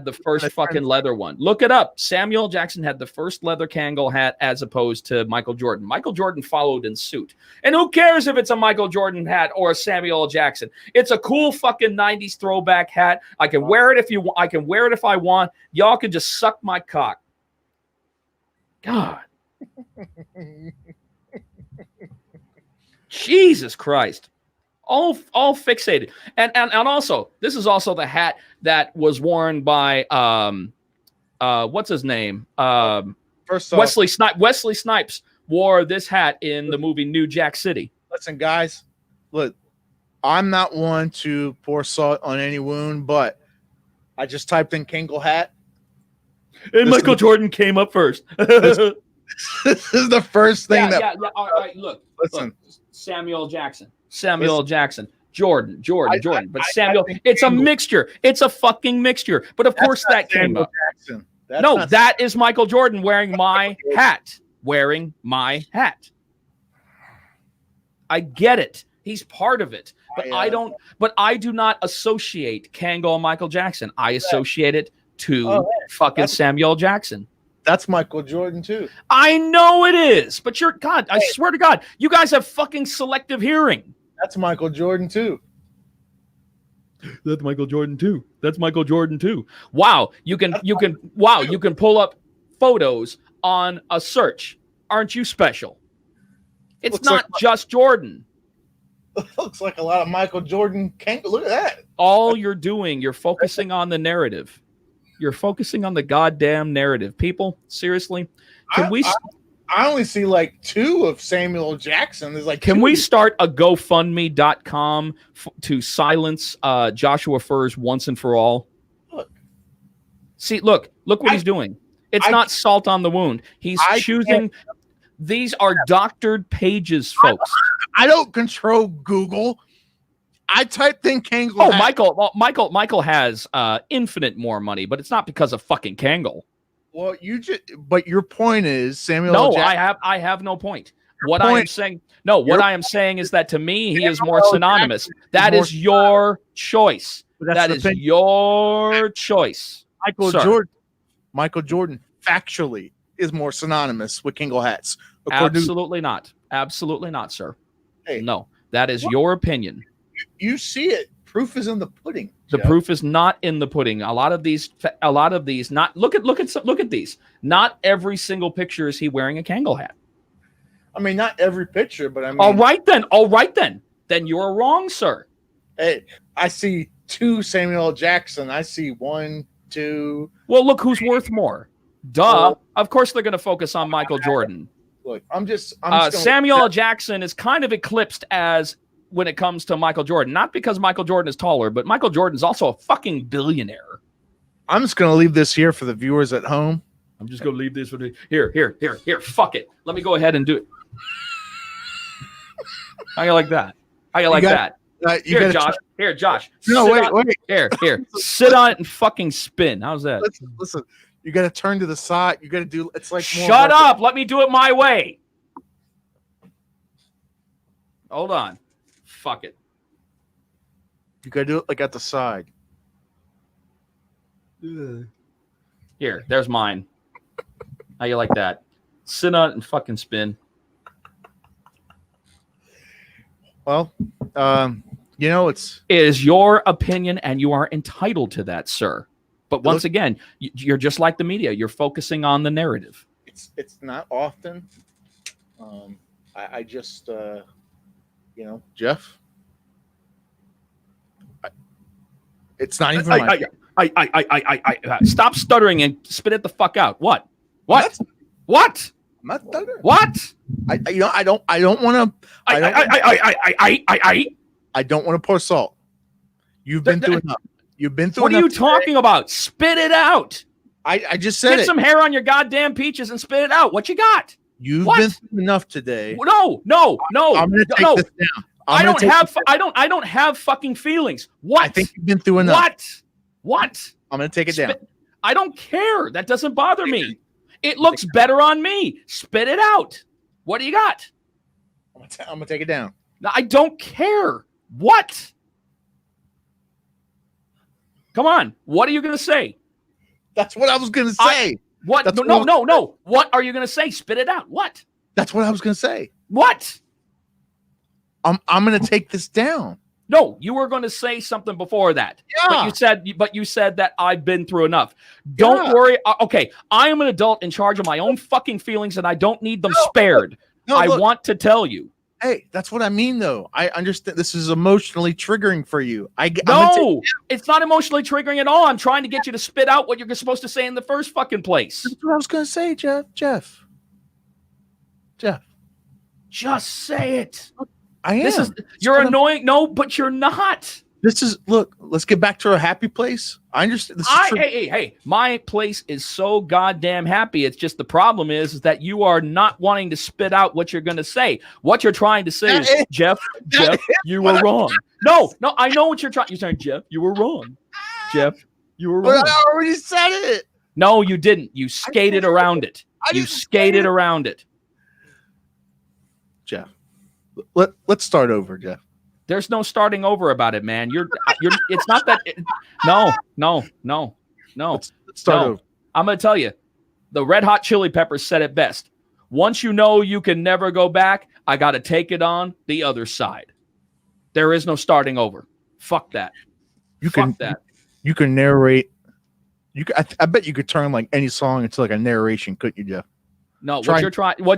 the first fucking leather one. Look it up. Samuel Jackson had the first leather Kangol hat as opposed to Michael Jordan. Michael Jordan followed in suit. And who cares if it's a Michael Jordan hat or a Samuel L. Jackson? It's a cool fucking 90s throwback hat. I can wear it I can wear it if I want. Y'all can just suck my cock. God. Jesus Christ. All fixated. And also, this is also the hat that was worn by what's his name? First off, Wesley Snipes wore this hat in the movie New Jack City. Listen, guys, look, I'm not one to pour salt on any wound, but I just typed in Kangol hat. And Michael Jordan came up first. This is the first thing Yeah. All right, look. Listen. Look. Samuel Jackson. Jordan. But Samuel, it's a mixture. It's a fucking mixture. But of course that came up. That is Michael Jordan wearing my hat. I get it. He's part of it. But I do not associate Kangol and Michael Jackson. I associate it to fucking Samuel Jackson. That's Michael Jordan too. I know it is, but I swear to God, you guys have fucking selective hearing. That's Michael Jordan too. That's Michael Jordan too. Wow, you can pull up photos on a search. Aren't you special? It's not just Jordan. Looks like a lot of Michael Jordan. Look at that. All you're doing, you're focusing on the narrative. You're focusing on the goddamn narrative. People, seriously, I only see like 2 of Samuel Jackson. There's like Can we start a GoFundMe.com to silence Joshua Furs once and for all? Look what he's doing. It's not salt on the wound. He's choosing. These are doctored pages, folks. I don't control Google. I typed in Kangol. Michael has infinite more money, but it's not because of fucking Kangol. Well, but your point is Samuel. No, Jackson. I have no point. What I am saying is that to me he is more synonymous. That is your choice. That is your choice. Michael Jordan factually is more synonymous with Kangol hats. Absolutely not, sir. Hey, no, that is your opinion. You see it. Proof is in the pudding. The proof is not in the pudding. A lot of these. Not look at these. Not every single picture is he wearing a Kangol hat. I mean, not every picture, but I mean. All right then. Then you're wrong, sir. Hey, I see 2 Samuel Jackson. I see 1, 2. Well, look who's worth more. Duh. Of course they're going to focus on Michael Jordan. Look, I'm just Samuel L. Jackson is kind of eclipsed as when it comes to Michael Jordan. Not because Michael Jordan is taller, but Michael Jordan is also a fucking billionaire. I'm just going to leave this here for the viewers at home. I'm just going to leave this for the here. Fuck it. Let me go ahead and do it. How you like that? How you like that? Here, Josh. Here, Josh. No, wait. Here. Sit on it and fucking spin. How's that? Listen. You got to turn to the side. You got to do. It's like more shut up. Let me do it my way. Hold on. Fuck it. You got to do it like at the side. Here, there's mine. How you like that? Sit on it and fucking spin. Well, it is your opinion, and you are entitled to that, sir. But once again, you're just like the media. You're focusing on the narrative. It's not often. I just, Jeff. It's not even. I stop stuttering and spit it the fuck out. What? I'm not stuttering. What? I don't want to. I don't want to pour salt. You've been through enough. You've been through. What are you talking about? Spit it out. I just said Get some hair on your goddamn peaches and spit it out. What you got? You've been through enough today. No. I'm gonna take this down. I don't have fucking feelings. What? I think you've been through enough. What? I'm gonna take it down. I don't care. That doesn't bother me. It looks better on me. Spit it out. What do you got? I'm gonna take it down. No, I don't care. What? Come on. What are you gonna say? That's what I was gonna say. What? No. What are you gonna say? Spit it out. What? That's what I was gonna say. What? I'm gonna take this down. No, you were going to say something before that. Yeah. But you said that I've been through enough. Don't worry. Okay, I am an adult in charge of my own fucking feelings, and I don't need them spared. I want to tell you. Hey, that's what I mean, though. I understand this is emotionally triggering for you. No, it's not emotionally triggering at all. I'm trying to get you to spit out what you're supposed to say in the first fucking place. That's what I was going to say, Jeff. Just say it. I am. You're annoying. No, but you're not. Look, let's get back to a happy place. I understand. Hey, my place is so goddamn happy. It's just the problem is that you are not wanting to spit out what you're going to say. What you're trying to say is, Jeff, you were wrong. No, I know what you're trying. You're saying, Jeff, you were wrong. Jeff, you were wrong. But I already said it. No, you didn't. You skated around it. Jeff. Let's start over, Jeff. There's no starting over about it, man. It's not that. No. Let's start over. I'm going to tell you, the Red Hot Chili Peppers said it best. Once you know you can never go back, I got to take it on the other side. There is no starting over. Fuck that. You can narrate. I bet you could turn like any song into like a narration, couldn't you, Jeff? No, what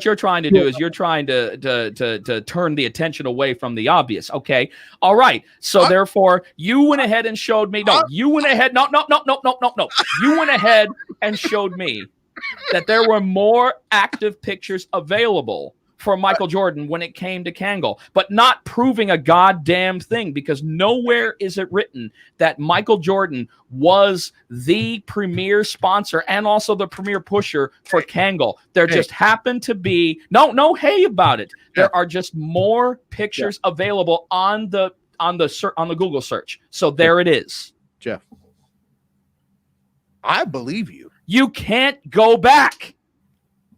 you're trying to do is you're trying to turn the attention away from the obvious. Okay. All right. So therefore you went ahead and showed me. No, you went ahead. No. You went ahead and showed me that there were more active pictures available for Michael Jordan when it came to Kangol, but not proving a goddamn thing, because nowhere is it written that Michael Jordan was the premier sponsor and also the premier pusher for Kangol. There just happened to be no hey about it. There are just more pictures available on the Google search. So there it is. Jeff, I believe you. You can't go back.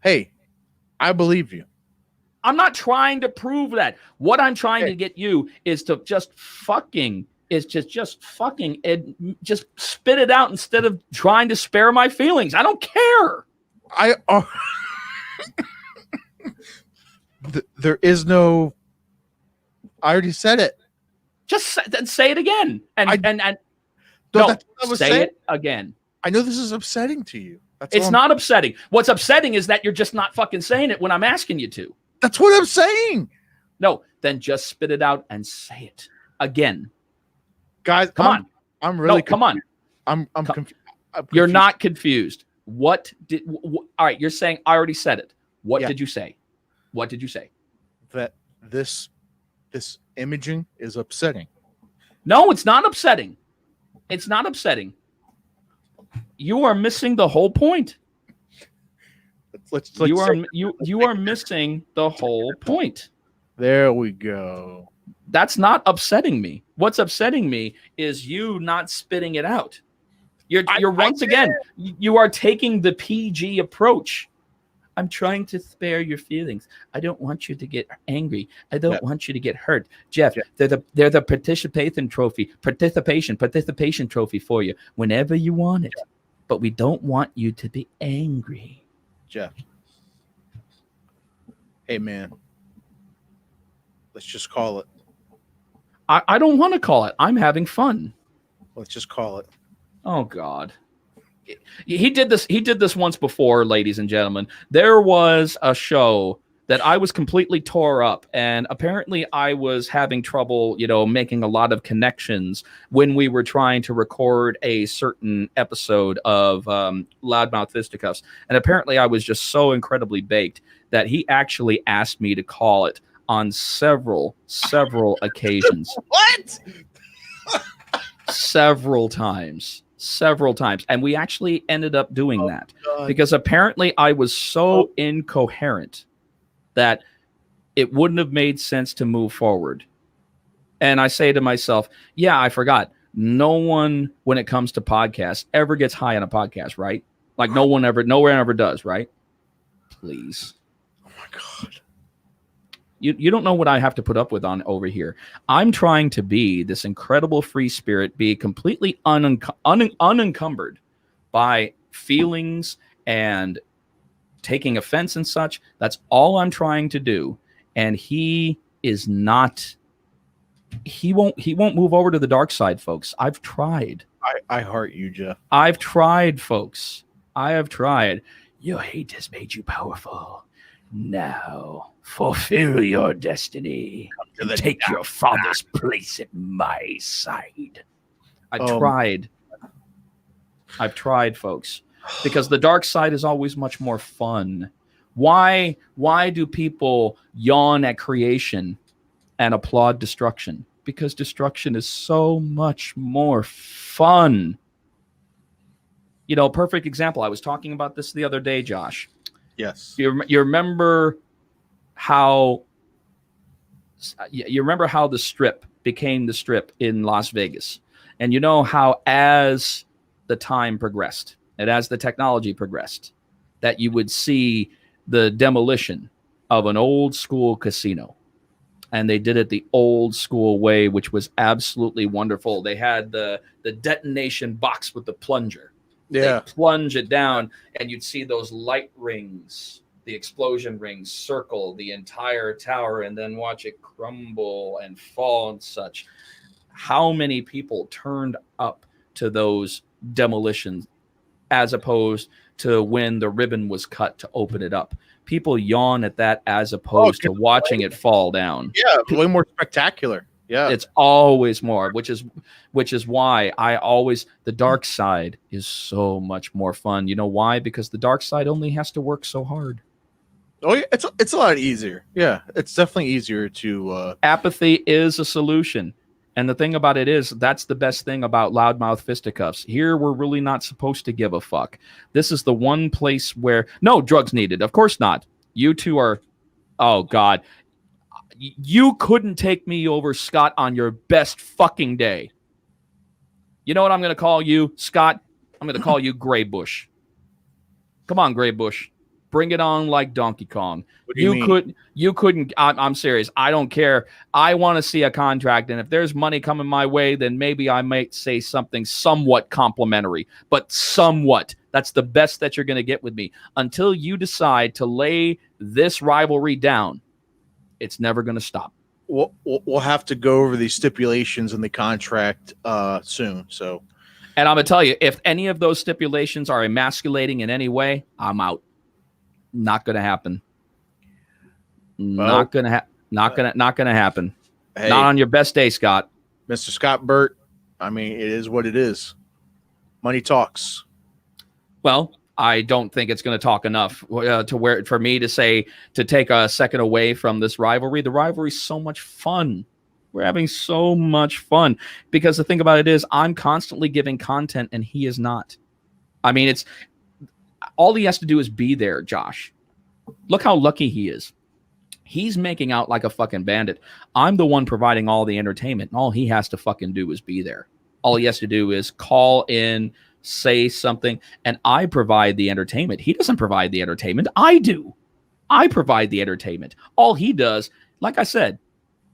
Hey, I believe you. I'm not trying to prove that. What I'm trying to get you is to just fucking just spit it out instead of trying to spare my feelings. I don't care. There is no. I already said it. Just say it again, say it again. I know this is upsetting to you. It's not upsetting. What's upsetting is that you're just not fucking saying it when I'm asking you to. That's what I'm saying. No, then just spit it out and say it again. Guys, come on. I'm really come on. I'm confused. You're not confused. All right, you're saying I already said it. What did you say? What did you say? That this imaging is upsetting. No, it's not upsetting. It's not upsetting. You are missing the whole point. You are missing the whole point. There we go. That's not upsetting me. What's upsetting me is you not spitting it out. You're once again, you are taking the PG approach. I'm trying to spare your feelings. I don't want you to get angry. I don't want you to get hurt. Jeff, they're the participation trophy for you whenever you want it. But we don't want you to be angry. Jeff. Hey, man. Let's just call it. I don't want to call it. I'm having fun. Let's just call it. Oh, God. He did this once before, ladies and gentlemen. There was a show that I was completely tore up, and apparently I was having trouble, making a lot of connections when we were trying to record a certain episode of Loudmouth Fisticuffs. And apparently I was just so incredibly baked that he actually asked me to call it on several occasions. What? Several times. And we actually ended up doing that because apparently I was so incoherent that it wouldn't have made sense to move forward. And I say to myself, yeah, I forgot. No one, when it comes to podcasts, ever gets high on a podcast, right? Like no one ever does, right? Please. Oh my God. You don't know what I have to put up with on over here. I'm trying to be this incredible free spirit, be completely unencumbered by feelings and taking offense and such. That's all I'm trying to do. And he is not. He won't move over to the dark side, folks. I've tried. I heart you, Jeff. I've tried, folks. I have tried. Your hate has made you powerful. Now, fulfill your destiny and take your father's place at my side. I've tried, folks, because the dark side is always much more fun. Why do people yawn at creation and applaud destruction? Because destruction is so much more fun. Perfect example. I was talking about this the other day, Josh. Yes. You remember how the Strip became the Strip in Las Vegas. And you know how as the time progressed and as the technology progressed, that you would see the demolition of an old school casino. And they did it the old school way, which was absolutely wonderful. They had the detonation box with the plunger. Yeah. They plunge it down, and you'd see those light rings, the explosion rings, circle the entire tower, and then watch it crumble and fall and such. How many people turned up to those demolitions as opposed to when the ribbon was cut to open it up? People yawn at that as opposed to watching it fall down. Yeah, way more spectacular. Yeah, it's always more, which is why the dark side is so much more fun. You know why? Because the dark side only has to work so hard. Oh yeah, it's a lot easier. Yeah, it's definitely easier to. Apathy is a solution, and the thing about it is that's the best thing about Loudmouth Fisticuffs. Here, we're really not supposed to give a fuck. This is the one place where no drugs needed. Of course not. You two are. Oh God. You couldn't take me over, Scott, on your best fucking day. You know what I'm going to call you, Scott? I'm going to call you Gray Bush. Come on, Gray Bush. Bring it on like Donkey Kong. You couldn't. I'm serious. I don't care. I want to see a contract, and if there's money coming my way, then maybe I might say something somewhat complimentary, but somewhat. That's the best that you're going to get with me. Until you decide to lay this rivalry down, it's never going to stop. We'll have to go over these stipulations in the contract soon. So, and I'm going to tell you, if any of those stipulations are emasculating in any way, I'm out. Not going to happen. Not going to happen. Hey, not on your best day, Scott. Mr. Scott Burt. I mean, it is what it is. Money talks. Well, I don't think it's going to talk enough for me to say to take a second away from this rivalry. The rivalry is so much fun. We're having so much fun because the thing about it is I'm constantly giving content and he is not. I mean, it's all he has to do is be there, Josh. Look how lucky he is. He's making out like a fucking bandit. I'm the one providing all the entertainment, and all he has to fucking do is be there. All he has to do is call in, say something, and I provide the entertainment. He doesn't provide the entertainment. I do. I provide the entertainment. All he does, like I said,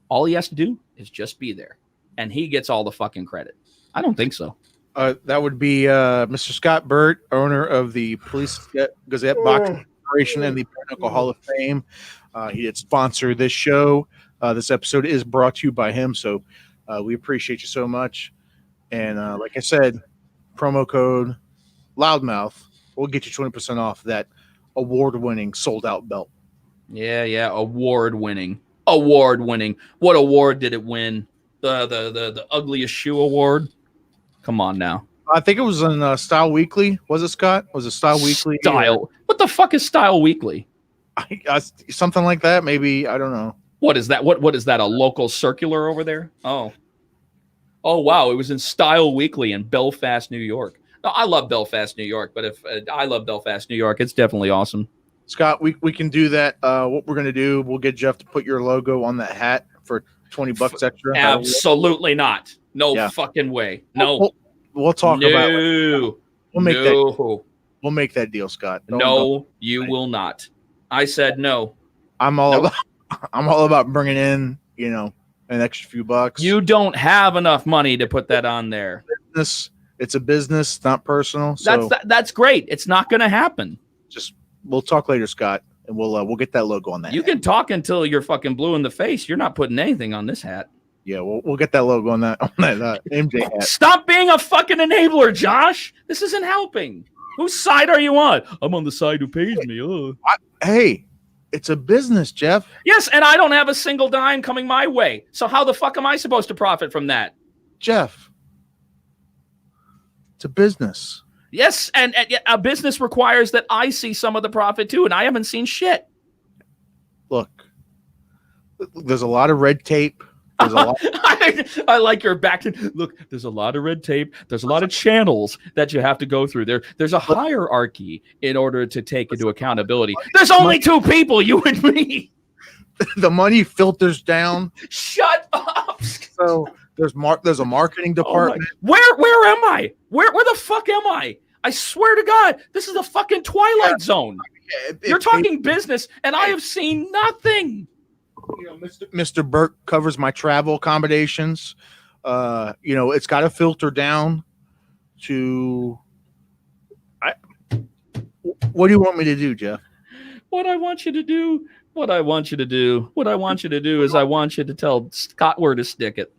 all he has to do is just be there, and he gets all the fucking credit. I don't think so. That would be Mr. Scott Burt, owner of the Police Gazette Boxing Corporation and the Pinnacle Hall of Fame. He did sponsor this show. This episode is brought to you by him, so we appreciate you so much. And like I said, promo code Loudmouth will get you 20% off that award-winning sold-out belt. Yeah, award-winning. What award did it win? The ugliest shoe award? Come on now. I think it was in Style Weekly. Was it, Scott? Was it Style Weekly? Style. What the fuck is Style Weekly? Something like that, maybe. I don't know. What is that? What is that? A local circular over there? Oh, wow. It was in Style Weekly in Belfast, New York. No, I love Belfast, New York, but if I love Belfast, New York, it's definitely awesome. Scott, we can do that. What we're going to do, we'll get Jeff to put your logo on that hat for $20 extra. Absolutely not. No fucking way. No. We'll talk about it. We'll make that deal, Scott. You will not. I said no. I'm all about bringing in, an extra few bucks. You don't have enough money to put that on there. It's a business, not personal. So that's great. It's not going to happen. We'll talk later, Scott, and we'll get that logo on that. You can talk until you're fucking blue in the face. You're not putting anything on this hat. Yeah, we'll get that logo on that MJ hat. Stop being a fucking enabler, Josh. This isn't helping. Whose side are you on? I'm on the side who pays me. Hey, it's a business, Jeff. Yes, and I don't have a single dime coming my way. So how the fuck am I supposed to profit from that? Jeff, it's a business. Yes, and a business requires that I see some of the profit too, and I haven't seen shit. Look, there's a lot of red tape. There's a lot. I like your back. Look, there's a lot of red tape. There's a lot of channels that you have to go through. There's a hierarchy in order to take into accountability. There's only two people, you and me. The money filters down. Shut up. So there's a marketing department. Where am I? Where the fuck am I? I swear to God, this is the fucking Twilight Zone. You're talking business, and I have seen nothing. Mr. Burke covers my travel accommodations. It's got to filter down to. What do you want me to do, Jeff? What I want you to do is I want you to tell Scott where to stick it.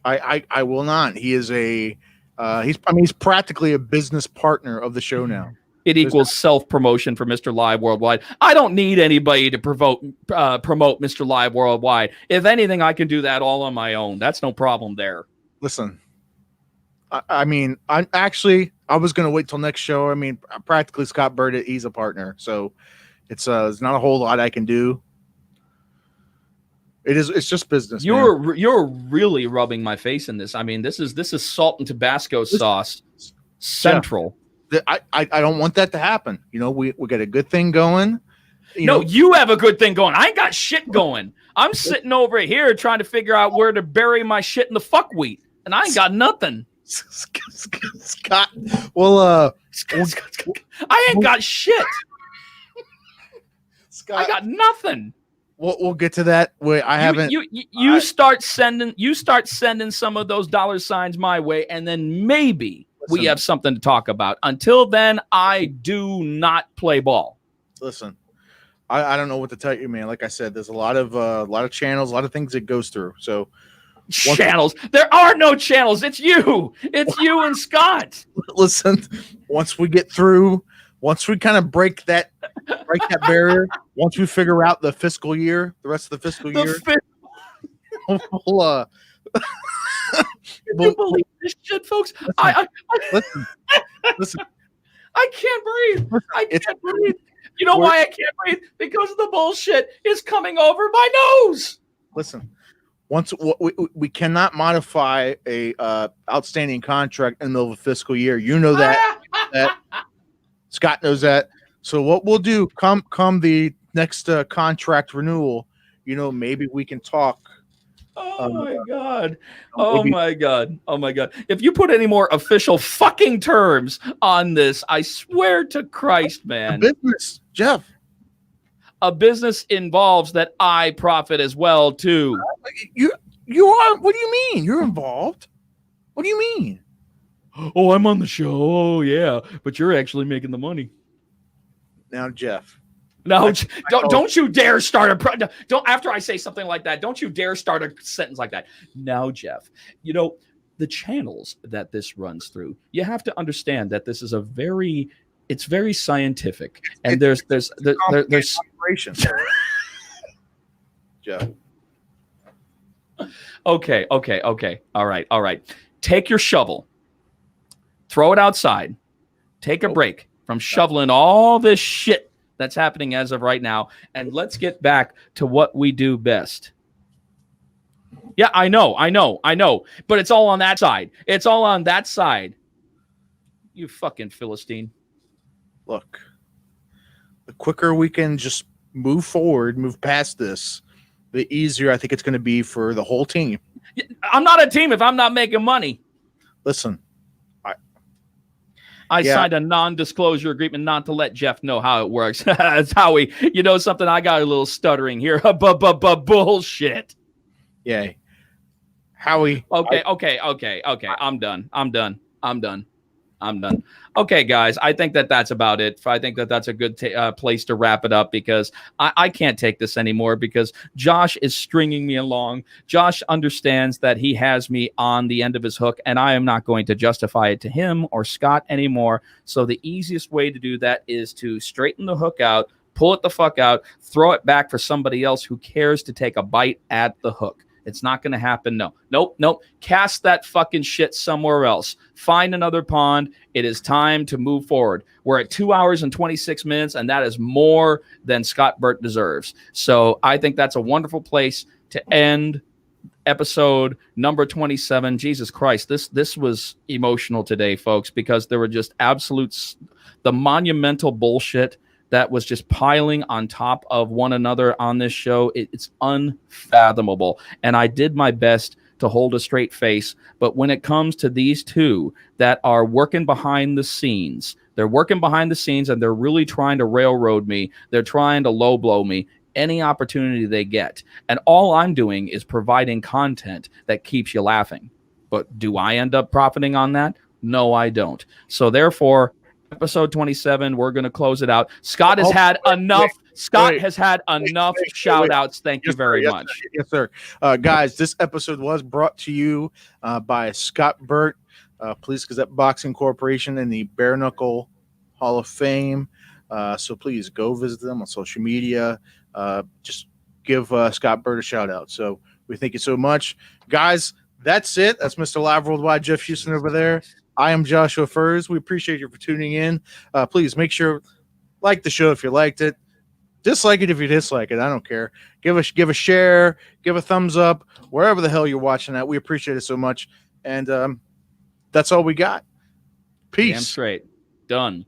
I will not. He is he's practically a business partner of the show now. It equals self-promotion for Mr. Live Worldwide. I don't need anybody to promote Mr. Live Worldwide. If anything, I can do that all on my own. That's no problem there. Listen, I was going to wait till next show. I mean, practically Scott Burt, he's a partner. So it's not a whole lot I can do. It's just business. You're really rubbing my face in this. I mean, this is salt and Tabasco sauce central. I don't want that to happen. We got a good thing going. You have a good thing going. I ain't got shit going. I'm sitting over here trying to figure out where to bury my shit in the fuckwheat, and I ain't got nothing. Scott, well, I ain't got shit. Scott, I got nothing. We'll get to that. I haven't. You start sending some of those dollar signs my way, and then maybe we have something to talk about. Until then, I do not play ball. Listen, I don't know what to tell you, man. Like I said, there's a lot of channels, a lot of things it goes through. So channels. There are no channels. It's you. It's you and Scott. Listen, once we get through, once we kind of break that barrier, once we figure out the rest of the fiscal year, we'll, Can you believe this shit, folks? Listen. I can't breathe. I can't breathe. You know why I can't breathe? Because the bullshit is coming over my nose. Listen, once we cannot modify a outstanding contract in the middle of a fiscal year. You know that. Scott knows that. So what we'll do come the next contract renewal, maybe we can talk. Oh my God. Maybe Oh my God. If you put any more official fucking terms on this, I swear to Christ, a man. business, Jeff. A business involves that I profit as well, too. You are. What do you mean? You're involved. What do you mean? Oh, I'm on the show. Oh, yeah. But you're actually making the money. Now, Jeff. No, don't you dare start don't after I say something like that. Don't you dare start a sentence like that. Now, Jeff, the channels that this runs through, you have to understand that this is it's very scientific, and there's operation. Jeff. Okay. All right. Take your shovel, throw it outside, take a break from shoveling all this shit that's happening as of right now, and let's get back to what we do best. Yeah, I know, but it's all on that side. It's all on that side. You fucking Philistine. Look, the quicker we can just move forward, move past this, the easier I think it's going to be for the whole team. I'm not a team if I'm not making money. Listen, I signed a non-disclosure agreement not to let Jeff know how it works. That's how something. I got a little stuttering here. Bullshit. Yeah. Howie. Okay. I'm done. Okay, guys, I think that's about it. I think that's a good place to wrap it up, because I can't take this anymore, because Josh is stringing me along. Josh understands that he has me on the end of his hook, and I am not going to justify it to him or Scott anymore. So the easiest way to do that is to straighten the hook out, pull it the fuck out, throw it back for somebody else who cares to take a bite at the hook. It's not going to happen. Nope. Cast that fucking shit somewhere else. Find another pond. It is time to move forward. We're at 2 hours and 26 minutes, and that is more than Scott Burt deserves. So I think that's a wonderful place to end episode number 27. Jesus Christ, this was emotional today, folks, because there were just the monumental bullshit that was just piling on top of one another on this show. It's unfathomable. And I did my best to hold a straight face. But when it comes to these two that are working behind the scenes, they're working behind the scenes and they're really trying to railroad me. They're trying to low blow me any opportunity they get. And all I'm doing is providing content that keeps you laughing. But do I end up profiting on that? No, I don't. So therefore, episode 27, we're going to close it out. Scott has had enough. Scott has had enough shout outs. Thank you very much. Yes, sir. Guys, this episode was brought to you by Scott Burt, Police Gazette Boxing Corporation, and the Bare Knuckle Hall of Fame. So please go visit them on social media. Just give Scott Burt a shout out. So we thank you so much. Guys, that's it. That's Mr. Live Worldwide, Jeff Houston over there. I am Joshua Furs. We appreciate you for tuning in. Please make sure, like the show if you liked it. Dislike it if you dislike it. I don't care. Give a share. Give a thumbs up. Wherever the hell you're watching at. We appreciate it so much. And that's all we got. Peace. Damn straight. Done.